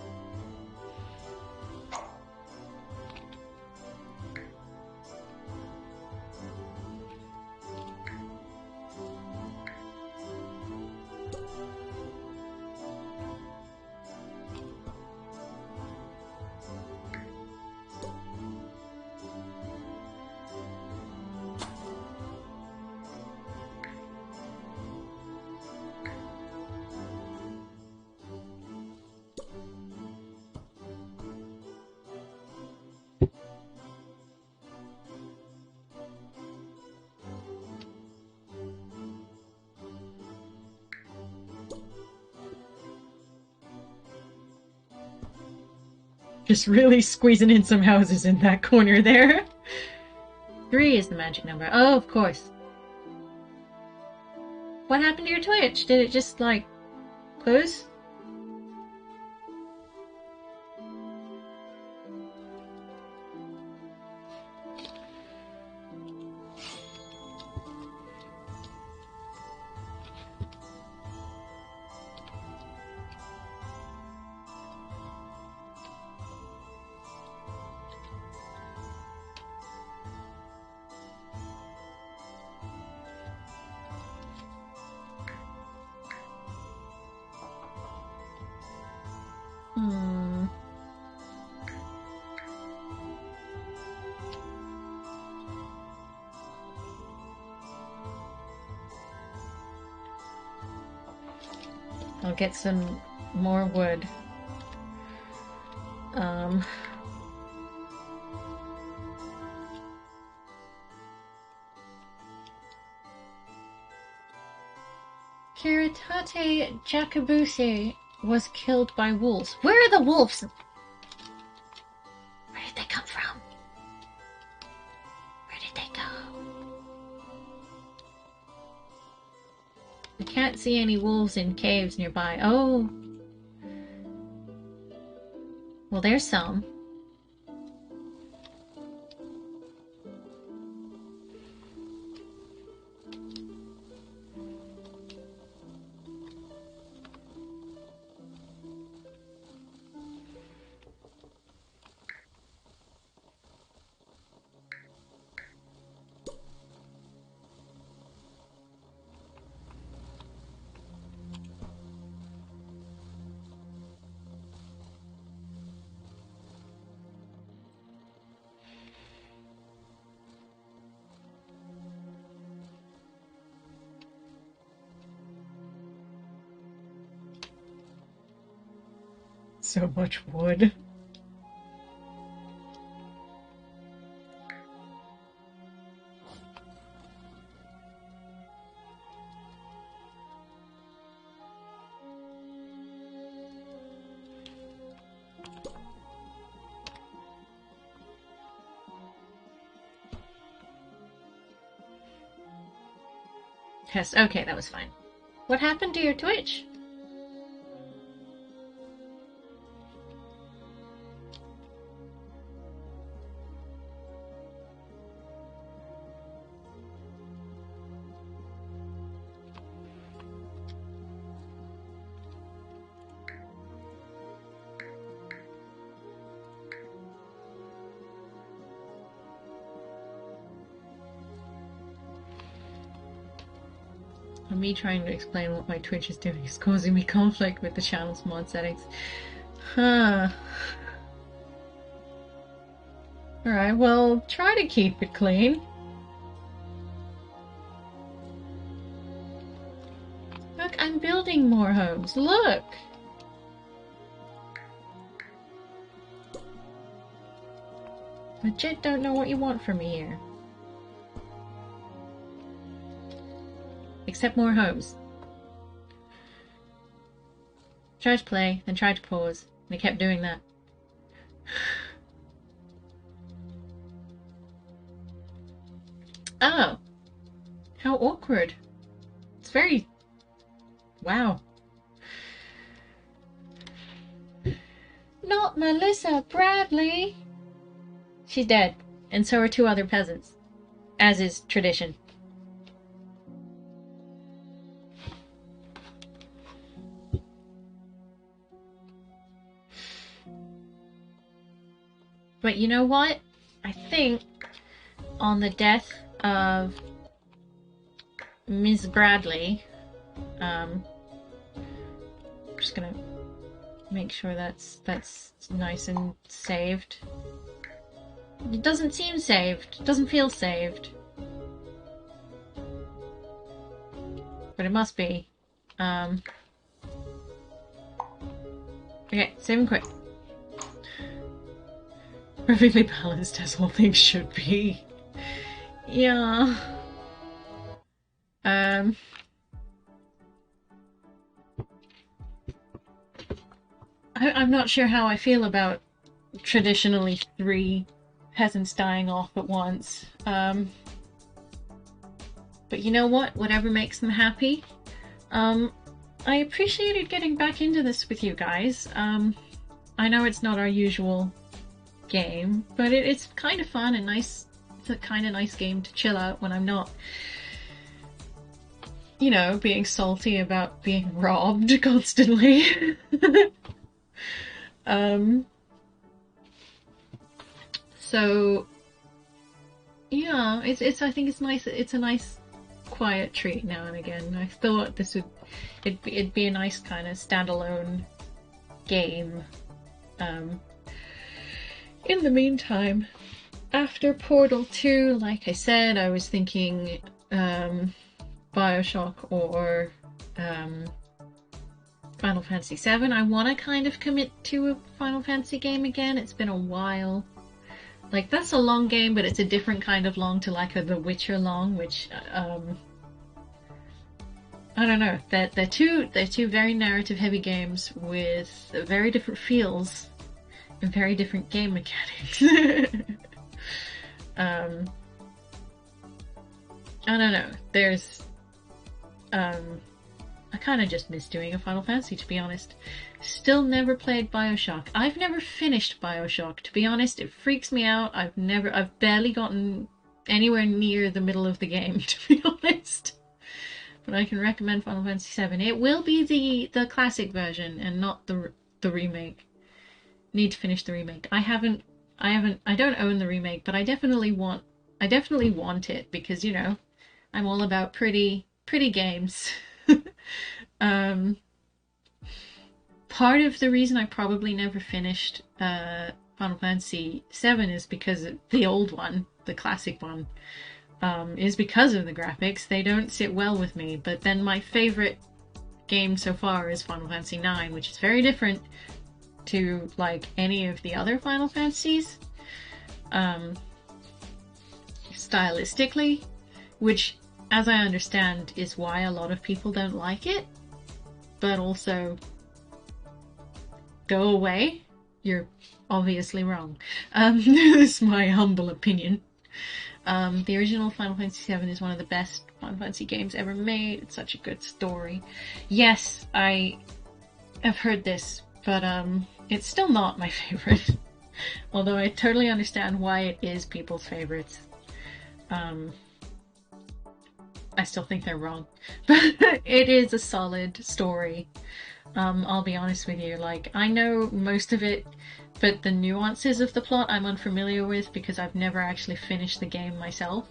Just really squeezing in some houses in that corner there. 3 is the magic number. Oh, of course. What happened to your Twitch? Did it just, like, close? I'll get some more wood. Kiritate Jakabuse was killed by wolves. Where are the wolves? Where did they come from? Where did they go? I can't see any wolves in caves nearby. Oh. Well, there's some. so much wood. Yes, okay, that was fine. What happened to your Twitch? Me trying to explain what my Twitch is doing is causing me conflict with the channel's mod settings. Huh. Alright, well, try to keep it clean. Look, I'm building more homes. Look! Legit don't know what you want from me here. Except more homes. Tried to play, then tried to pause, and I kept doing that. Oh. How awkward. It's very... Wow. Not Melissa Bradley! She's dead, and so are 2 other peasants. As is tradition. But you know what? I think on the death of Ms. Bradley, I'm just gonna make sure that's nice and saved. It doesn't seem saved. It doesn't feel saved. But it must be. Okay, save and quick. Perfectly balanced as all things should be. Yeah. I'm not sure how I feel about traditionally 3 peasants dying off at once. But you know what? Whatever makes them happy. I appreciated getting back into this with you guys. I know it's not our usual game, but it's kind of fun and nice. It's a kind of nice game to chill out when I'm not, you know, being salty about being robbed constantly. So yeah, it's I think it's nice. It's a nice quiet treat now and again. I thought it'd be a nice kind of standalone game. In the meantime, after Portal 2, like I said, I was thinking Bioshock or Final Fantasy VII. I want to kind of commit to a Final Fantasy game again. It's been a while. Like, that's a long game, but it's a different kind of long to like a The Witcher long, which I don't know. They're two very narrative heavy games with very different feels and very different game mechanics. I don't know. There's I kind of just miss doing a Final Fantasy, to be honest. Still never played Bioshock. I've never finished Bioshock, to be honest. It freaks me out. I've barely gotten anywhere near the middle of the game, to be honest. But I can recommend Final Fantasy VII. It will be the classic version and not the remake. Need to finish the remake. I don't own the remake, but I definitely want it because, you know, I'm all about pretty games. Part of the reason I probably never finished Final Fantasy VII is because the old one, the classic one, is because of the graphics. They don't sit well with me, but then my favorite game so far is Final Fantasy IX, which is very different to like any of the other Final Fantasies, stylistically, which, as I understand, is why a lot of people don't like it. But also, go away. You're obviously wrong. This is my humble opinion. The original Final Fantasy VII is one of the best Final Fantasy games ever made. It's such a good story. Yes, I have heard this, but it's still not my favorite. Although I totally understand why it is people's favorites. I still think they're wrong. But it is a solid story. I'll be honest with you, like, I know most of it, but the nuances of the plot I'm unfamiliar with because I've never actually finished the game myself.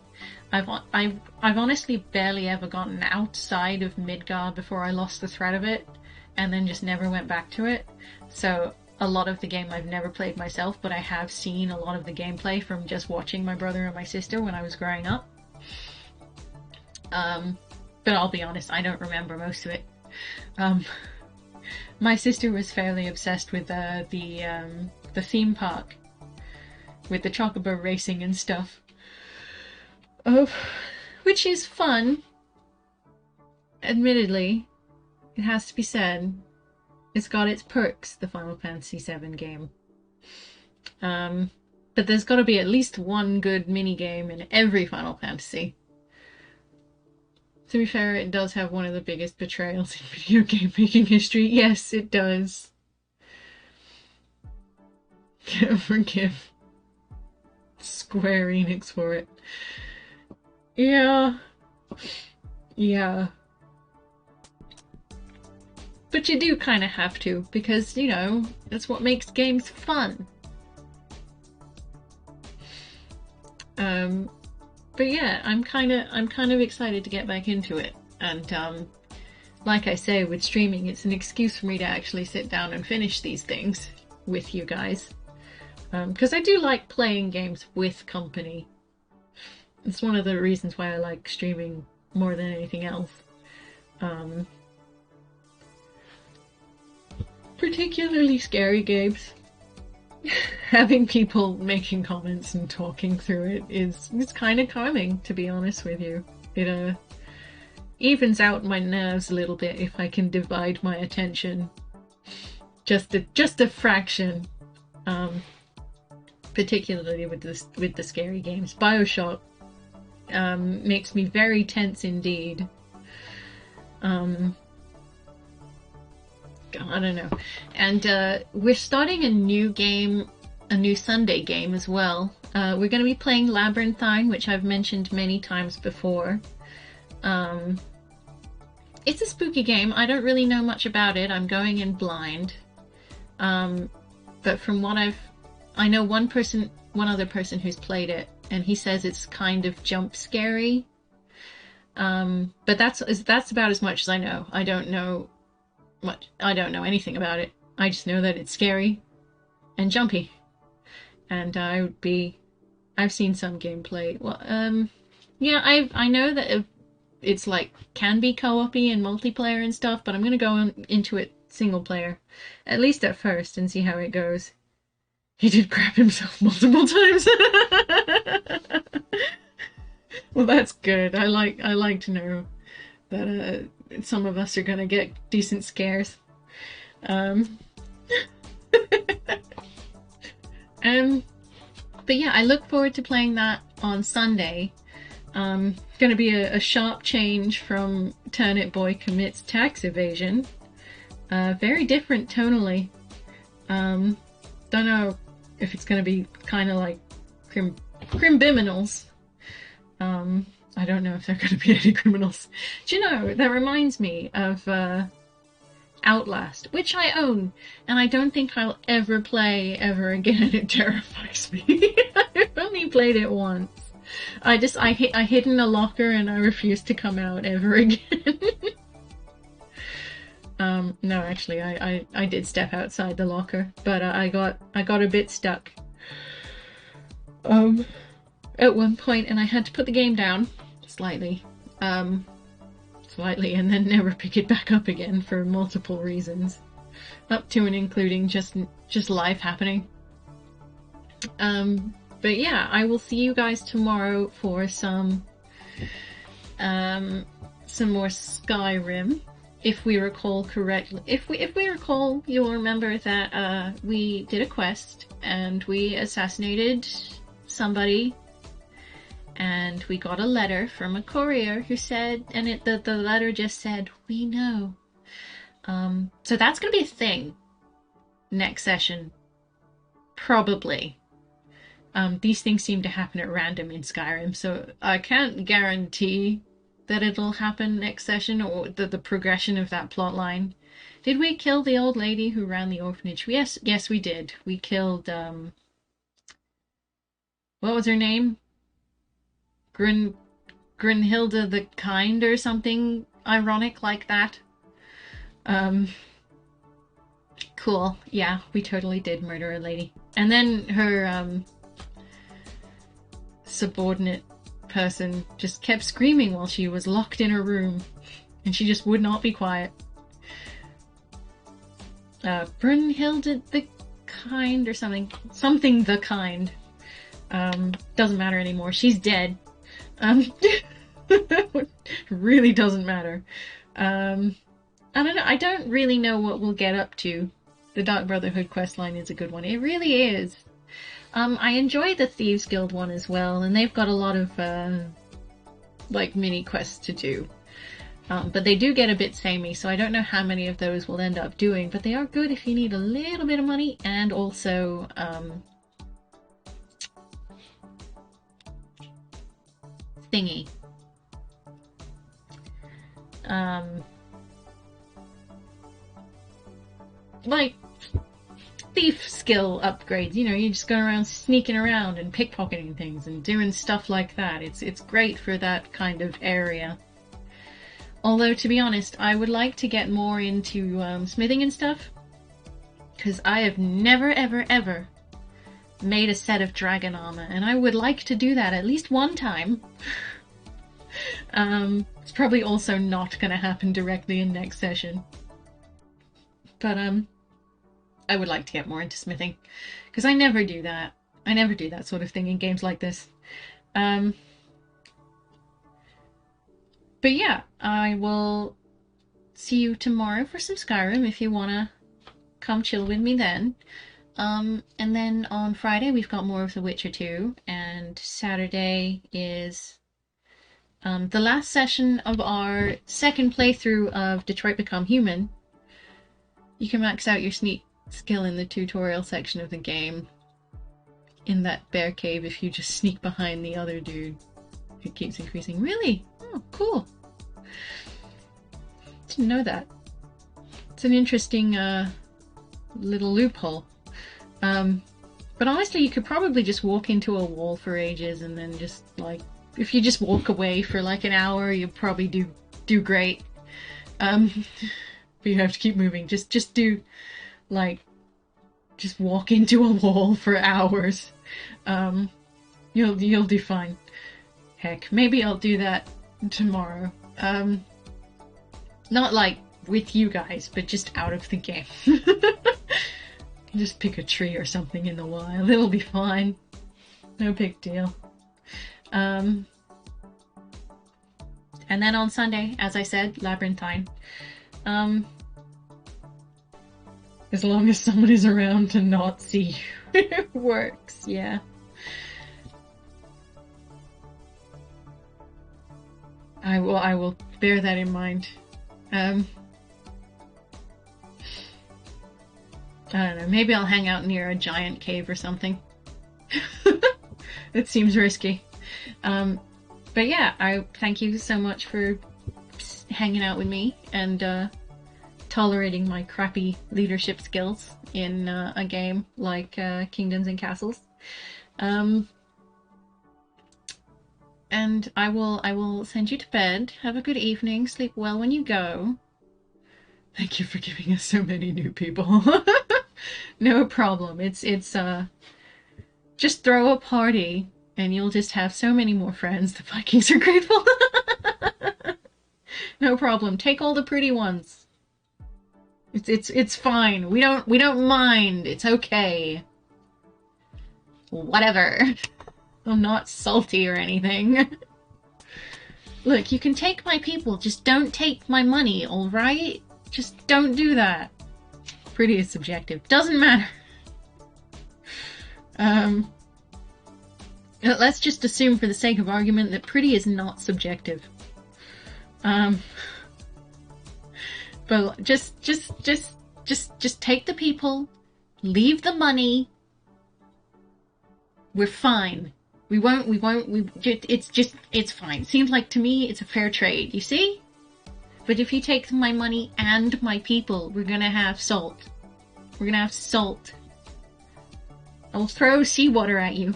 I've honestly barely ever gotten outside of Midgard before I lost the thread of it, and then just never went back to it. So a lot of the game I've never played myself, but I have seen a lot of the gameplay from just watching my brother and my sister when I was growing up. But I'll be honest, I don't remember most of it. My sister was fairly obsessed with the theme park, with the chocobo racing and stuff. Oh, which is fun. Admittedly, it has to be said, it's got its perks, the Final Fantasy VII game. But there's got to be at least one good minigame in every Final Fantasy. To be fair, it does have one of the biggest betrayals in video game making history. Yes, it does. Can't forgive Square Enix for it. Yeah. Yeah. But you do kind of have to, because, you know, that's what makes games fun. But yeah, I'm kind of excited to get back into it. And like I say, with streaming, it's an excuse for me to actually sit down and finish these things with you guys. Because I do like playing games with company. It's one of the reasons why I like streaming more than anything else. Particularly scary games. Having people making comments and talking through it is kind of calming, to be honest with you. It evens out my nerves a little bit if I can divide my attention just a fraction. Particularly with the scary games. BioShock makes me very tense indeed. I don't know. And we're starting a new game, a new Sunday game as well. We're going to be playing Labyrinthine, which I've mentioned many times before. It's a spooky game. I don't really know much about it. I'm going in blind. But from what I know one other person who's played it, and he says it's kind of jump scary. But that's about as much as I know. I don't know anything about it. I just know that it's scary and jumpy. And I've seen some gameplay. Well, yeah, I know that it's like can be co-op-y and multiplayer and stuff, but I'm gonna go into it single player, at least at first, and see how it goes. He did crap himself multiple times. Well, that's good. I like to know that some of us are gonna get decent scares. But yeah, I look forward to playing that on Sunday. Gonna be a sharp change from Turnip Boy Commits Tax Evasion. Very different tonally. Don't know if it's gonna be kind of like Crimbiminals. I don't know if there are going to be any criminals. Do you know, that reminds me of Outlast, which I own, and I don't think I'll ever play ever again. It terrifies me. I've only played it once. I hid in a locker and I refused to come out ever again. No, actually, I did step outside the locker, but I got a bit stuck. At one point, and I had to put the game down slightly, and then never pick it back up again for multiple reasons. Up to and including just life happening. But yeah, I will see you guys tomorrow for some more Skyrim. If we recall correctly, if we recall, you'll remember that we did a quest and we assassinated somebody, and we got a letter from a courier who said, and the letter just said, "We know." So that's gonna be a thing next session, probably. These things seem to happen at random in Skyrim, so I can't guarantee that it'll happen next session, or the progression of that plot line. Did we kill the old lady who ran the orphanage? Yes, we did. We killed, what was her name? Grunhilda the Kind or something ironic like that. Cool. Yeah, we totally did murder a lady. And then her, subordinate person just kept screaming while she was locked in her room, and she just would not be quiet. Brunhilde the Kind or something the Kind. Doesn't matter anymore. She's dead. Really doesn't matter. I don't know. I don't really know what we'll get up to. The Dark Brotherhood questline is a good one. It really is. I enjoy the Thieves Guild one as well, and they've got a lot of, like, mini quests to do. But they do get a bit samey, so I don't know how many of those we'll end up doing, but they are good if you need a little bit of money, and also, thingy. Like, thief skill upgrades. You know, you're just going around sneaking around and pickpocketing things and doing stuff like that. It's great for that kind of area. Although, to be honest, I would like to get more into smithing and stuff, because I have never, ever, ever made a set of dragon armor, and I would like to do that at least one time. It's probably also not going to happen directly in next session. But, I would like to get more into smithing, because I never do that. I never do that sort of thing in games like this. But yeah, I will see you tomorrow for some Skyrim if you want to come chill with me then. And then on Friday we've got more of The Witcher 2, and Saturday is the last session of our second playthrough of Detroit Become Human. You can max out your sneak skill in the tutorial section of the game in that bear cave if you just sneak behind the other dude. It keeps increasing. Really? Oh, cool. Didn't know that. It's an interesting little loophole. But honestly, you could probably just walk into a wall for ages, and then just, like, if you just walk away for like an hour, you'll probably do great. But you have to keep moving. Just do, like, just walk into a wall for hours. You'll do fine. Heck, maybe I'll do that tomorrow. Not like with you guys, but just out of the game. Just pick a tree or something in the wild. It'll be fine. No big deal. And then on Sunday, as I said, Labyrinthine. As long as someone is around to not see you, it works, yeah. I will bear that in mind. I don't know, maybe I'll hang out near a giant cave or something. It seems risky. But yeah, I thank you so much for hanging out with me and tolerating my crappy leadership skills in a game like Kingdoms and Castles. And I will send you to bed. Have a good evening. Sleep well when you go. Thank you for giving us so many new people. No problem. It's just throw a party and you'll just have so many more friends. The Vikings are grateful. No problem. Take all the pretty ones. It's fine. We don't mind. It's okay. Whatever. I'm not salty or anything. Look, you can take my people, just don't take my money, alright? Just don't do that. Pretty is subjective. Doesn't matter. Let's just assume for the sake of argument that pretty is not subjective. But just take the people, leave the money. We're fine. It's fine. Seems like to me it's a fair trade, you see? But if you take my money and my people, we're gonna have salt. We're gonna have salt. I'll throw seawater at you.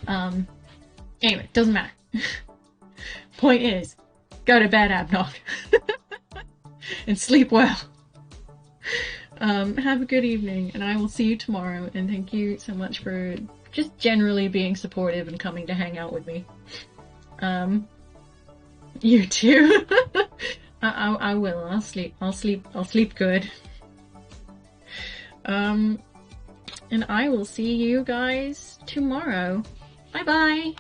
Anyway, doesn't matter. Point is, go to bed, Abnog. And sleep well. Have a good evening, and I will see you tomorrow, and thank you so much for just generally being supportive and coming to hang out with me. You too. I will. I'll sleep good. And I will see you guys tomorrow. Bye bye.